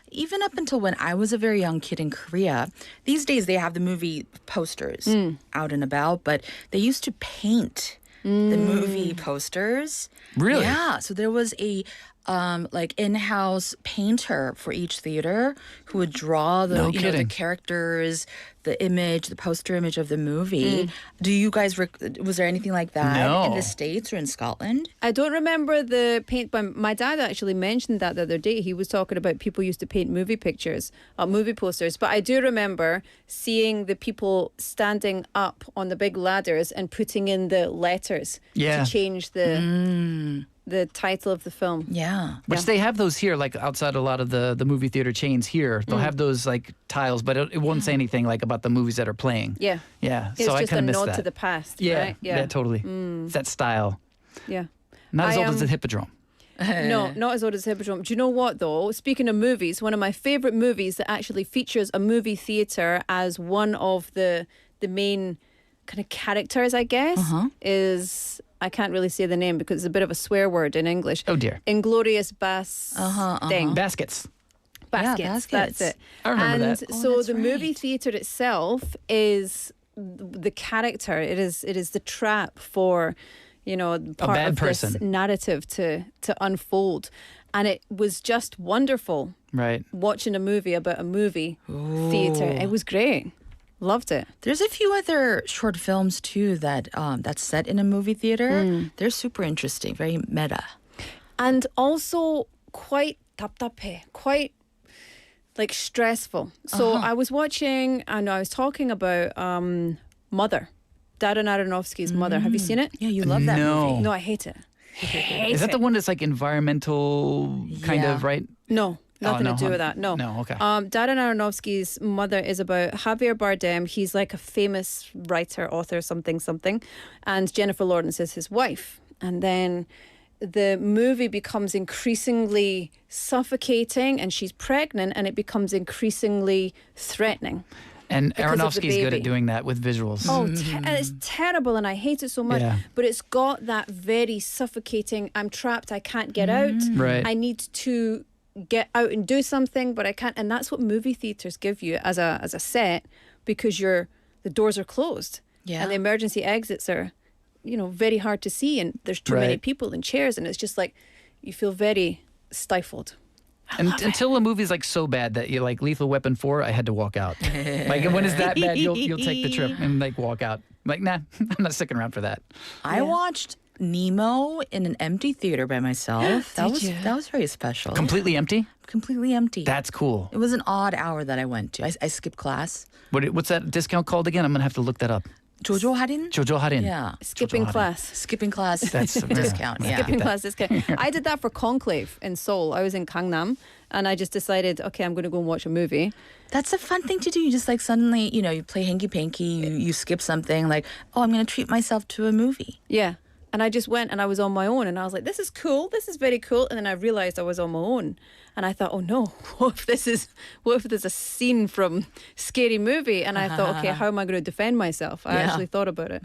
Speaker 18: even up until when I was a very young kid in Korea, these days they have the movie posters out and about, but they used to paint the movie posters.
Speaker 19: Really?
Speaker 18: Yeah. So there was a in-house painter for each theater who would draw the the characters, the image, the poster image of the movie. Do you guys was there anything like that in the States or in Scotland?
Speaker 3: I don't remember the paint, but my dad actually mentioned that the other day. He was talking about people used to paint movie pictures, movie posters. But I do remember seeing the people standing up on the big ladders and putting in the letters to change the title of the film.
Speaker 18: Yeah.
Speaker 19: Which they have those here, like outside a lot of the movie theater chains here. They'll have those like tiles, but it won't say anything like about the movies that are playing.
Speaker 3: Yeah.
Speaker 19: Yeah.
Speaker 3: It's
Speaker 19: so I
Speaker 3: just
Speaker 19: kind
Speaker 3: a
Speaker 19: of missed
Speaker 3: nod
Speaker 19: that.
Speaker 3: to the past.
Speaker 19: Yeah.
Speaker 3: Right?
Speaker 19: Yeah, totally. It's that style.
Speaker 3: Yeah.
Speaker 19: Not as old as the Hippodrome.
Speaker 3: No, not as old as Hippodrome. Do you know what, though? Speaking of movies, one of my favourite movies that actually features a movie theatre as one of the main kind of characters, I guess, is... I can't really say the name because it's a bit of a swear word in English.
Speaker 19: Oh, dear.
Speaker 3: Inglorious Bastard.
Speaker 19: Baskets.
Speaker 3: Baskets. That's it.
Speaker 19: I remember
Speaker 3: and
Speaker 19: that.
Speaker 3: so the movie theatre itself is the character. It is the trap for, part
Speaker 19: bad
Speaker 3: of
Speaker 19: person.
Speaker 3: this narrative to unfold. And it was just wonderful.
Speaker 19: Right.
Speaker 3: Watching a movie about a movie theatre. It was great. Loved it.
Speaker 18: There's a few other short films too that that's set in a movie theater. They're super interesting, very meta,
Speaker 3: and also quite 답답해, quite like stressful. So I was watching, and I was talking about Mother, Darren Aronofsky's Mother. Have you seen it?
Speaker 18: Yeah, you love that movie.
Speaker 3: No, I hate it.
Speaker 19: Is that the one that's like environmental kind of, right?
Speaker 3: No. Nothing to do with that. No.
Speaker 19: No, okay.
Speaker 3: Darren Aronofsky's Mother is about Javier Bardem. He's like a famous writer, author, something. And Jennifer Lawrence is his wife. And then the movie becomes increasingly suffocating and she's pregnant and it becomes increasingly threatening.
Speaker 19: And
Speaker 3: because of the
Speaker 19: Aronofsky's good
Speaker 3: baby.
Speaker 19: at doing that with visuals.
Speaker 3: Oh, and it's terrible and I hate it so much.
Speaker 19: Yeah.
Speaker 3: But it's got that very suffocating, I'm trapped, I can't get out.
Speaker 19: Right.
Speaker 3: I need to get out and do something, but I can't. And that's what movie theaters give you as a set, because the doors are closed.
Speaker 18: Yeah.
Speaker 3: And the emergency exits are, very hard to see, and there's too many people in chairs, and it's just like you feel very stifled.
Speaker 19: And until a movie's like so bad that you're like Lethal Weapon 4, I had to walk out. Like when it's that bad, you'll take the trip and like walk out. I'm like, nah, I'm not sticking around for that.
Speaker 18: I watched Nemo in an empty theater by myself. That was very special.
Speaker 19: Completely empty?
Speaker 18: Completely empty.
Speaker 19: That's cool.
Speaker 18: It was an odd hour that I went to. I skipped class.
Speaker 19: What's that discount called again? I'm going to have to look that up.
Speaker 18: 조조 할인?
Speaker 19: 조조 할인.
Speaker 18: Yeah.
Speaker 3: Skipping class.
Speaker 18: Skipping class.
Speaker 19: That's a
Speaker 18: discount. Yeah.
Speaker 3: Skipping class discount. I did that for Conclave in Seoul. I was in Gangnam and I just decided, okay, I'm going to go and watch a movie.
Speaker 18: That's a fun thing to do. You just like suddenly, you play hanky-panky, you skip something like, I'm going to treat myself to a movie.
Speaker 3: Yeah. And I just went and I was on my own and I was like, this is cool. This is very cool. And then I realized I was on my own. And I thought, oh no, what if there's a scene from Scary Movie? And I thought, okay, how am I going to defend myself? I actually thought about it.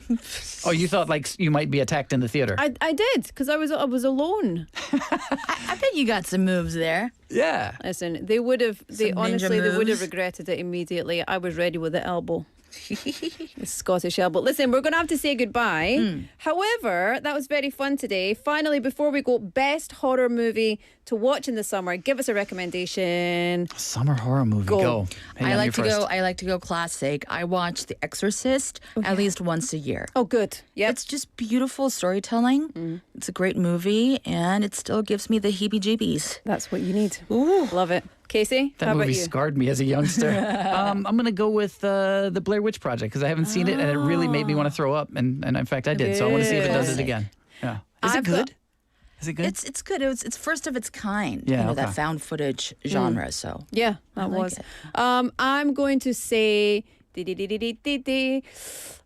Speaker 19: Oh, you thought like you might be attacked in the theater?
Speaker 3: I did, because I was alone.
Speaker 18: I bet you got some moves there.
Speaker 19: Yeah.
Speaker 3: Listen, they would have
Speaker 18: moves.
Speaker 3: regretted it immediately. I was ready with the elbow. The Scottish elbow. Listen, we're going to have to say goodbye. However, that was very fun today. Finally, before we go, best horror movie to watch in the summer. Give us a recommendation.
Speaker 19: Summer horror movie. Go. Hey,
Speaker 18: I like to go classic. I watch The Exorcist at least once a year.
Speaker 3: Oh, good. Yeah.
Speaker 18: It's just beautiful storytelling. It's a great movie, and it still gives me the heebie-jeebies.
Speaker 3: That's what you need. Ooh. Love it. Casey,
Speaker 19: That
Speaker 3: how about
Speaker 19: movie
Speaker 3: you?
Speaker 19: scarred me as a youngster. I'm going to go with the Blair Witch Project because I haven't seen it and it really made me want to throw up. And in fact, I did. So I want to see if it does it again. Yeah. Is it good? Is it good?
Speaker 18: It's good. It's first of its kind.
Speaker 19: Yeah,
Speaker 18: you know,
Speaker 19: okay.
Speaker 18: that found footage genre. So
Speaker 3: Yeah,
Speaker 18: I
Speaker 3: that
Speaker 18: like
Speaker 3: was.
Speaker 18: it.
Speaker 3: I'm going to say.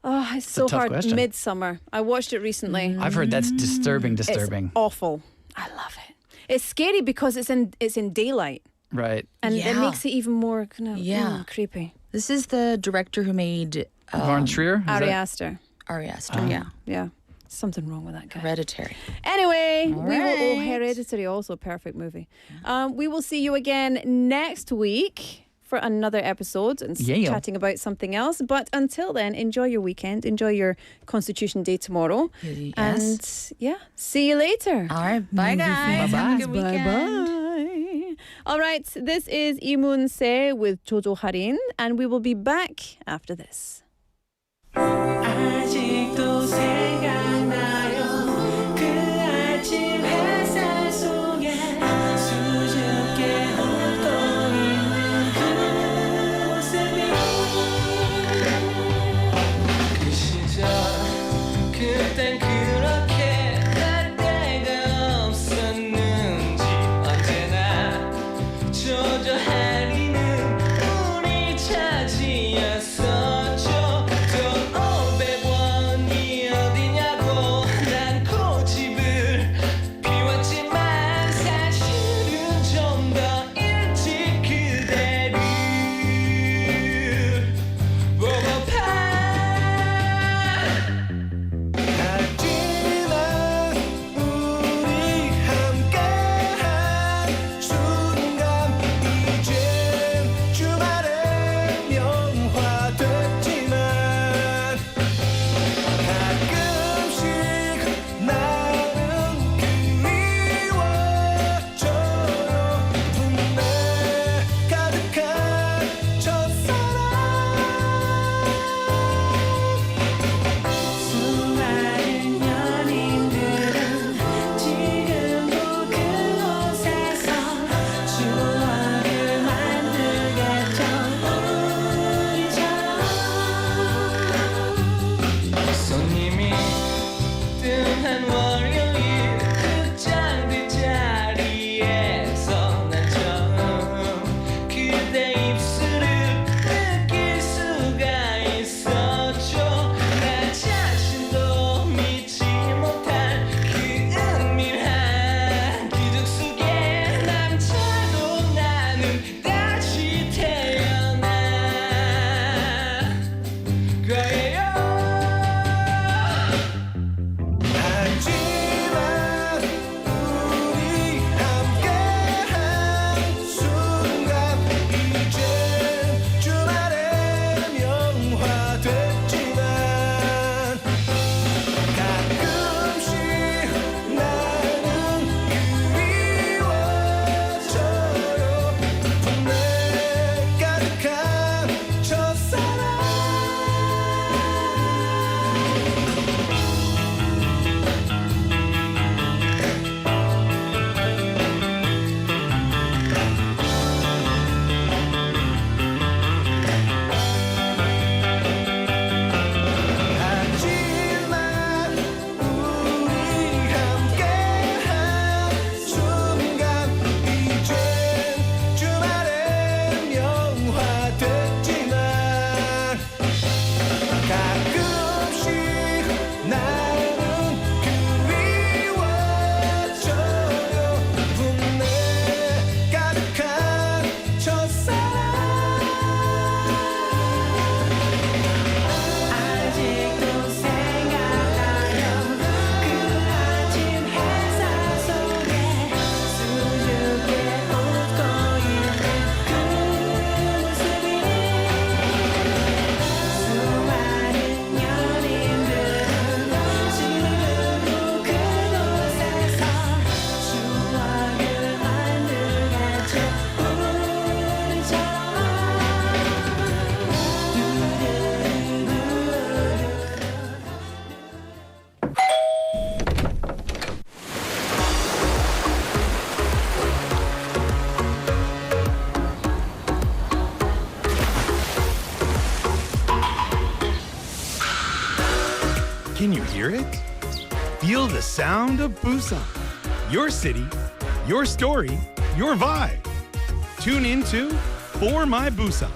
Speaker 3: Oh, it's so
Speaker 19: a tough
Speaker 3: hard.
Speaker 19: question.
Speaker 3: Midsummer. I watched it recently.
Speaker 19: I've heard that's disturbing.
Speaker 3: It's awful. I love it. It's scary because it's in daylight,
Speaker 19: Right.
Speaker 3: and it
Speaker 18: Yeah.
Speaker 3: makes it even more kind of creepy.
Speaker 18: This is the director who made
Speaker 19: Von Trier? Is
Speaker 3: Ari
Speaker 19: that-
Speaker 3: Aster.
Speaker 18: Ari Aster. Yeah.
Speaker 3: Yeah. Something wrong with that guy.
Speaker 18: Hereditary.
Speaker 3: Anyway,
Speaker 18: All
Speaker 3: we will. Oh,
Speaker 18: right.
Speaker 3: Hereditary, also a perfect movie. We will see you again next week for another episode and
Speaker 19: Yeah.
Speaker 3: chatting about something else. But until then, enjoy your weekend. Enjoy your Constitution Day tomorrow.
Speaker 18: Yes.
Speaker 3: And yeah, see you later.
Speaker 18: All right. Bye, guys. Have a good weekend.
Speaker 3: Bye. All right, this is Imun Se with Jojo Harin, and we will be back after this.
Speaker 10: 아직도 생각나요 그 아침 햇살 속에 수줍게 웃고 있는 그 모습이 그 시절 그땐 그렇게 할 데가 없었는지 언제나 조조하리는 우리 차지였었죠 Don't
Speaker 17: hear it? Feel the sound of Busan. Your city, your story, your vibe. Tune into For My Busan.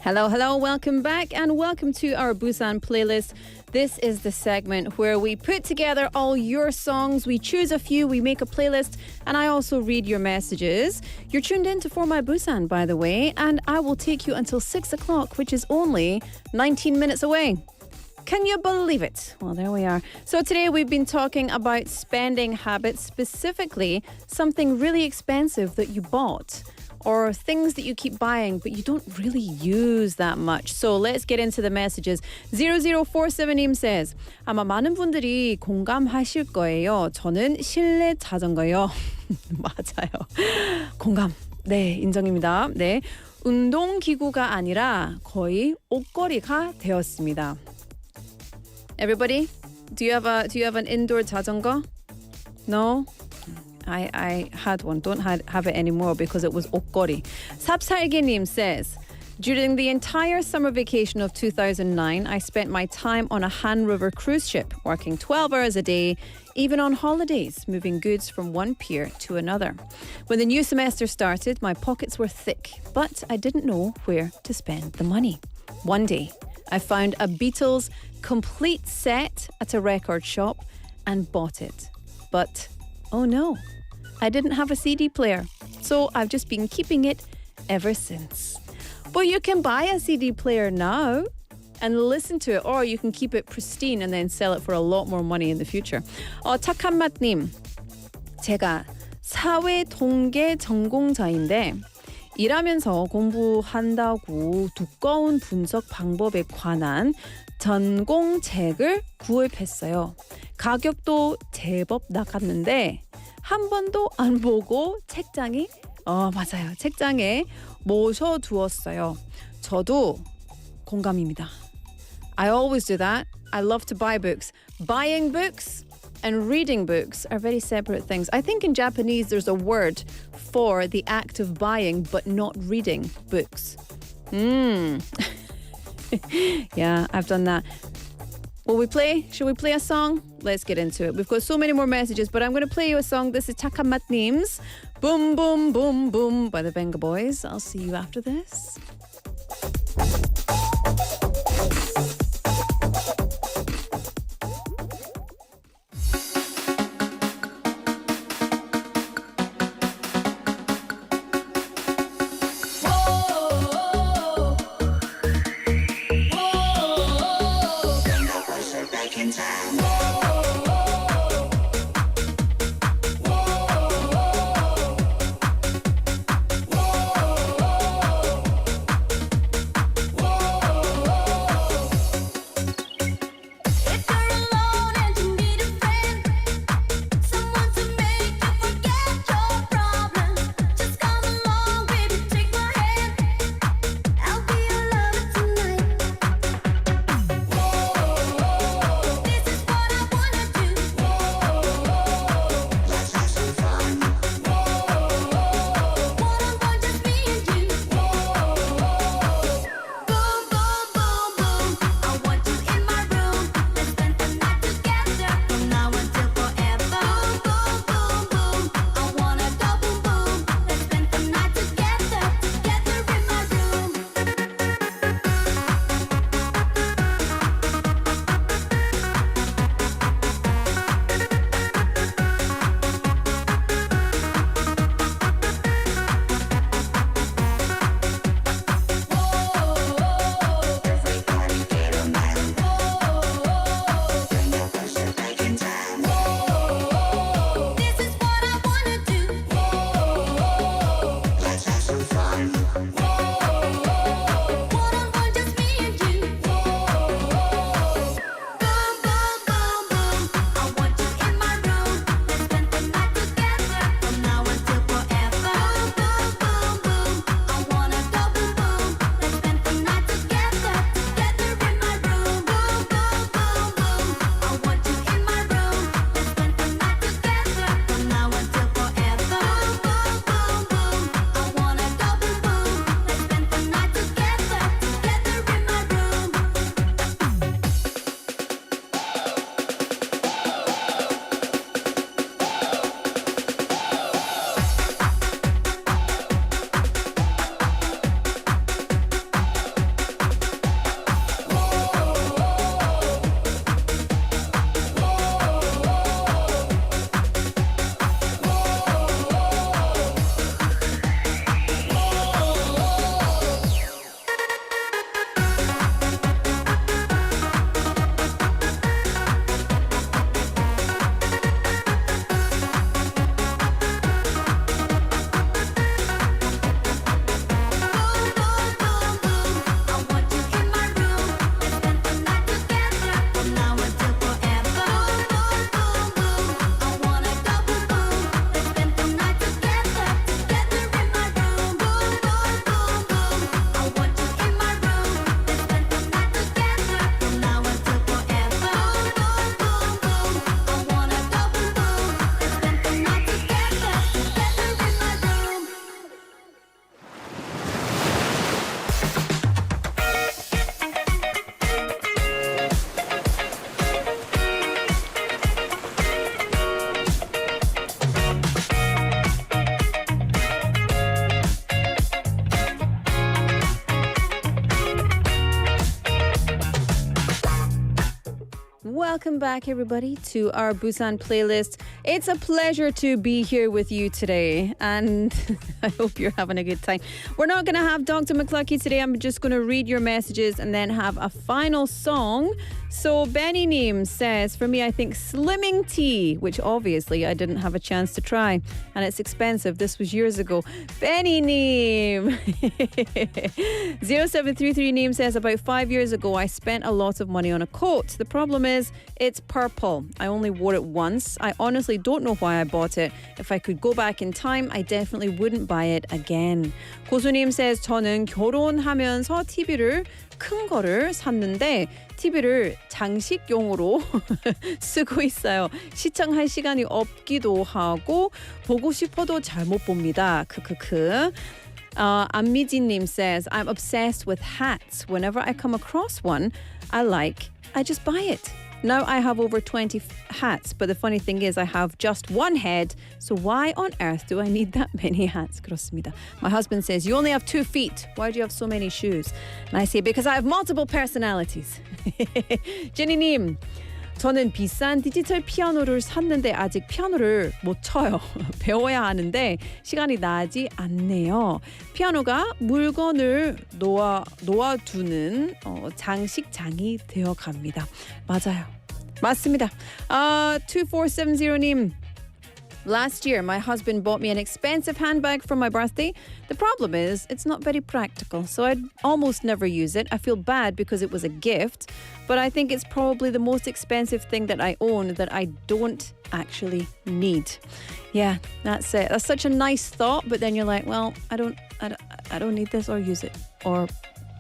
Speaker 3: Hello, welcome back and welcome to our Busan playlist. This is the segment where we put together all your songs, we choose a few, we make a playlist, and I also read your messages. You're tuned in to For My Busan, by the way, and I will take you until 6 o'clock, which is only 19 minutes away. Can you believe it? Well, there we are. So today we've been talking about spending habits, specifically something really expensive that you bought, or things that you keep buying but you don't really use that much. So let's get into the messages. 0047님 says, 아마 많은 분들이 공감하실 거예요. 저는 실내 자전거요. 맞아요. 공감. 네, 인정입니다. 네, 운동기구가 아니라 거의 옷걸이가 되었습니다. Everybody, do you have an indoor 자전거? No? I had one. Don't have it anymore because it was 옷걸이. 삽살개님 says, during the entire summer vacation of 2009, I spent my time on a Han River cruise ship, working 12 hours a day, even on holidays, moving goods from one pier to another. When the new semester started, my pockets were thick, but I didn't know where to spend the money. One day, I found a Beatles complete set at a record shop and bought it. But, oh no, I didn't have a CD player, so I've just been keeping it ever since. But you can buy a CD player now and listen to it, or you can keep it pristine and then sell it for a lot more money in the future. 착한 맛님, 제가 사회 통계 전공자인데 일하면서 공부한다고 두꺼운 분석 방법에 관한 전공책을 구입했어요. 가격도 제법 나갔는데 한 번도 안 보고 책장에 맞아요. 책장에 모셔두었어요. 저도 공감입니다. I always do that. I love to buy books. Buying books and reading books are very separate things. I think in Japanese there's a word for the act of buying but not reading books. Yeah, I've done that. Should we play a song? Let's get into it. We've got so many more messages, but I'm going to play you a song. This is 착한 맛님's Boom Boom Boom Boom by the Venga Boys. I'll see you after this.
Speaker 10: Whoa.
Speaker 3: Welcome back, everybody, to our Busan playlist. It's a pleasure to be here with you today, and I hope you're having a good time. We're not going to have Dr. McLuckie today. I'm just going to read your messages and then have a final song. So Benny Neem says, for me, I think Slimming Tea, which obviously I didn't have a chance to try, and it's expensive. This was years ago. Benny Neem. 0733 Neem says, about 5 years ago, I spent a lot of money on a coat. The problem is it's purple. I only wore it once. I honestly don't know why I bought it. If I could go back in time, I definitely wouldn't buy it again. 고수님 says, 저는 결혼하면서 TV를 큰 거를 샀는데 TV를 장식용으로 쓰고 있어요. 시청할 시간이 없기도 하고 보고 싶어도 잘 못 봅니다. 크크크. 안미진님 says, I'm obsessed with hats. Whenever I come across one I just buy it. Now I have over 20 hats, but the funny thing is I have just one head, so why on earth do I need that many hats? 그렇습니다. My husband says, you only have 2 feet. Why do you have so many shoes? And I say, because I have multiple personalities. 제니님, 저는 비싼 디지털 피아노를 샀는데 아직 피아노를 못 쳐요. 배워야 하는데 시간이 나지 않네요. 피아노가 물건을 놓아두는 장식장이 되어갑니다. 맞아요. 맞습니다. 2470님. Last year, my husband bought me an expensive handbag for my birthday. The problem is, it's not very practical, so I almost never use it. I feel bad because it was a gift, but I think it's probably the most expensive thing that I own that I don't actually need. Yeah, that's it. That's such a nice thought, but then you're like, well, I don't need this or use it or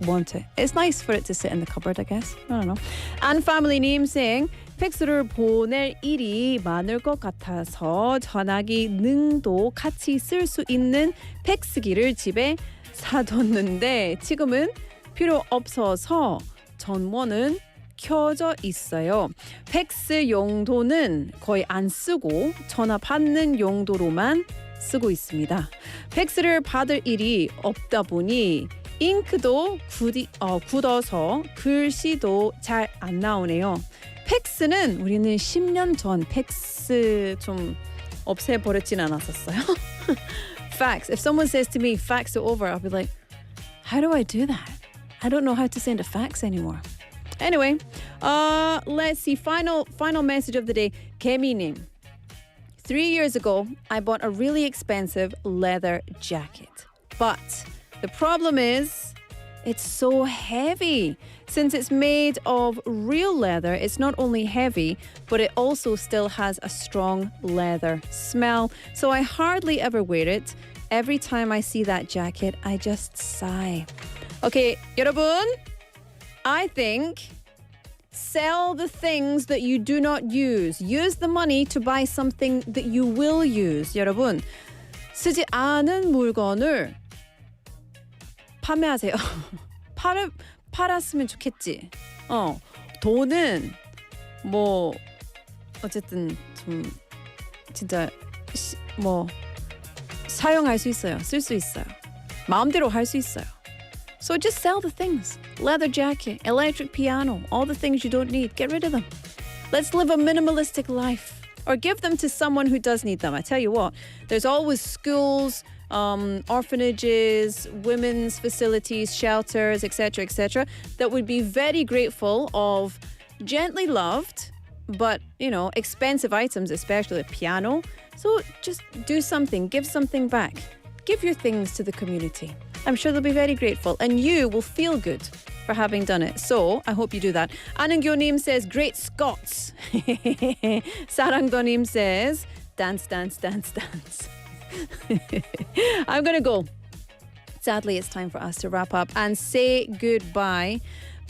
Speaker 3: want it. It's nice for it to sit in the cupboard, I guess. I don't know. And family name saying, 팩스를 보낼 일이 많을 것 같아서 전화기 능도 같이 쓸 수 있는 팩스기를 집에 사뒀는데 지금은 필요 없어서 전원은 켜져 있어요. 팩스 용도는 거의 안 쓰고 전화 받는 용도로만 쓰고 있습니다. 팩스를 받을 일이 없다 보니 잉크도 굳어서 글씨도 잘 안 나오네요. 팩스는 우리는 10년 전 팩스 좀 없애버렸진 않았었어요. Fax. If someone says to me, fax it over, I'll be like, how do I do that? I don't know how to send a fax anymore. Anyway, let's see. Final message of the day. 개미님. 3 years ago, I bought a really expensive leather jacket. But the problem is, it's so heavy. Since it's made of real leather, it's not only heavy, but it also still has a strong leather smell. So I hardly ever wear it. Every time I see that jacket, I just sigh. Okay, 여러분, I think sell the things that you do not use. Use the money to buy something that you will use. 여러분, 쓰지 않은 물건을 판매하세요. 팔았으면 좋겠지. 돈은 뭐 어쨌든 좀 진짜 뭐 사용할 수 있어요. 쓸 수 있어요. 마음대로 할 수 있어요. So just sell the things. Leather jacket, electric piano, all the things you don't need. Get rid of them. Let's live a minimalistic life. Or give them to someone who does need them. I tell you what, there's always schools, orphanages, women's facilities, shelters, etc., that would be very grateful of gently loved, but, expensive items, especially a piano. So just do something, give something back. Give your things to the community. I'm sure they'll be very grateful, and you will feel good for having done it. So I hope you do that. Anangyonim says, great Scots. Sarangdonim says, dance, dance, dance, dance. I'm going to go. Sadly, it's time for us to wrap up and say goodbye.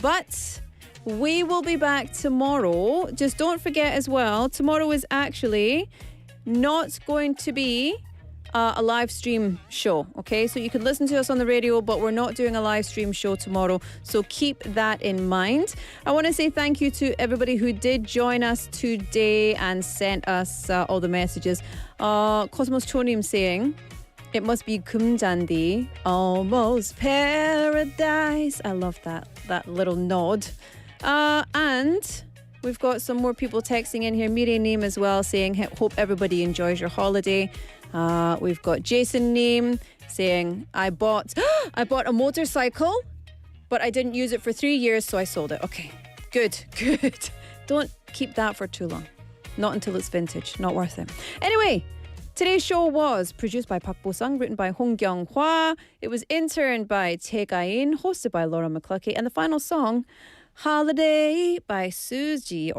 Speaker 3: But we will be back tomorrow. Just don't forget as well, tomorrow is actually not going to be a live stream show, okay? So you can listen to us on the radio, but we're not doing a live stream show tomorrow. So keep that in mind. I want to say thank you to everybody who did join us today and sent us all the messages. Cosmos Chonim saying, it must be 금잔디, almost paradise. I love that little nod. And We've got some more people texting in here. Miri Neem as well saying, hope everybody enjoys your holiday. We've got Jason Neem saying, I bought a motorcycle, but I didn't use it for 3 years, so I sold it. Okay, good. Don't keep that for too long. Not until it's vintage. Not worth it. Anyway, today's show was produced by Bosung, written by Hong Kyung-hwa. It was interned by Tae Ga-in, hosted by Laura McLuckie. And the final song, Holiday by Suji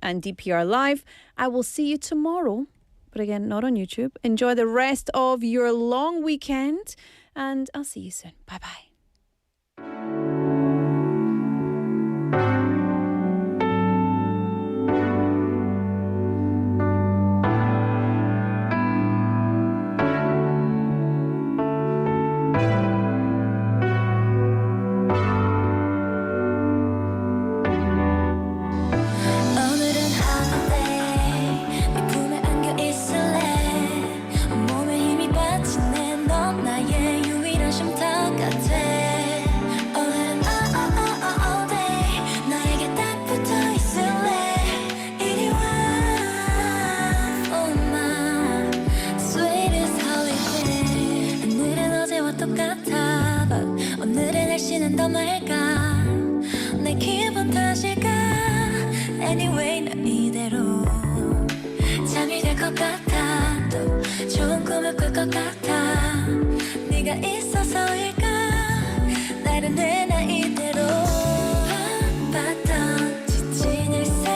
Speaker 3: and DPR Live. I will see you tomorrow, but again, not on YouTube. Enjoy the rest of your long weekend, and I'll see you soon. Bye-bye.
Speaker 10: Anyway, 난 이대로 잠이 들 것 같아. 또 좋은 꿈을 꿀 것 같아. 네가 있어서일까? 나른해 나 이대로 바빴던 지친 일상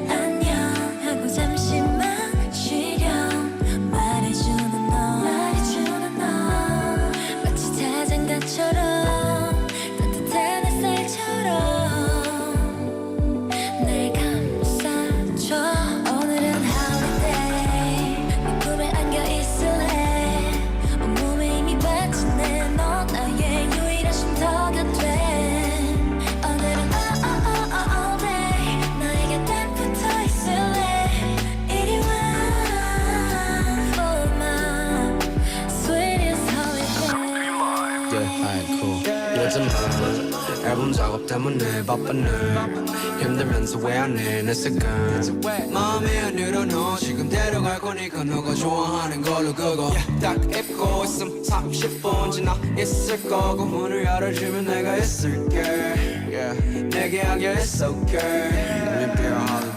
Speaker 10: 안녕하고 잠시만 쉬렴 말해주는 너 마치 자장가처럼 따뜻한 햇살처럼 오늘은 holiday 네 꿈에 안겨 있을래 온몸에 이미 바친 내 너 나의 유일한 쉼터가 돼 오늘은 all day 나의 곁에 붙어 있을래 이리 와 for my sweetest holiday
Speaker 20: Yeah, alright, cool 요즘은 앨범 작업 때문에 바쁜 늘 힘들면서 왜 안 해 내 생각 마음에 안 들어너 지금 데려갈 거니까 너가 좋아하는 걸로 그거 딱 입고 있음 30분 지나 있을 거고 문을 열어주면 내가 있을게 yeah. 내게 하게 it's okay Let me be your holiday